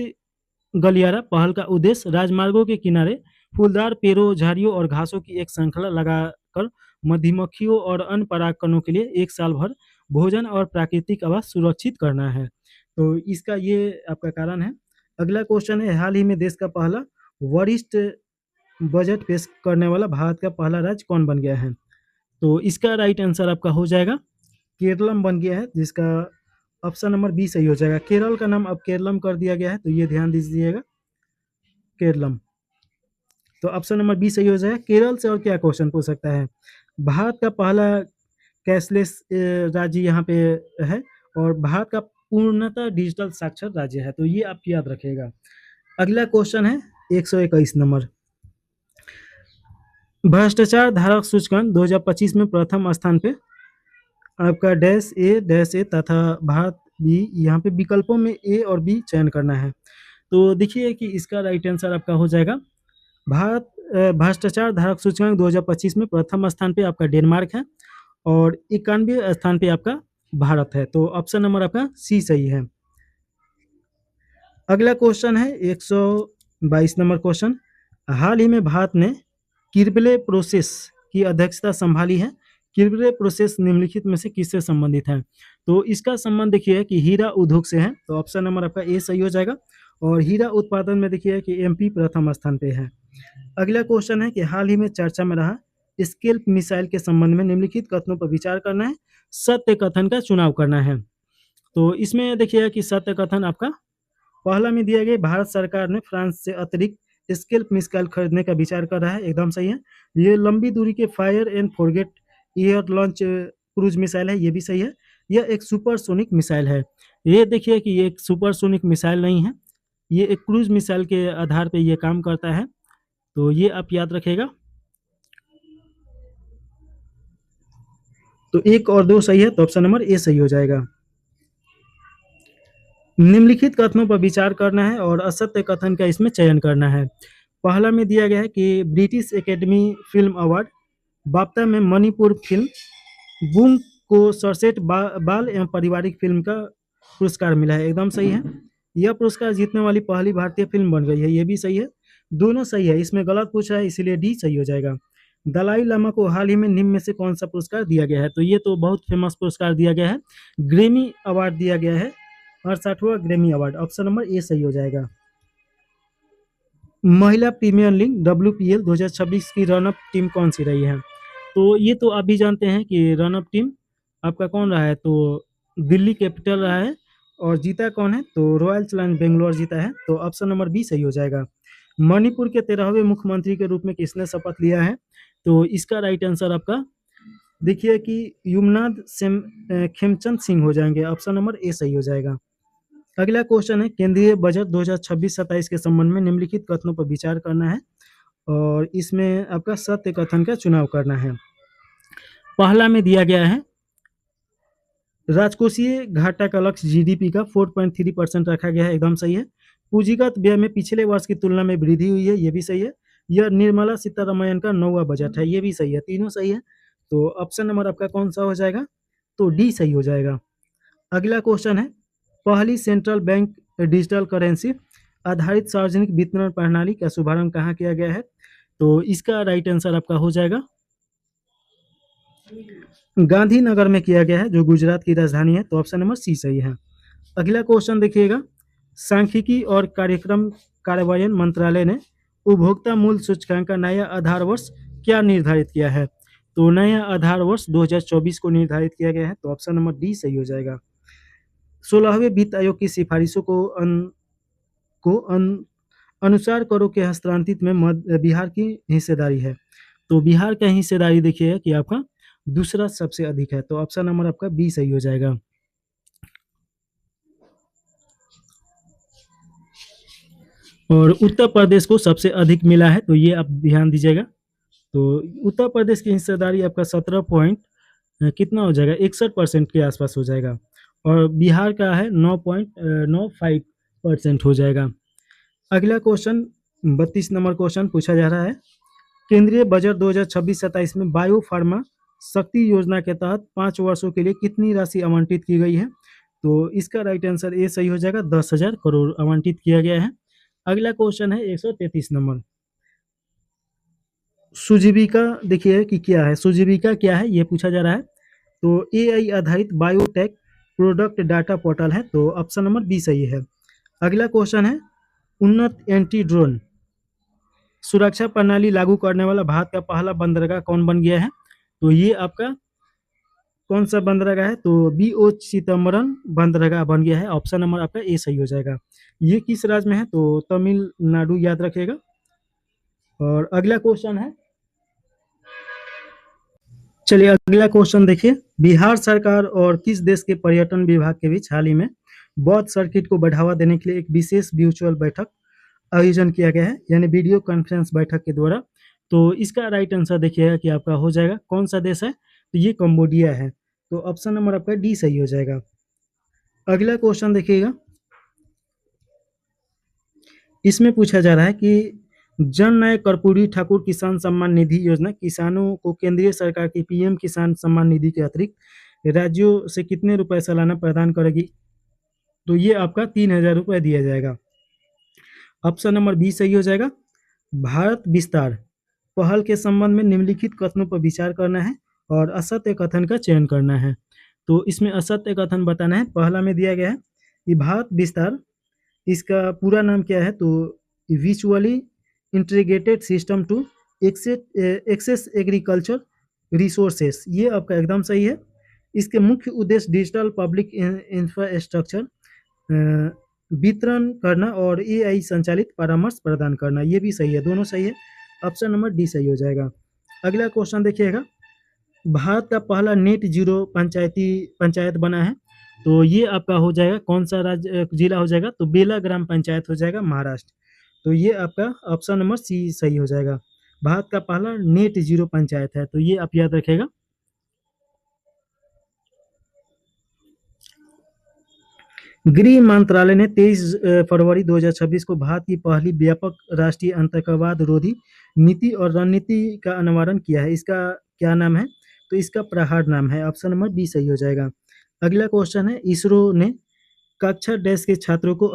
गलियारा पहल का उद्देश्य राजमार्गों के किनारे फूलदार पेड़ों, झाड़ियों और घासों की एक श्रृंखला लगाकर मधुमक्खियों और अन्य परागकणों के लिए 1 साल भर भोजन और प्राकृतिक आवास सुरक्षित करना है। तो इसका ये आपका कारण है। अगला क्वेश्चन है, हाल ही में देश का पहला वरिष्ठ बजट पेश करने वाला भारत का पहला राज्य कौन बन गया है? तो इसका राइट आंसर आपका हो जाएगा केरलम बन गया है, जिसका ऑप्शन नंबर बी सही हो जाएगा। केरल का नाम अब केरलम कर दिया गया है, तो ये ध्यान दीजिएगा, केरलम। तो ऑप्शन नंबर बी सही हो जाएगा। केरल से और क्या क्वेश्चन पूछ सकता है? भारत का पहला कैशलेस राज्य यहाँ पे है और भारत का पूर्णतः डिजिटल साक्षर राज्य है, तो ये आप याद रखिएगा। अगला क्वेश्चन है 121 नंबर, भ्रष्टाचार धारक सूचकांक 2025 में प्रथम स्थान पे आपका डैश ए तथा भारत बी, यहाँ पे विकल्पों में ए और बी चयन करना है। तो देखिए कि इसका राइट आंसर आपका हो जाएगा भारत भ्रष्टाचार धारक सूचकांक 2025 में प्रथम स्थान पे आपका डेनमार्क है और 91वें स्थान पे आपका भारत है। तो ऑप्शन नंबर आपका सी सही है। अगला क्वेश्चन है 122 नंबर क्वेश्चन, हाल ही में भारत ने किरबले प्रोसेस की अध्यक्षता संभाली है। किरबले प्रोसेस निम्नलिखित में से किससे संबंधित है? तो इसका संबंध देखिए कि हीरा उद्योग से है, तो ऑप्शन नंबर आपका ए सही हो जाएगा। और हीरा उत्पादन में देखिए कि एमपी प्रथम स्थान पे है। अगला क्वेश्चन है कि हाल ही में चर्चा में रहा स्केल्प मिसाइल के संबंध में निम्नलिखित कथनों पर विचार करना है, सत्य कथन का चुनाव करना है। तो इसमें देखिए कि सत्य कथन आपका पहला में दिया गया, भारत सरकार ने फ्रांस से अतिरिक्त स्केल्प मिसाइल खरीदने का विचार कर रहा है, एकदम सही है। ये लंबी दूरी के fire and forget air launch cruise missile है, ये भी सही है। यह एक सुपरसोनिक मिसाइल है। ये देखिए कि ये एक सुपरसोनिक मिसाइल नहीं है, ये एक क्रूज मिसाइल के आधार पे ये काम करता है, तो ये आप याद रखिएगा। तो 1 और 2 सही है, तो ऑप्शन नंबर ए सही हो जाएगा। निम्नलिखित कथनों पर विचार करना है और असत्य कथन का इसमें चयन करना है। पहला में दिया गया है कि British academy film award BAFTA में मणिपुर फिल्म बूम को सर्वश्रेष्ठ बाल एवं पारिवारिक फिल्म का पुरस्कार मिला है, एकदम सही है। यह पुरस्कार जीतने वाली पहली भारतीय फिल्म बन गई है, ये भी सही है। दोनों सही है, इसमें गलत पूछा है, इसीलिए डी सही हो जाएगा। दलाई लामा को हाल ही में निम्न में से कौन सा पुरस्कार दिया गया है? तो ये तो बहुत फेमस पुरस्कार दिया गया है, ग्रेमी अवार्ड दिया गया है, 68वां Grammy award. Option number A सही हो जाएगा। महिला प्रीमियर लीग WPL 2026 की रनअप टीम कौन सी रही है? तो ये तो आप भी जानते हैं कि रनअप टीम आपका कौन रहा है, तो दिल्ली कैपिटल रहा है। और जीता कौन है? तो रॉयल चैलेंजर्स बेंगलोर जीता है। तो ऑप्शन नंबर बी सही हो जाएगा। मणिपुर के 13वें मुख्यमंत्री के रूप में किसने शपथ लिया है? तो इसका राइट आंसर आपका देखिए कि युमनाथ खेमचंद सिंह हो जाएंगे। ऑप्शन नंबर ए सही हो जाएगा। अगला क्वेश्चन है, केंद्रीय बजट 2026-27 के संबंध में निम्नलिखित कथनों पर विचार करना है और इसमें आपका सत्य कथन का चुनाव करना है। पहला में दिया गया है राजकोषीय घाटा का लक्ष्य जीडीपी का 4.3% रखा गया है, एकदम सही है। पूंजीगत व्यय में पिछले वर्ष की तुलना में वृद्धि हुई है, ये भी सही है। यह निर्मला सीतारमण का 9वां बजट है, ये भी सही है, तीनों सही है। तो ऑप्शन नंबर आपका कौन सा हो जाएगा? तो डी सही हो जाएगा। अगला क्वेश्चन है, पहली सेंट्रल बैंक डिजिटल करेंसी आधारित सार्वजनिक वितरण प्रणाली का शुभारंभ कहाँ किया गया है? तो इसका राइट आंसर आपका हो जाएगा गांधीनगर में किया गया है, जो गुजरात की राजधानी है। तो ऑप्शन नंबर सी सही है। अगला क्वेश्चन देखिएगा, सांख्यिकी और कार्यक्रम कार्यान्वयन मंत्रालय ने उपभोक्ता मूल्य सूचकांक का नया आधार वर्ष क्या निर्धारित किया है? तो नया आधार वर्ष 2024 को निर्धारित किया गया है। तो ऑप्शन नंबर डी सही हो जाएगा। 16वें वित्त आयोग की सिफारिशों अनुसार करों के हस्तांतरित में बिहार की हिस्सेदारी है। तो बिहार का हिस्सेदारी देखिए कि आपका दूसरा सबसे अधिक है। तो ऑप्शन नंबर आपका बी सही हो जाएगा। और उत्तर प्रदेश को सबसे अधिक मिला है, तो ये आप ध्यान दीजिएगा। तो उत्तर प्रदेश की हिस्सेदारी आपका 17 पॉइंट कितना हो जाएगा, 61% के आसपास हो जाएगा। और बिहार का है 9.95% हो जाएगा। अगला क्वेश्चन 32 नंबर क्वेश्चन पूछा जा रहा है, केंद्रीय बजट 2026-27 में बायो फार्मा शक्ति योजना के तहत 5 वर्षों के लिए कितनी राशि आवंटित की गई है? तो इसका राइट आंसर ए सही हो जाएगा, 10,000 करोड़ आवंटित किया गया है। अगला क्वेश्चन है 133 नंबर, सुजीविका देखिए कि क्या है, सुजीविका क्या है ये पूछा जा रहा है। तो AI आधारित बायोटेक प्रोडक्ट डाटा पोर्टल है। तो ऑप्शन नंबर बी सही है। अगला क्वेश्चन है, उन्नत एंटी ड्रोन सुरक्षा प्रणाली लागू करने वाला भारत का पहला बंदरगाह कौन बन गया है? तो ये आपका कौन सा बंदरगाह है? तो BO चिदम्बरम बंदरगाह बन गया है। ऑप्शन नंबर आपका ए सही हो जाएगा। ये किस राज्य में है? तो तमिलनाडु, याद रखिएगा। और अगला क्वेश्चन है, चलिए अगला क्वेश्चन देखिए, बिहार सरकार और किस देश के पर्यटन विभाग के बीच हाल ही में बौद्ध सर्किट को बढ़ावा देने के लिए एक विशेष वर्चुअल बैठक आयोजन किया गया है, यानी वीडियो कॉन्फ्रेंस बैठक के द्वारा। तो इसका राइट आंसर देखिएगा कि आपका हो जाएगा, कौन सा देश है? तो ये कंबोडिया है। तो ऑप्शन नंबर आपका डी सही हो जाएगा। अगला क्वेश्चन देखिएगा, इसमें पूछा जा रहा है कि जननायक कर्पूरी ठाकुर किसान सम्मान निधि योजना किसानों को केंद्रीय सरकार की PM किसान सम्मान निधि के अतिरिक्त राज्यों से कितने रुपए सालाना प्रदान करेगी? तो ये आपका 3,000 रुपये दिया जाएगा। ऑप्शन नंबर बी सही हो जाएगा। भारत विस्तार पहल के संबंध में निम्नलिखित कथनों पर विचार करना है और असत्य कथन का चयन करना है। तो इसमें असत्य कथन बताना है। पहला में दिया गया है कि भारत विस्तार, इसका पूरा नाम क्या है? तो विचुअली integrated system to access agriculture resources, ये आपका एकदम सही है। इसके मुख्य उद्देश्य डिजिटल पब्लिक इंफ्रास्ट्रक्चर वितरण करना और AI संचालित परामर्श प्रदान करना, ये भी सही है, दोनों सही है। ऑप्शन नंबर डी सही हो जाएगा। अगला क्वेश्चन देखिएगा, भारत का पहला नेट जीरो पंचायत बना है। तो ये आपका हो जाएगा, कौन सा राज्य जिला हो जाएगा? तो बेला ग्राम पंचायत हो जाएगा, महाराष्ट्र। तो ये आपका ऑप्शन नंबर सी सही हो जाएगा। भारत का पहला नेट जीरो पंचायत है, तो ये आप याद रखेगा। गृह मंत्रालय ने 23 फरवरी 2026 को भारत की पहली व्यापक राष्ट्रीय आतंकवाद रोधी नीति और रणनीति का अनावरण किया है। इसका क्या नाम है? तो इसका प्रहार नाम है। ऑप्शन नंबर बी सही हो जाएगा। अगला क्वेश्चन है, इसरो ने कक्षा डैश के छात्रों को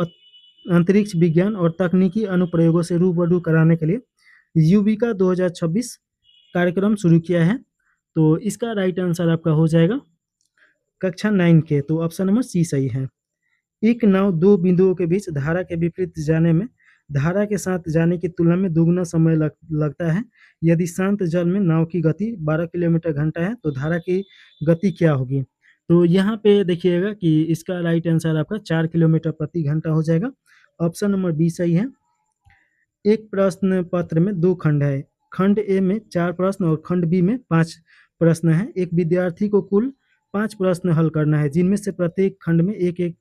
अंतरिक्ष विज्ञान और तकनीकी अनुप्रयोगों से रूबरू कराने के लिए युविका 2026 कार्यक्रम शुरू किया है। तो इसका राइट आंसर आपका हो जाएगा कक्षा 9 के, तो ऑप्शन नंबर सी सही है। एक नाव दो बिंदुओं के बीच धारा के विपरीत जाने में धारा के साथ जाने की तुलना में दुगना समय लगता है। यदि शांत जल में नाव की गति 12 किलोमीटर घंटा है तो धारा की गति क्या होगी? तो यहाँ पे देखिएगा कि इसका राइट आंसर आपका 4 किलोमीटर प्रति घंटा हो जाएगा। ऑप्शन नंबर बी सही है। एक प्रश्न पत्र में 2 खंड है। खंड ए में 4 प्रश्न और खंड बी में 5 प्रश्न हैं। एक विद्यार्थी को कुल 5 प्रश्न हल करना है, जिनमें से प्रत्येक खंड में एक-एक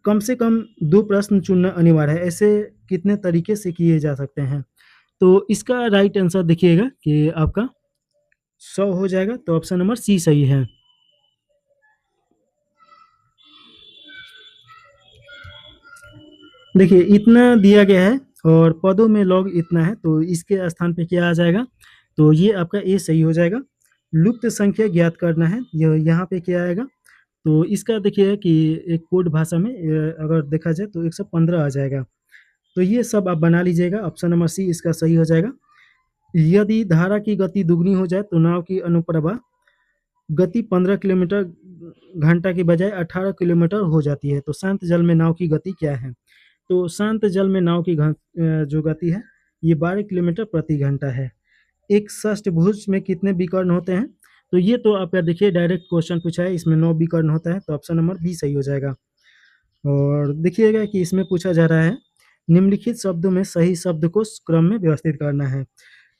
कम से कम 2 प्रश्न चुनना अनिवार्य है। ऐसे कितने तरीके से किए जा सकते हैं? तो इसका राइट आंसर देखिएगा कि आपका 100 हो जाएगा, तो ऑप्शन नंबर सी सही है। देखिए इतना दिया गया है और पदों में लॉग इतना है, तो इसके स्थान पे क्या आ जाएगा? तो ये आपका ए सही हो जाएगा। लुप्त संख्या ज्ञात करना है, यहाँ पे क्या आएगा? तो इसका देखिए कि एक कोड भाषा में अगर देखा जाए तो 115 आ जाएगा। तो ये सब आप बना लीजिएगा, ऑप्शन नंबर सी इसका सही हो जाएगा। यदि धारा की गति दुगनी हो जाए तो नाव की अनुप्रभा गति 15 किलोमीटर घंटा की बजाय 18 किलोमीटर हो जाती है। तो शांत जल में नाव की गति क्या है? तो शांत जल में नाव की जो गति है ये 12 किलोमीटर प्रति घंटा है। एक षष्ठभुज में कितने विकर्ण होते हैं? तो ये तो आपका देखिए डायरेक्ट क्वेश्चन पूछा है, इसमें 9 विकर्ण होता है, तो ऑप्शन नंबर बी सही हो जाएगा। और देखिएगा कि इसमें पूछा जा रहा है निम्नलिखित शब्दों में सही शब्द को क्रम में व्यवस्थित करना है।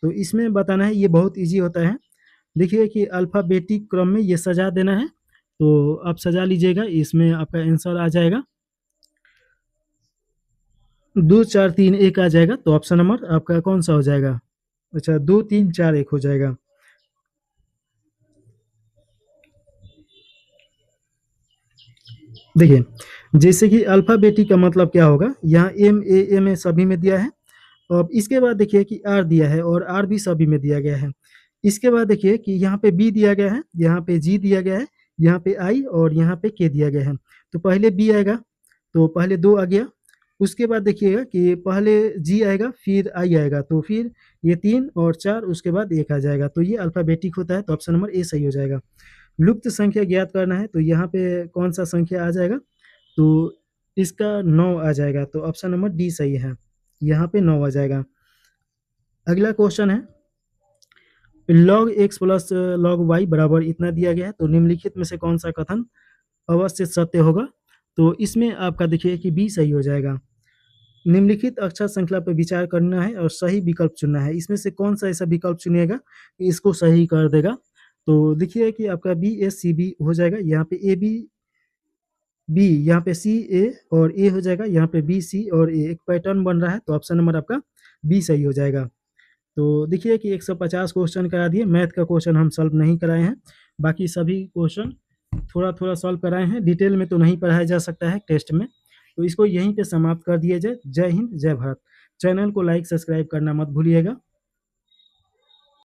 तो इसमें बताना है, ये बहुत ईजी होता है। देखिए कि अल्फ़ाबेटिक क्रम में ये सजा देना है, तो आप सजा लीजिएगा, इसमें आपका आंसर आ जाएगा 2 4 3 1 आ जाएगा। तो ऑप्शन नंबर आपका कौन सा हो जाएगा? अच्छा 2 3 4 1 हो जाएगा। देखिए जैसे कि अल्फ़ाबेटिक का मतलब क्या होगा, यहाँ एम ए एम ए सभी में दिया है। अब इसके बाद देखिए कि आर दिया है और आर भी सभी में दिया गया है। इसके बाद देखिए कि यहाँ पे बी दिया गया है, यहाँ पे जी दिया गया है, यहाँ पे आई और यहाँ पे के दिया गया है। तो पहले बी आएगा, तो पहले 2 आ गया। उसके बाद देखिएगा कि पहले जी आएगा फिर आई आएगा, तो फिर ये 3 और 4 उसके बाद 1 आ जाएगा। तो ये अल्फ़ाबेटिक होता है, तो ऑप्शन नंबर ए सही हो जाएगा। लुप्त संख्या ज्ञात करना है, तो यहाँ पे कौन सा संख्या आ जाएगा? तो इसका 9 आ जाएगा, तो ऑप्शन नंबर डी सही है। यहाँ पे 9 आ जाएगा। अगला क्वेश्चन है log x plus log y बराबर इतना दिया गया है, तो निम्नलिखित में से कौन सा कथन अवश्य सत्य होगा? तो इसमें आपका देखिए कि बी सही हो जाएगा। निम्नलिखित अक्षर श्रृंखला पर विचार करना है और सही विकल्प चुनना है। इसमें से कौन सा ऐसा विकल्प चुनिएगा कि इसको सही कर देगा? तो देखिए कि आपका बी ए सी बी हो जाएगा। यहाँ पे ए बी बी, यहाँ पे सी ए और ए हो जाएगा, यहाँ पे बी सी और ए, एक पैटर्न बन रहा है, तो ऑप्शन नंबर आपका बी सही हो जाएगा। तो देखिए कि 150 क्वेश्चन करा दिए, मैथ का क्वेश्चन हम सॉल्व नहीं कराए हैं, बाकी सभी क्वेश्चन थोड़ा-थोड़ा सॉल्व कराए हैं, डिटेल में तो नहीं पढ़ाया जा सकता है टेस्ट में। तो इसको यहीं पे समाप्त कर दिया जाए। जय हिंद, जय भारत। चैनल को लाइक, सब्सक्राइब करना मत भूलिएगा।